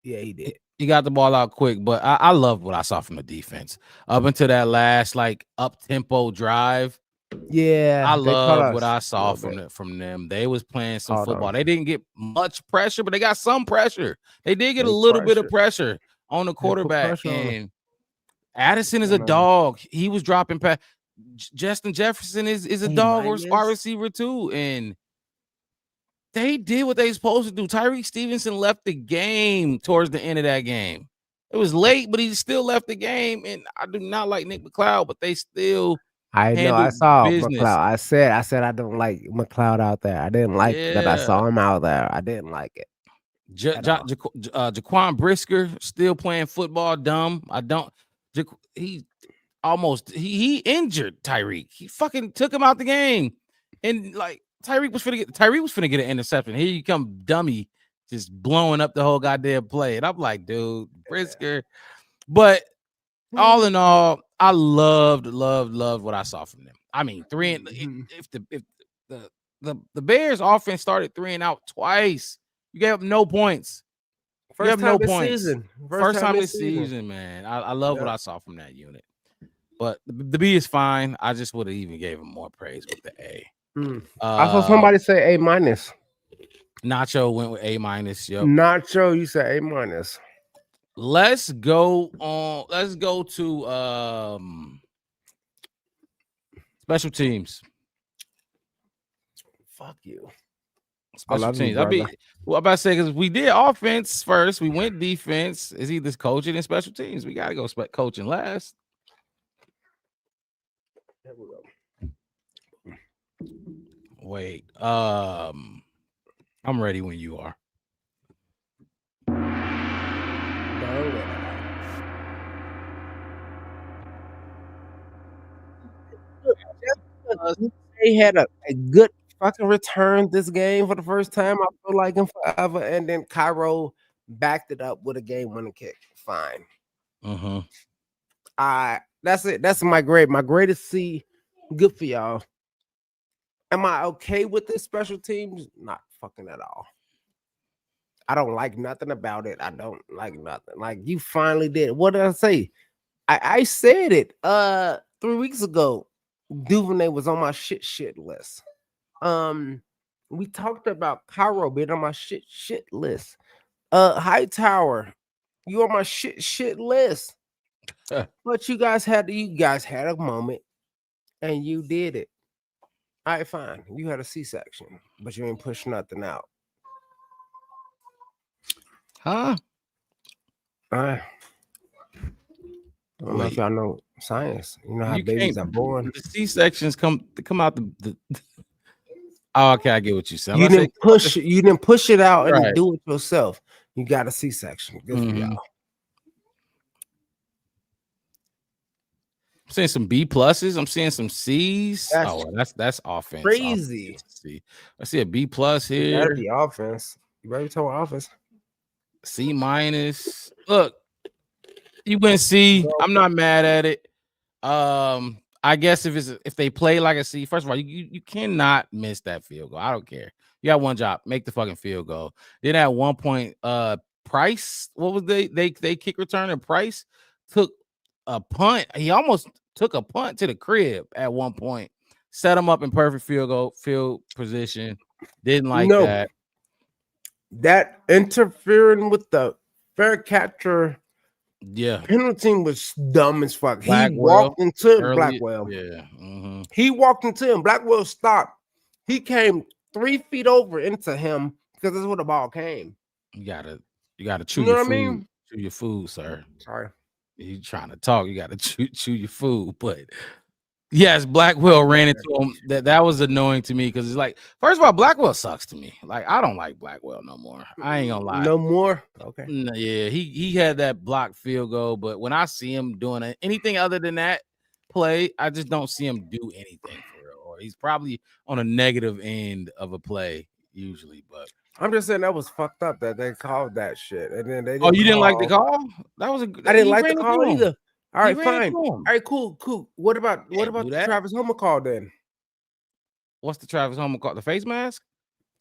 Yeah, he did. He got the ball out quick, but I love what I saw from the defense up until that last up tempo drive. Yeah, I love what I saw from them. They was playing some football. They didn't get much pressure, but they got some pressure. They did get a little bit of pressure on the quarterback. And Addison is a dog. He was dropping pass. Justin Jefferson is a dog wide receiver too, and they did what they supposed to do. Tyreek Stevenson left the game towards the end of that game. It was late, but he still left the game. And I do not like Nick McLeod, but they still. I know. I saw McLeod. I said I don't like McLeod out there. I didn't like that. I saw him out there. I didn't like it. Jaquan Brisker still playing football. Dumb. I don't. He injured Tyreek. He fucking took him out the game, and Tyreek was finna get an interception. Here you come, dummy, just blowing up the whole goddamn play. And I'm like, dude, Brisker. But all in all, I loved what I saw from them. I mean, if the Bears offense started 3 and out twice, you gave up no points. First time this season, man. I love what I saw from that unit. But the B is fine. I just would have even gave him more praise with the A. I saw somebody say A minus. Nacho went with A minus. Yep. Nacho, you said A minus. Let's go to special teams. Fuck you. Special teams. I'm about to say because we did offense first. We went defense. It's either coaching and special teams. We gotta go coaching last. There we go. Wait, I'm ready when you are. They had a good fucking return this game for the first time. I feel like in forever, and then Cairo backed it up with a game-winning kick. Fine. That's it. That's my grade. My grade is C. Good for y'all. Am I okay with this special teams? Not fucking at all. I don't like nothing about it. I don't like nothing. Like you finally did. What did I say? I said it 3 weeks ago. Duvernay was on my shit list. We talked about Cairo being on my shit list. Hightower, you on my shit list. But you guys had a moment, and you did it. All right, fine. You had a C-section, but you ain't push nothing out. Huh? All right. I don't know if y'all know science. You know how You babies are can't. born. The C-sections come out the Oh, okay, I get what you said. You didn't push it out and do it yourself. You got a C-section. Good for y'all. I'm seeing some B pluses. I'm seeing some C's. That's offense. Crazy. I see a B plus here. You gotta be offense. You better tell offense. C minus. Look, you went C. I'm not mad at it. I guess if they play like a C, first of all, you cannot miss that field goal. I don't care. You got one job, make the fucking field goal. Then at one point, Price, what was they kick return, and Price took a punt. He almost took a punt to the crib at one point. Set him up in perfect field position. Didn't like that. That interfering with the fair catcher. Yeah, penalty was dumb as fuck. Blackwell, he walked into Blackwell. Yeah, he walked into him. Blackwell stopped. He came 3 feet over into him because that's where the ball came. You gotta chew your food. Chew your food, sir. Sorry, you trying to talk. You gotta chew your food, but. Yes, Blackwell ran into him. That was annoying to me because it's like, first of all, Blackwell sucks to me. Like, I don't like Blackwell no more. I ain't gonna lie. No more? Okay. Yeah, he had that blocked field goal, but when I see him doing anything other than that play, I just don't see him do anything for real. Or he's probably on a negative end of a play usually, but I'm just saying that was fucked up that they called that shit. And then they didn't like the call? That was I didn't like the call either. All right, fine. All right, cool. What about the Travis Homer call then? What's the Travis Homer call? The face mask?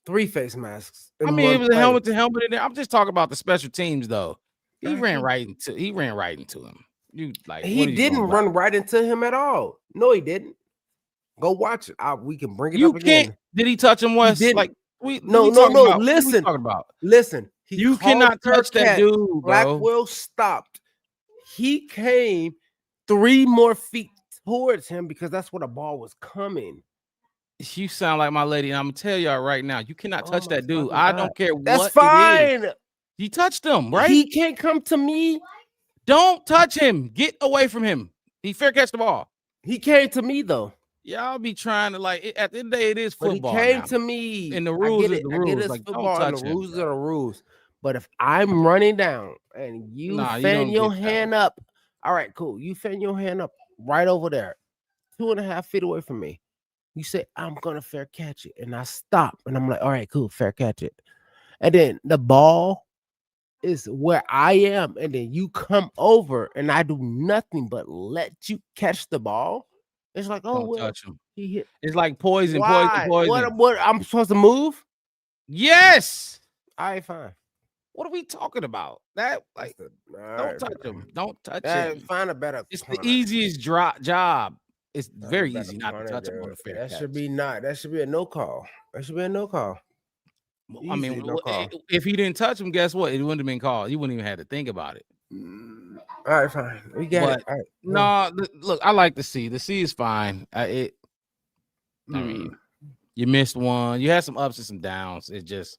3 face masks. I mean, it was a helmet to helmet in there. I'm just talking about the special teams though. He ran right into him. He didn't run right into him at all. No, he didn't. Go watch it. We can bring it up again. Did he touch him, Wes? Like no. Listen. Listen. You cannot touch that dude, bro. Blackwell stopped. He came 3 more feet towards him because that's where the ball was coming. You sound like my lady, and I'm gonna tell y'all right now, you cannot touch that dude. I don't care that's what fine. It is. He touched him, right? He can't come to me. Don't touch him. Get away from him. He fair catch the ball. He came to me though. Y'all be trying to at the end of the day, it is football. But he came to me, and the rules are the rules. I get it's like, football, and the rules are the rules. But if I'm running down and you fan your hand up, all right, cool. You fan your hand up right over there, 2.5 feet away from me. You say, I'm gonna fair catch it. And I stop and I'm like, all right, cool, fair catch it. And then the ball is where I am, and then you come over and I do nothing but let you catch the ball. It's like, don't touch him. He hit. It's like poison. Why? What I'm supposed to move? Yes. All right, fine. What are we talking about? That don't touch him. Don't touch him. Find a better. It's the easiest job. It's very easy not to touch him on the fair catch. That should be a no call. That should be a no call. I mean, if he didn't touch him, guess what? It wouldn't have been called. You wouldn't even have to think about it. All right, fine. We got it. All right. No, look, I like the C. The C is fine. I mean, you missed one. You had some ups and some downs. It just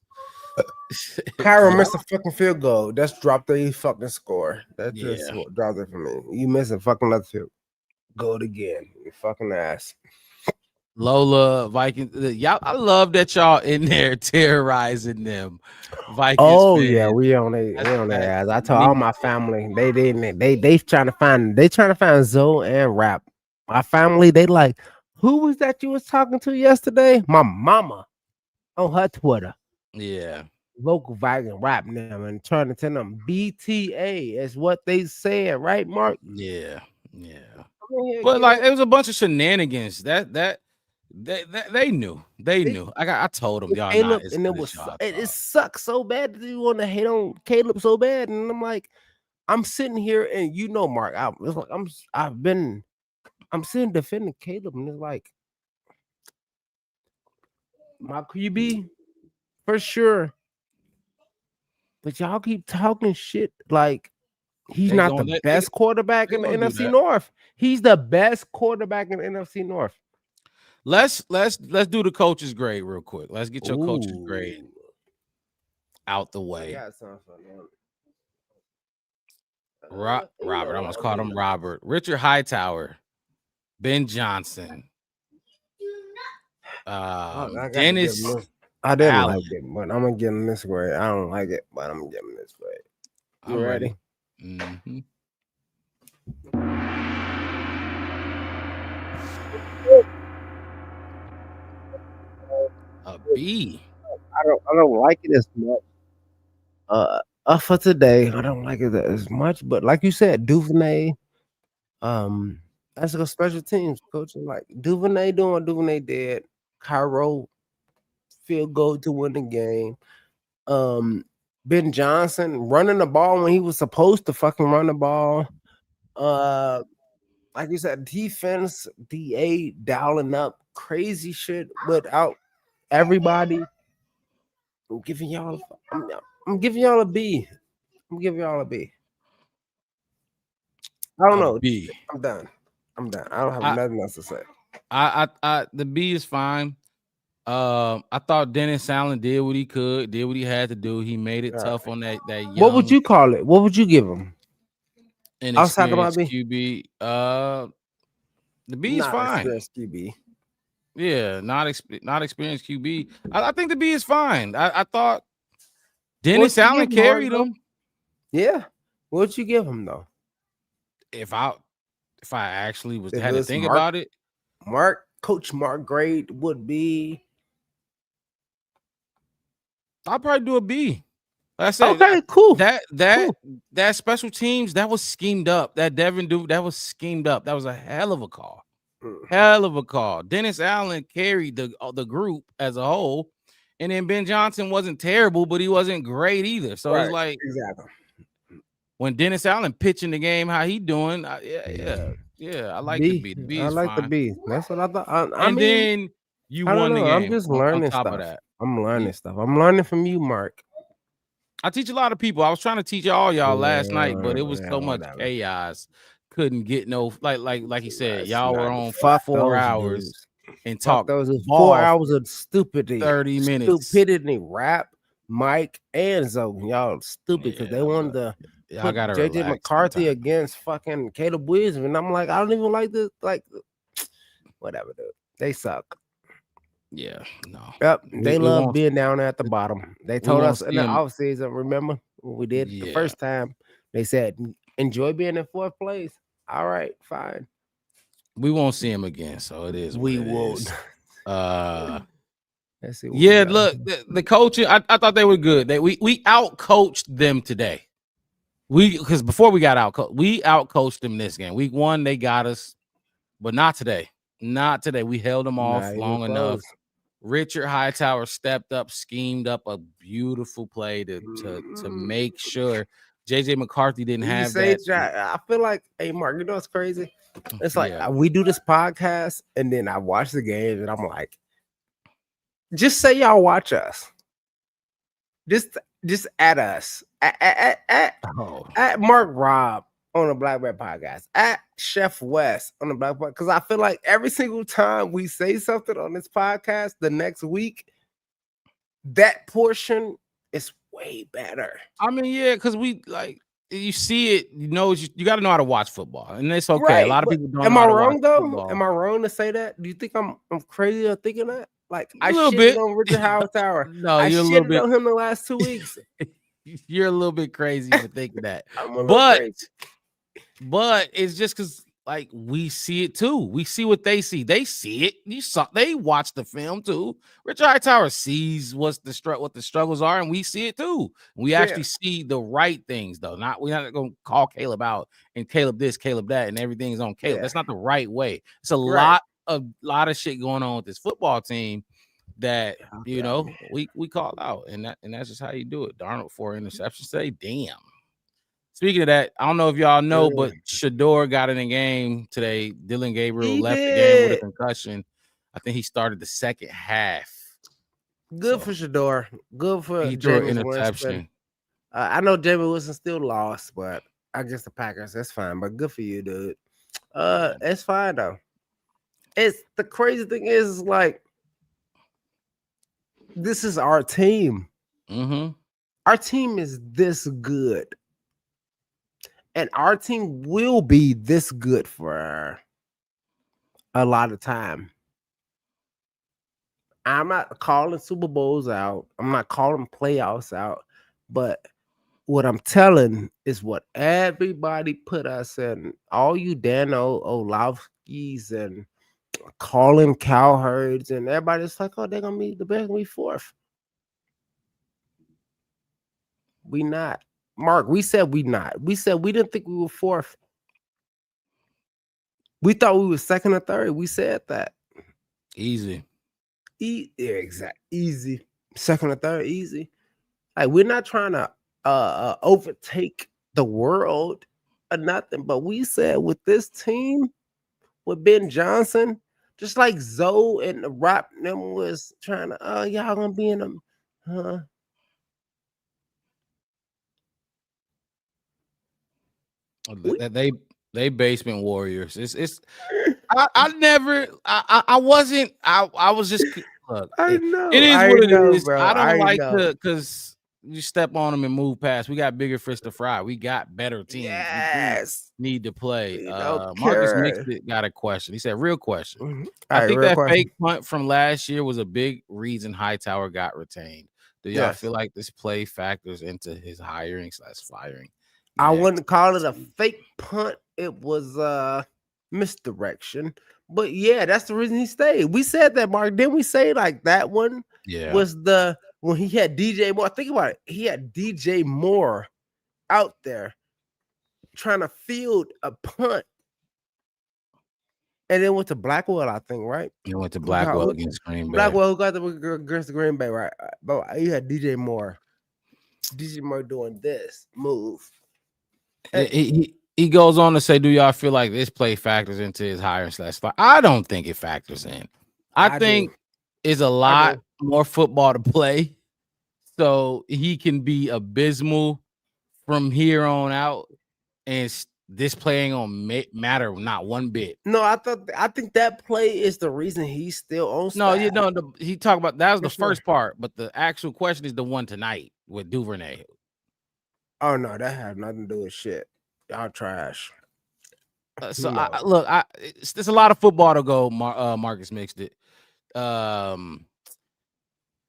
Kyra missed a fucking field goal. That's dropped the fucking score. That's just what dropped it for me. You missed a fucking left field goal again. You fucking ass. Lola Vikings. Y'all, I love that y'all in there terrorizing them. Vikings. Oh fans. yeah, we on their ass. I told all my family they trying to find Zoe and Rap. My family, they like, who was that you was talking to yesterday? My mama on her Twitter. Yeah. Local Viking rap now and trying to tell them BTA is what they said, right, Mark? Yeah. But like it was a bunch of shenanigans that they knew. They knew. I told them y'all Caleb, not. And it sucks so bad that you want to hate on Caleb so bad, and I'm like, I'm sitting here and Mark, I'm sitting defending Caleb, and it's like my QB for sure. But y'all keep talking shit like He's not the best quarterback in the NFC North. He's the best quarterback in the NFC North. Let's do the coach's grade real quick. Let's get your coach's grade out the way. I got something for him. Robert, I almost called him Robert. Richard Hightower, Ben Johnson, Dennis. I didn't like it, but I'm gonna give him this grade. I don't like it, but I'm gonna give him this grade. You ready? Mm-hmm. A B. I don't like it as much. For today, I don't like it as much. But like you said, Duvernay, that's a special teams coaching. Like Duvernay doing what Duvernay did. Cairo field goal to win the game. Ben Johnson running the ball when he was supposed to fucking run the ball. Like you said, defense, DA dialing up crazy shit without everybody. I'm giving y'all a B. I'm giving y'all a B. I don't know. B. I'm done. I don't have nothing else to say. The B is fine. I thought Dennis Allen did what he could, did what he had to do. He made it tough on that young. What would you call it? What would you give him? Outside of my B? QB. The B is fine. Experienced QB. Yeah, not experienced QB. I think the B is fine. I thought Dennis Allen carried him. Yeah. What'd you give him though? If I actually had to think about it, Coach Mark grade would be. I'll probably do a B. Like I said, okay, cool. That special teams, that was schemed up. That Devin dude, that was schemed up. That was a hell of a call. Hell of a call. Dennis Allen carried the group as a whole, and then Ben Johnson wasn't terrible, but he wasn't great either. So it's like exactly when Dennis Allen pitching the game, how he doing? Yeah. I like the B. The B is fine. The B. That's what I thought. Then you won the game. I'm just learning on top stuff. Of that. I'm learning stuff. I'm learning from you, Mark. I teach a lot of people. I was trying to teach all y'all last night, but it was so much chaos. Couldn't get no like he said. Y'all were on for 4 hours and talk. Those 4 hours of stupidity. 30 minutes. Stupidity. Rap, Mike, and Zoe. Y'all stupid because they wanted to put JJ McCarthy against fucking Caleb Williams, and I'm like, I don't even like this. Like, whatever, dude. They suck. Yeah, no. Yep, they love being down at the bottom. They told us in the offseason, remember when we did the first time, they said, enjoy being in fourth place. All right, fine. We won't see him again, so it is. We won't. Let's see. Yeah, look, the coaching, I thought they were good. We out-coached them today. Because before we got out-coached, we out-coached them this game. Week 1, they got us, but not today. Not today. We held them off long enough. Richard Hightower stepped up, schemed up a beautiful play to make sure JJ McCarthy didn't have that. I feel like, hey, Mark, you know what's crazy? It's like we do this podcast, and then I watch the game, and I'm like, just say y'all watch us. Just at us. At Mark Robb on the Black Bear Podcast, at Chef West on the Black Bear, because I feel like every single time we say something on this podcast, the next week, that portion is way better. I mean, yeah, because we like you see it, you know, you got to know how to watch football, and it's okay. Right, a lot of people don't. Am know I how to wrong watch though? football. Am I wrong to say that? Do you think I'm crazy for thinking that? Like I shitted on Richard Hightower. No, I you're a shitted little bit on him the last 2 weeks. You're a little bit crazy for thinking that. But it's just because like we see it too. We see what they see. They see it. They watch the film too. Richard Hightower sees what the struggles are, and we see it too. We actually see the right things though. We're not gonna call Caleb out and Caleb this, Caleb that, and everything's on Caleb. That's not the right way. It's a lot of shit going on with this football team that you know we call out, and that's just how you do it. Darnold 4 interceptions today. Damn. Speaking of that, I don't know if y'all know, but Shador got in the game today. Dylan Gabriel left the game with a concussion. I think he started the second half. Good for Shador. Good for he threw an Jameis interception. Winston. I know Jameis Winston still lost, but against the Packers. That's fine, but good for you, dude. It's fine though. It's the crazy thing is like this is our team. Mm-hmm. Our team is this good, and our team will be this good for a lot of time. I'm not calling Super Bowls out. I'm not calling playoffs out, but what I'm telling is what everybody put us in. All you Dan Orlovskis and Colin Cowherds and everybody's like, oh, they're gonna be the best. We fourth. We not. Mark, we said we not. We said we didn't think we were fourth. We thought we were second or third. We said that. Easy. Yeah, exactly. Easy. Second or third, easy. Like we're not trying to overtake the world or nothing, but we said with this team, with Ben Johnson, just like Zoe and the Rap them was trying to, oh, y'all gonna be in them, huh? They basement warriors. I wasn't. I was just look. I know. It is what it is. Bro. I don't like know. to because you step on them and move past. We got bigger fish to fry. We got better teams. Yes. We need to play. Marcus Mixed got a question. He said, "Real question. Mm-hmm. I think that fake punt from last year was a big reason Hightower got retained. Do y'all feel like this play factors into his hiring/firing?" I wouldn't call it a fake punt. It was misdirection. But yeah, that's the reason he stayed. We said that, Mark. Didn't we say like that one was the when he had DJ Moore? Think about it. He had DJ Moore out there trying to field a punt. And then went to Blackwell, I think, right? He went to Blackwell against Green Bay. Blackwell who got against Green Bay, right? But you had DJ Moore. DJ Moore doing this move. He goes on to say, do y'all feel like this play factors into his hiring/fire? I don't think it factors in. I think it's a lot more football to play. So he can be abysmal from here on out. And this play ain't gonna matter not one bit. No, I think that play is the reason he's still on staff. No, you know, he talked about that was the first part, but the actual question is the one tonight with Duvernay. Oh no, that had nothing to do with shit. Y'all trash. So no. There's a lot of football to go. Marcus mixed it.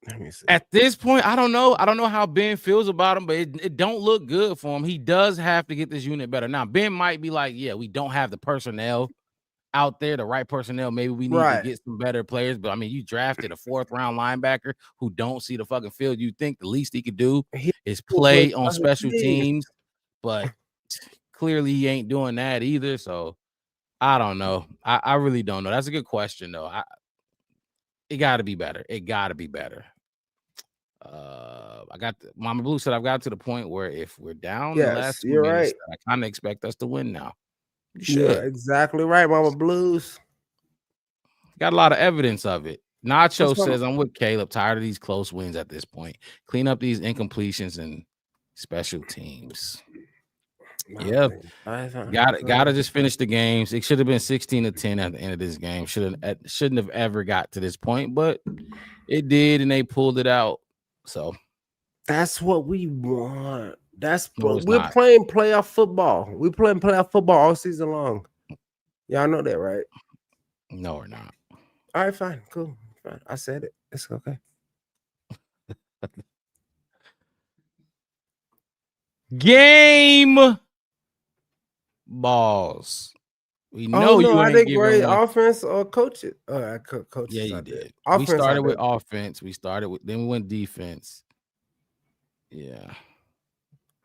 Let me see. At this point, I don't know. I don't know how Ben feels about him, but it don't look good for him. He does have to get this unit better. Now, Ben might be like, yeah, we don't have the personnel out there, the right personnel. Maybe we need to get some better players. But I mean, you drafted a 4th round linebacker who don't see the fucking field. You think the least he could do is play on special teams, but clearly he ain't doing that either. So I don't know. I really don't know. That's a good question though. It got to be better. It got to be better. Mama Blue said I've got to the point where if we're down the last 2 minutes, I kind of expect us to win now. You should. You're exactly right, Mama Blues. Got a lot of evidence of it. Nacho says I'm with Caleb. Tired of these close wins at this point. Clean up these incompletions and special teams. Yeah, gotta just finish the games. It should have been 16-10 at the end of this game. Shouldn't have ever got to this point, but it did, and they pulled it out. So that's what we want. We're playing playoff football. We're playing playoff football all season long. Y'all know that, right? No, we're not. All right, fine, cool, fine. I said it. It's okay. Game balls. We know you. I didn't grade offense or coach it. Coach. Yeah, you did. Offense, we started with offense. Then we went defense. Yeah,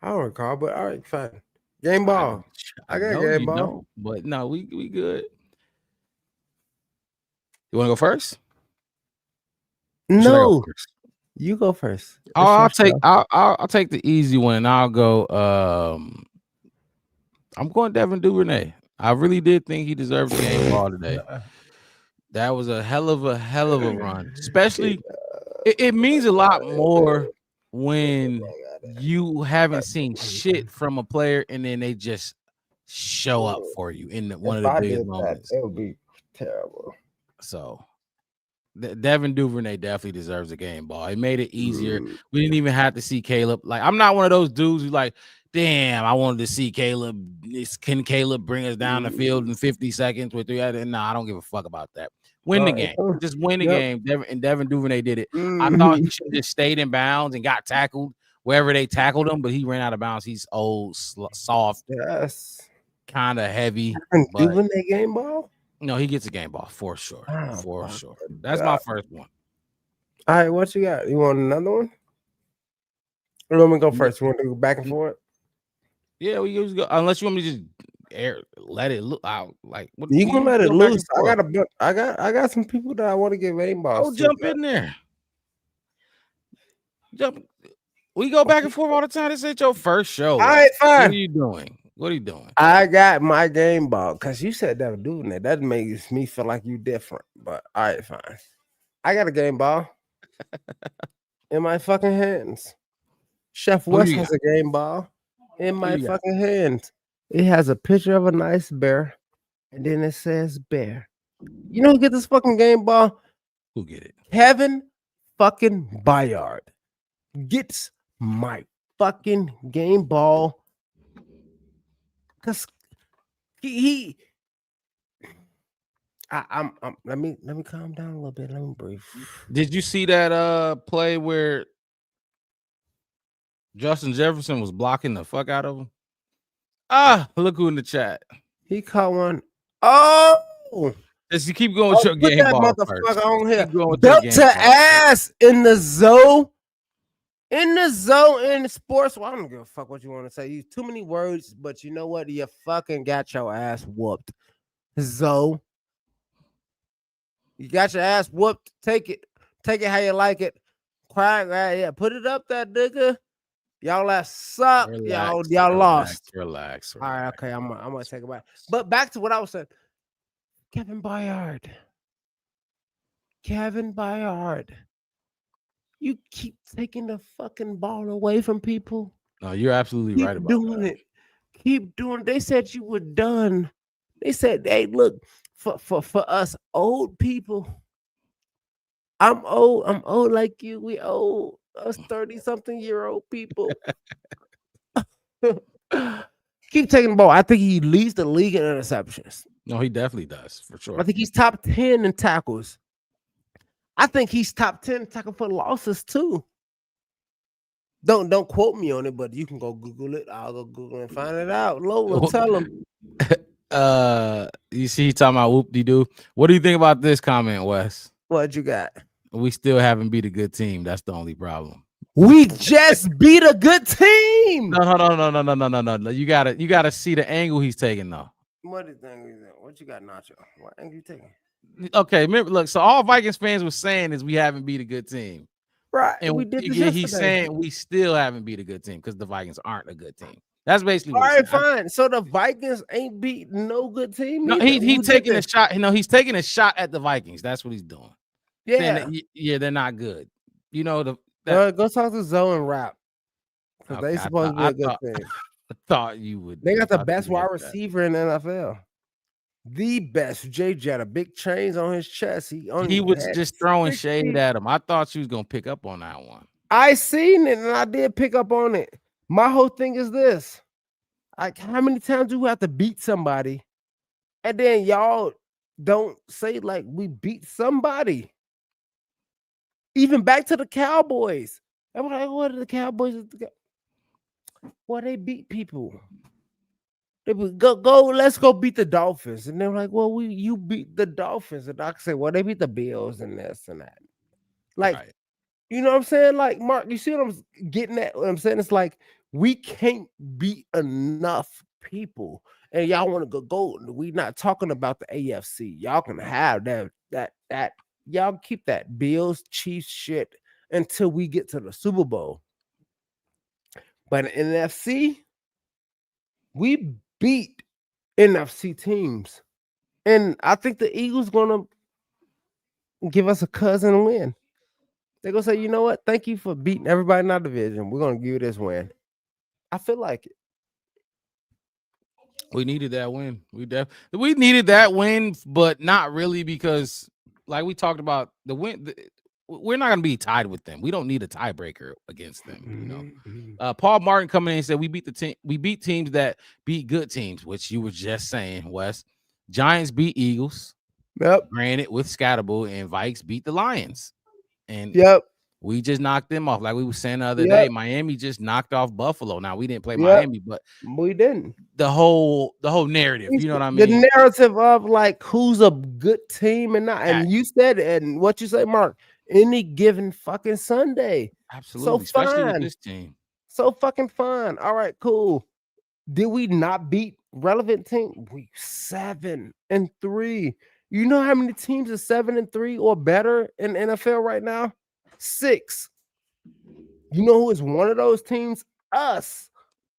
I don't recall, but all right, fine. Game ball. I got game ball. But no, we good. You want to go first? No, you go first. I'll take the easy one. And I'll go. I'm going Devin Duvernay. I really did think he deserved the game ball today. That was a hell of a run. Especially, it means a lot more when you haven't seen shit from a player and then they just show up for you in one of the biggest moments. It would be terrible. So Devin Duvernay definitely deserves a game ball. It made it easier. We didn't even have to see Caleb. Like, I'm not one of those dudes who's like, damn, I wanted to see Caleb. Can Caleb bring us down the field in 50 seconds with 3? No, I don't give a fuck about that. Win the game. Just win the game. Devin Duvernay did it. I thought he should have just stayed in bounds and got tackled wherever they tackled him, but he ran out of bounds. He's old, soft, kind of heavy. Duvernay game ball? No, he gets a game ball for sure. For sure. That's my first one. All right, what you got? You want another one? Or let me go first. You want to go back and forth? Yeah, we usually go unless you want me to just let it look out. Like what, you can let it loose. I got some people that I want to get game balls. Oh, jump in there. Jump. We go back and forth all the time. This ain't your first show. All right, fine. What are you doing? What are you doing? I got my game ball because you said that doing that. That makes me feel like you different. But all right, fine. I got a game ball in my fucking hands. Chef West has a game ball in my fucking hands. It has a picture of a nice bear, and then it says bear. You know who get this fucking game ball? Who get it? Kevin fucking Bayard gets my fucking game ball. Cause let me calm down a little bit. Let me breathe. Did you see that play where Justin Jefferson was blocking the fuck out of him? Look who in the chat. He caught one. Oh, just you keep going with your game that ball motherfucker first. on here. Belt to ass in the zone. In the zone, in sports, well, I don't give a fuck what you want to say. You too many words, but you know what? You fucking got your ass whooped. Zoe. You got your ass whooped. Take it how you like it. Quiet, right? Yeah, put it up there, nigga. Y'all ass suck. Y'all lost. Relax. All right, okay. I'm gonna take it back. But back to what I was saying. Kevin Bayard. You keep taking the fucking ball away from people. No, you're absolutely right about that. Keep doing it. They said you were done. They said, hey, look, for us old people, I'm old like you. We old, us 30-something-year-old people. Keep taking the ball. I think he leads the league in interceptions. No, he definitely does, for sure. I think he's top 10 in tackles. I think he's top 10 tackle for losses too. Don't quote me on it, but you can go Google it. I'll go Google and find it out. Lola, tell him. You see, he talking about whoop-de-doo. What do you think about this comment, Wes? What you got? We still haven't beat a good team. That's the only problem. We just beat a good team. No. You gotta see the angle he's taking though. What is that? What you got, Nacho? What angle you taking? Okay, remember, look, so all Vikings fans were saying is we haven't beat a good team. Right. And we did this he's saying we still haven't beat a good team because the Vikings aren't a good team. That's basically all what right, fine. So the Vikings ain't beat no good team. No, he's taking a shot. You know, he's taking a shot at the Vikings. That's what he's doing. Yeah. They're not good. You know, go talk to Zoe and Rap. Because they supposed to be a good team. I thought you would. They got the best wide receiver in the NFL. The best. JJ had a big chains on his chest. He was just throwing shade at him. I thought you was gonna pick up on that one. I seen it and I did pick up on it. My whole thing is this: like, how many times do we have to beat somebody, and then y'all don't say like we beat somebody? Even back to the Cowboys. I'm like, what are the Cowboys? Well, they beat people. They would go, let's go beat the Dolphins. And they're like, well, you beat the Dolphins. And I can say, well, they beat the Bills and this and that. Like, right. You know what I'm saying? Like, Mark, you see what I'm getting at? What I'm saying? It's like, we can't beat enough people. And y'all want to go. We not talking about the AFC. Y'all can have that. Y'all keep that Bills, Chiefs shit until we get to the Super Bowl. But in NFC, we beat NFC teams. And I think the Eagles gonna give us a cousin win. they're gonna say, you know what? Thank you for beating everybody in our division. We're gonna give you this win. I feel like it. We needed that win. We needed that win, but not really because, like we talked about, the win. We're not going to be tied with them. We don't need a tiebreaker against them. Paul Martin coming in and said we beat the team. We beat teams that beat good teams, which you were just saying, Wes. Giants beat Eagles. Yep. Granted, with Scatterbull, and Vikes beat the Lions. And yep. We just knocked them off. Like we were saying the other day, Miami just knocked off Buffalo. Now we didn't play Miami, but we didn't. The whole narrative, you know what I mean? The narrative of like who's a good team and not. And you said, and what you say, Mark, any given fucking Sunday. Absolutely, so especially fine. with this team. So fucking fun. All right, cool. Did we not beat relevant team? We 7-3. You know how many teams are 7-3 or better in the NFL right now? 6. You know who is one of those teams? Us.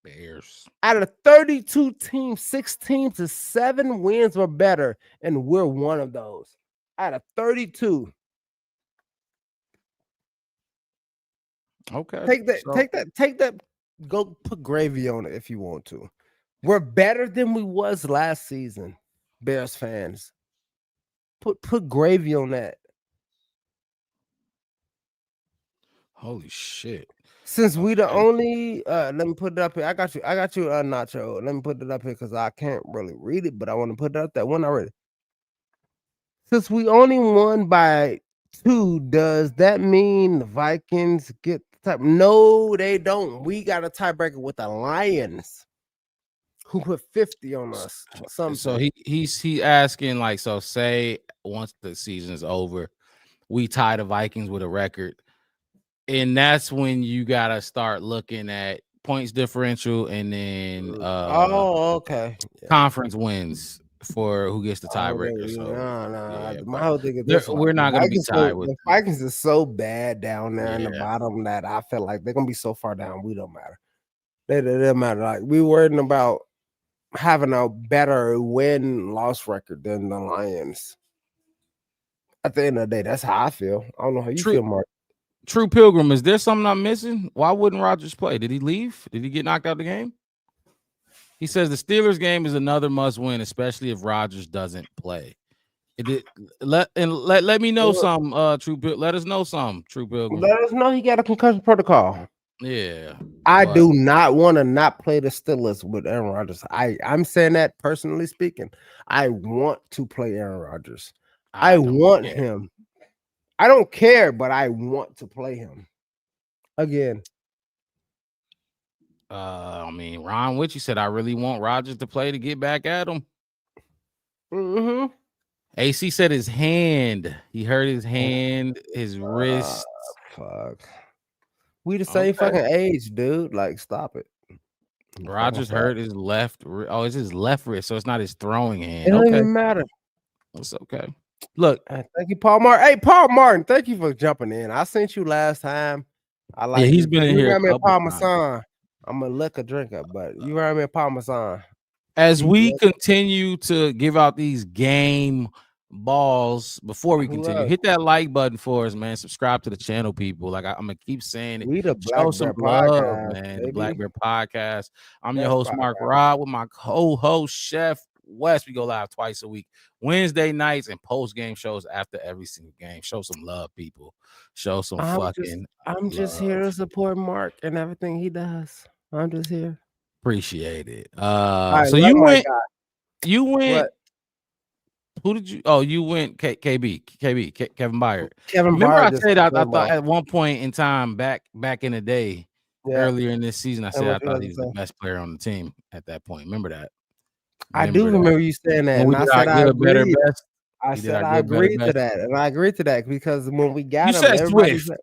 Bears. Out of 32 teams, 6 teams is 7 wins or better, and we're one of those. Out of 32. Okay. Take that. Go put gravy on it if you want to. We're better than we was last season, Bears fans. Put gravy on that. Holy shit. Since we the only let me put it up here. I got you, Nacho. Let me put it up here because I can't really read it, but I want to put it up that one already. Since we only won by 2, does that mean the Vikings get the type? No, they don't. We got a tiebreaker with the Lions, who put 50 on us. So he's asking, like, so say once the season is over, we tie the Vikings with a record. And that's when you gotta start looking at points differential and then okay. Conference wins for who gets the tiebreaker. My whole thing is this, we're not gonna be tied with the Vikings is so bad down there in the Yeah. bottom that I feel like they're gonna be so far down. We don't matter. They don't matter. Like we worried about having a better win-loss record than the Lions. At the end of the day, that's how I feel. I don't know how you feel, Mark. True Pilgrim, is there something I'm missing? Why wouldn't Rodgers play? Did he leave? Did he get knocked out of the game? He says the Steelers game is another must-win, especially if Rodgers doesn't play. Let me know some. True Pilgrim. Let us know some. True Pilgrim. Let us know he got a concussion protocol. Yeah, I do not want to not play the Steelers with Aaron Rodgers. I'm saying that personally speaking. I want to play Aaron Rodgers. I want him. I don't care, but I want to play him again. I mean, Ron Witchy said I really want Rodgers to play to get back at him. Mm-hmm. AC said his hand. He hurt his hand, his wrist. Fuck. We the same fucking age, dude. Like, stop it. Rodgers hurt his left. Oh, it's his left wrist, so it's not his throwing hand. It don't even matter. It's okay. Look, thank you, Paul Martin. Hey, Paul Martin, thank you for jumping in. I sent you last time. I like. Yeah, he's been in here. You Parmesan. I'm a liquor drinker, but you heard me a Parmesan. As we continue to give out these game balls, before we continue, hit that like button for us, man. Subscribe to the channel, people. Like I'm gonna keep saying it. We the Show some love, Podcast, man. baby. The Black Bear Podcast. I'm Best your host, Mark Rod, with my co-host Chef West. We go live twice a week, Wednesday nights, and post-game shows after every single game. Show some love, people. Show some I'm just here to support Mark and everything he does. I'm just here. Appreciate it. Right, so you went. What? Who did you? Oh, you went Kevin Byard. Remember, I said I thought at one point in time back in the day, earlier in this season, I said I thought he was the best player on the team at that point. Remember that? I do remember you saying that, and I said I agreed. I said I agreed to that, and I agreed to that because when we got him, everybody said.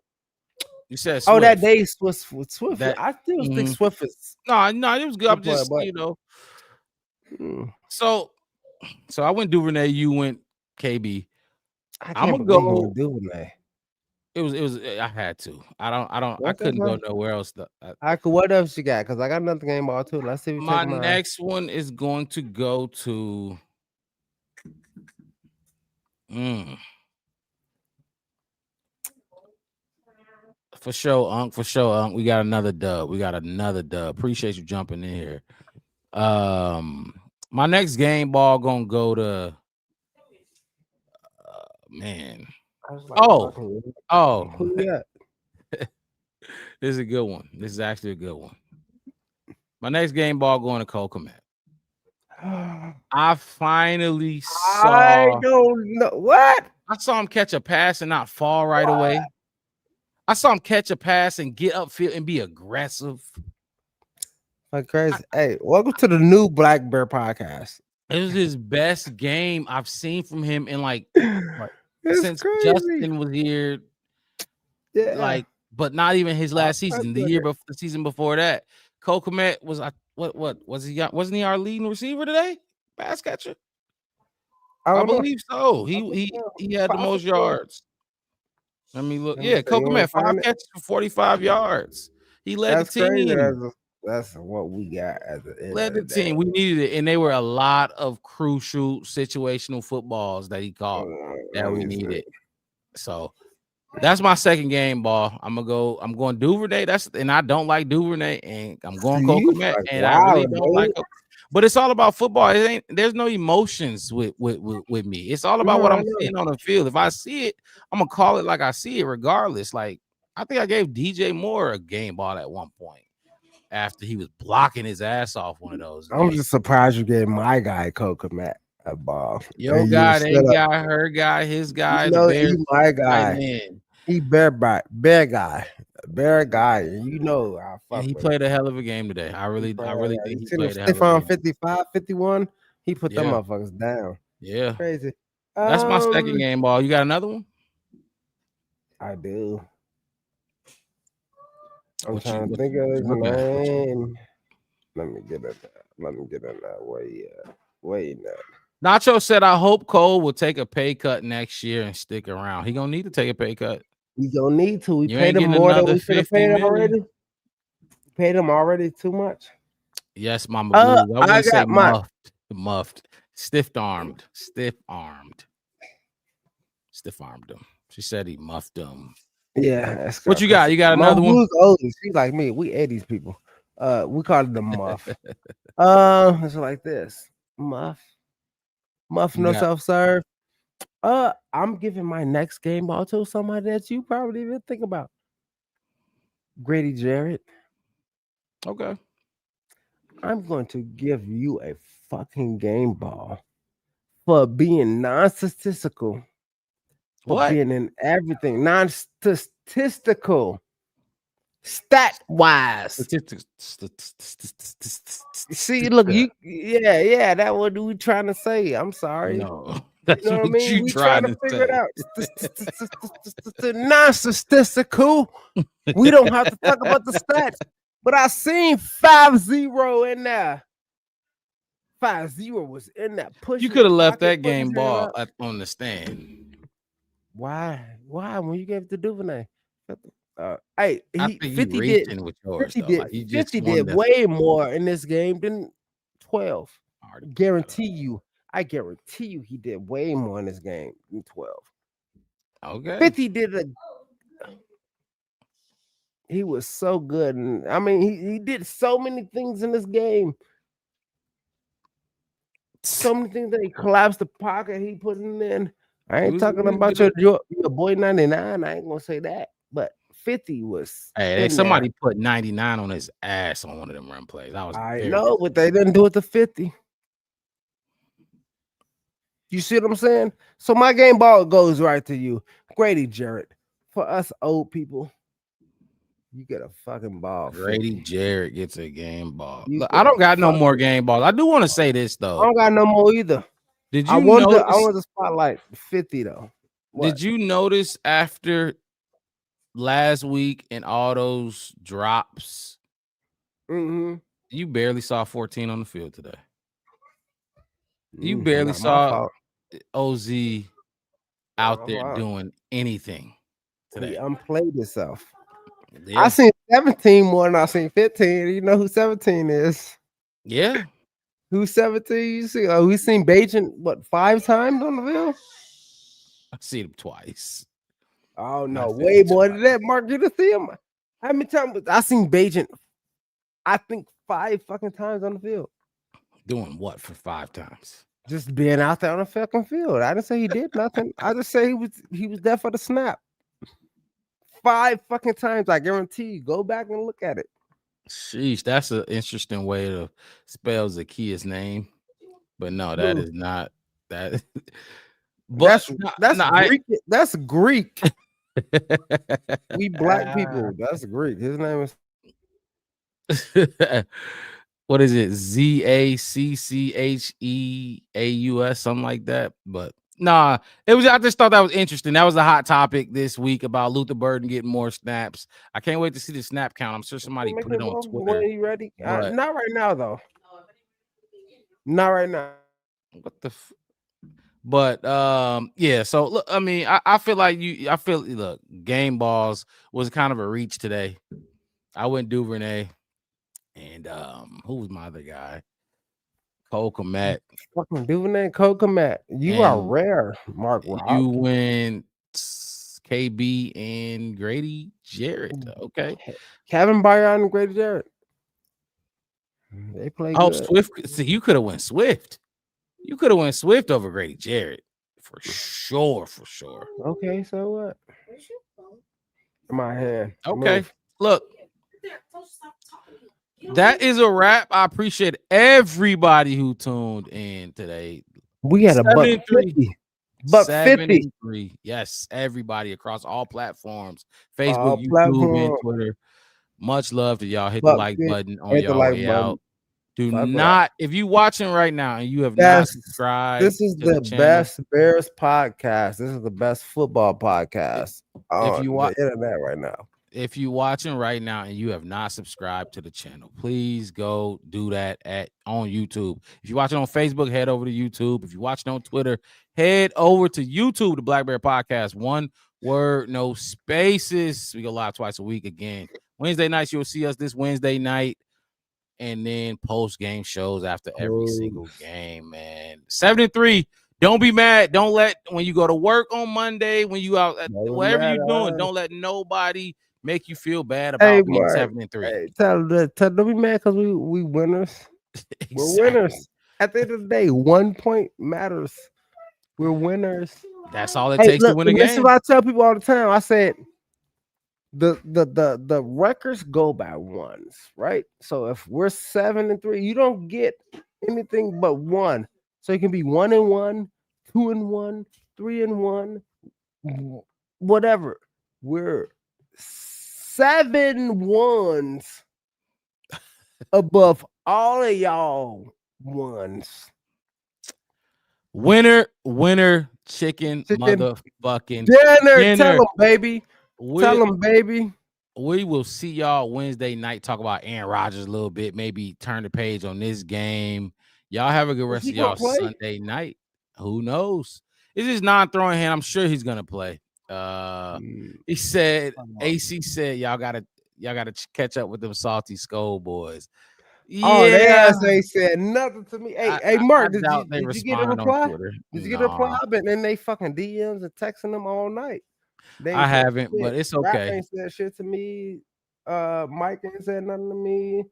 You said Swift. Oh, that day was Swift. I still think Swift is. No, it was good. I'm just, So I went Duvernay. You went KB. I'm gonna go Duvernay. It was. I had to. I couldn't go nowhere else. What else you got? Because I got another game ball too. Let's see. My next one is going to go to. For sure, Unc. For sure, Unc. We got another dub. Appreciate you jumping in here. My next game ball gonna go to man. Who you got? This is a good one. This is actually a good one. My next game ball going to Cole Kmet. I finally saw. I don't know what. I saw him catch a pass and not fall right away. I saw him catch a pass and get upfield and be aggressive. Like crazy. Hey, welcome to the new Black Bear podcast. It was his best game I've seen from him in like since crazy. Justin was here. Yeah. Like, but not even his last season. The season before that, Cole Kmet was what was he? Wasn't he our leading receiver today? Pass catcher. I believe so. He had the most yards. Let me look. Yeah, Cole Kmet 5 catches for 45 yards. He led the team. That's what we got at the end. Led the team. We needed it, and they were a lot of crucial situational footballs that he caught that we needed. So that's my second game ball. I'm going Duvernay. And I don't like Duvernay, and I'm going Cole Kmet, and I really don't like him. But it's all about football. There's no emotions with me. It's all about what I'm seeing on the field. If I see it, I'm gonna call it like I see it, regardless. Like I think I gave DJ Moore a game ball at one point after he was blocking his ass off one of those. I'm just surprised you gave my guy Cole Kmet a ball. Your guy, their guy, her guy, his guy. He my guy. He bear guy. You know, he played a hell of a game today. I really think he played a hell of a game. 55, 51. He put them motherfuckers down. Yeah, crazy. That's my second game ball. You got another one? I do. I'm trying to think of his name. Let me get it. Wait. Nacho said, "I hope Cole will take a pay cut next year and stick around. He gonna need to take a pay cut. We don't need to. We paid him more than we should have paid him already. Paid him already too much. Yes, Mama Blue. I got muffed, stiff-armed him. She said he muffed him. Yeah, that's what you got? You got another one? Older. She's like me. We 80s people. We call it the muff. It's like this. Muff, no self-serve. I'm giving my next game ball to somebody that you probably didn't think about. Grady Jarrett. Okay. I'm going to give you a fucking game ball for being non-statistical. For being in everything. Non-statistical. Stat-wise. See, look, that what we trying to say. I'm sorry. No. That's you know what I mean? you trying to figure it out. Non-statistical. We don't have to talk about the stats. But I seen 5-0 in there. 5-0 was in that push. You could have left that game ball on the stand. Why? When you gave it to Duvernay? Hey, 50 did. With yours, 50 did. Like 50 did way more in this game than 12. I guarantee you he did way more in this game than 12. Okay. 50 did he was so good. And I mean, he did so many things in this game. So many things that he collapsed the pocket, he put it in. I ain't talking about your boy 99. I ain't gonna say that, but 50 was. Hey, somebody put 99 on his ass on one of them run plays. I know, but they didn't do it to 50. You see what I'm saying? So my game ball goes right to you, Grady Jarrett. For us old people, you get a fucking ball. Grady Jarrett gets a game ball. Look, I don't got no more game balls. I do want to say this though. I don't got no more either. Did you notice? I want to spotlight 50 though. What? Did you notice after last week and all those drops, you barely saw 14 on the field today? You barely saw OZ out there doing anything today. He unplayed himself. Yeah. I seen 17 more than I seen 15. You know who 17 is? Yeah. Who's 17? You see? We seen Bajan 5 times on the field? I seen him twice. Oh no, way more than that, Mark. You didn't see him. How many times I seen Bajan? I think 5 fucking times on the field. Doing what for 5 times? Just being out there on the fucking field. I didn't say he did nothing. I just say he was there for the snap. 5 fucking times. I guarantee you. Go back and look at it. Sheesh, that's an interesting way to spell Zacchaeus' name, but no, that is not that. But that's Greek. That's Greek. We black people. That's Greek. His name is. What is it? Zaccheaus, something like that. But nah, it was. I just thought that was interesting. That was a hot topic this week about Luther Burden getting more snaps. I can't wait to see the snap count. I'm sure somebody put it on Twitter. When you ready? Not right now, though. Not right now. What the? But yeah. So look, I mean, I feel like look, game balls was kind of a reach today. I went Duvernay. And who was my other guy? Cole Kmet. Fucking Duvernay, Cole Kmet. You are rare, Mark. You went KB and Grady Jarrett. Okay. Kevin Byron and Grady Jarrett. They play good. Swift. See, you could have went Swift. You could have went Swift over Grady Jarrett. For sure. Okay, so what? My hand. Okay. Look. That is a wrap. I appreciate everybody who tuned in today. We had a buck 50. Buck 50. Yes, everybody across all platforms. Facebook, YouTube, and Twitter. Much love to y'all. Hit the like button on your way out. Do not, if you're watching right now and you have not subscribed. This is the best Bears podcast. This is the best football podcast on the internet right now. If you're watching right now and you have not subscribed to the channel, please go do that on YouTube. If you're watching on Facebook, head over to YouTube. If you're watching on Twitter, head over to YouTube, the Black Bear Podcast. One word, no spaces. We go live twice a week again. Wednesday nights, you'll see us this Wednesday night. And then post-game shows after every single game, man. 7-3. Don't be mad. Don't let, when you go to work on Monday, when you out, whatever you're doing, don't let nobody make you feel bad about being 7-3. Hey, tell don't be mad because we winners. Exactly. We're winners. At the end of the day, 1 point matters. We're winners. That's all it takes to win a game. This is what I tell people all the time. I said the records go by ones, right? So if we're 7-3, you don't get anything but 1. So it can be 1-1, 2-1, 3-1, whatever. We're 7 ones above all of y'all ones. Winner, chicken motherfucking dinner. Tell them, baby. Tell them, baby. We will see y'all Wednesday night. Talk about Aaron Rodgers a little bit. Maybe turn the page on this game. Y'all have a good rest of y'all Sunday night. Who knows? It's his non-throwing hand. I'm sure he's gonna play. He said, AC said, y'all gotta catch up with them salty skull boys. Yeah. Oh, they said nothing to me. Hey, Mark, did you get a reply? Did you get a reply? I've been in they fucking DMs and texting them all night. I haven't, but it's okay. Rap ain't said shit to me. Mike ain't said nothing to me.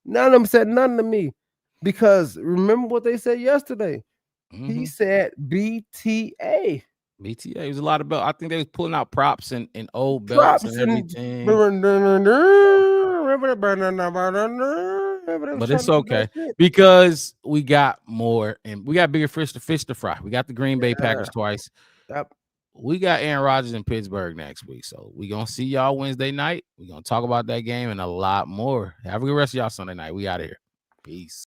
None of them said nothing to me because remember what they said yesterday. He said BTA. BTA was a lot of belts. I think they was pulling out props and old belts and everything. But it's okay because we got more and we got bigger fish to fry. We got the Green Bay Packers twice. Yep. We got Aaron Rodgers in Pittsburgh next week. So we're going to see y'all Wednesday night. We're going to talk about that game and a lot more. Have a good rest of y'all Sunday night. We out of here. Peace.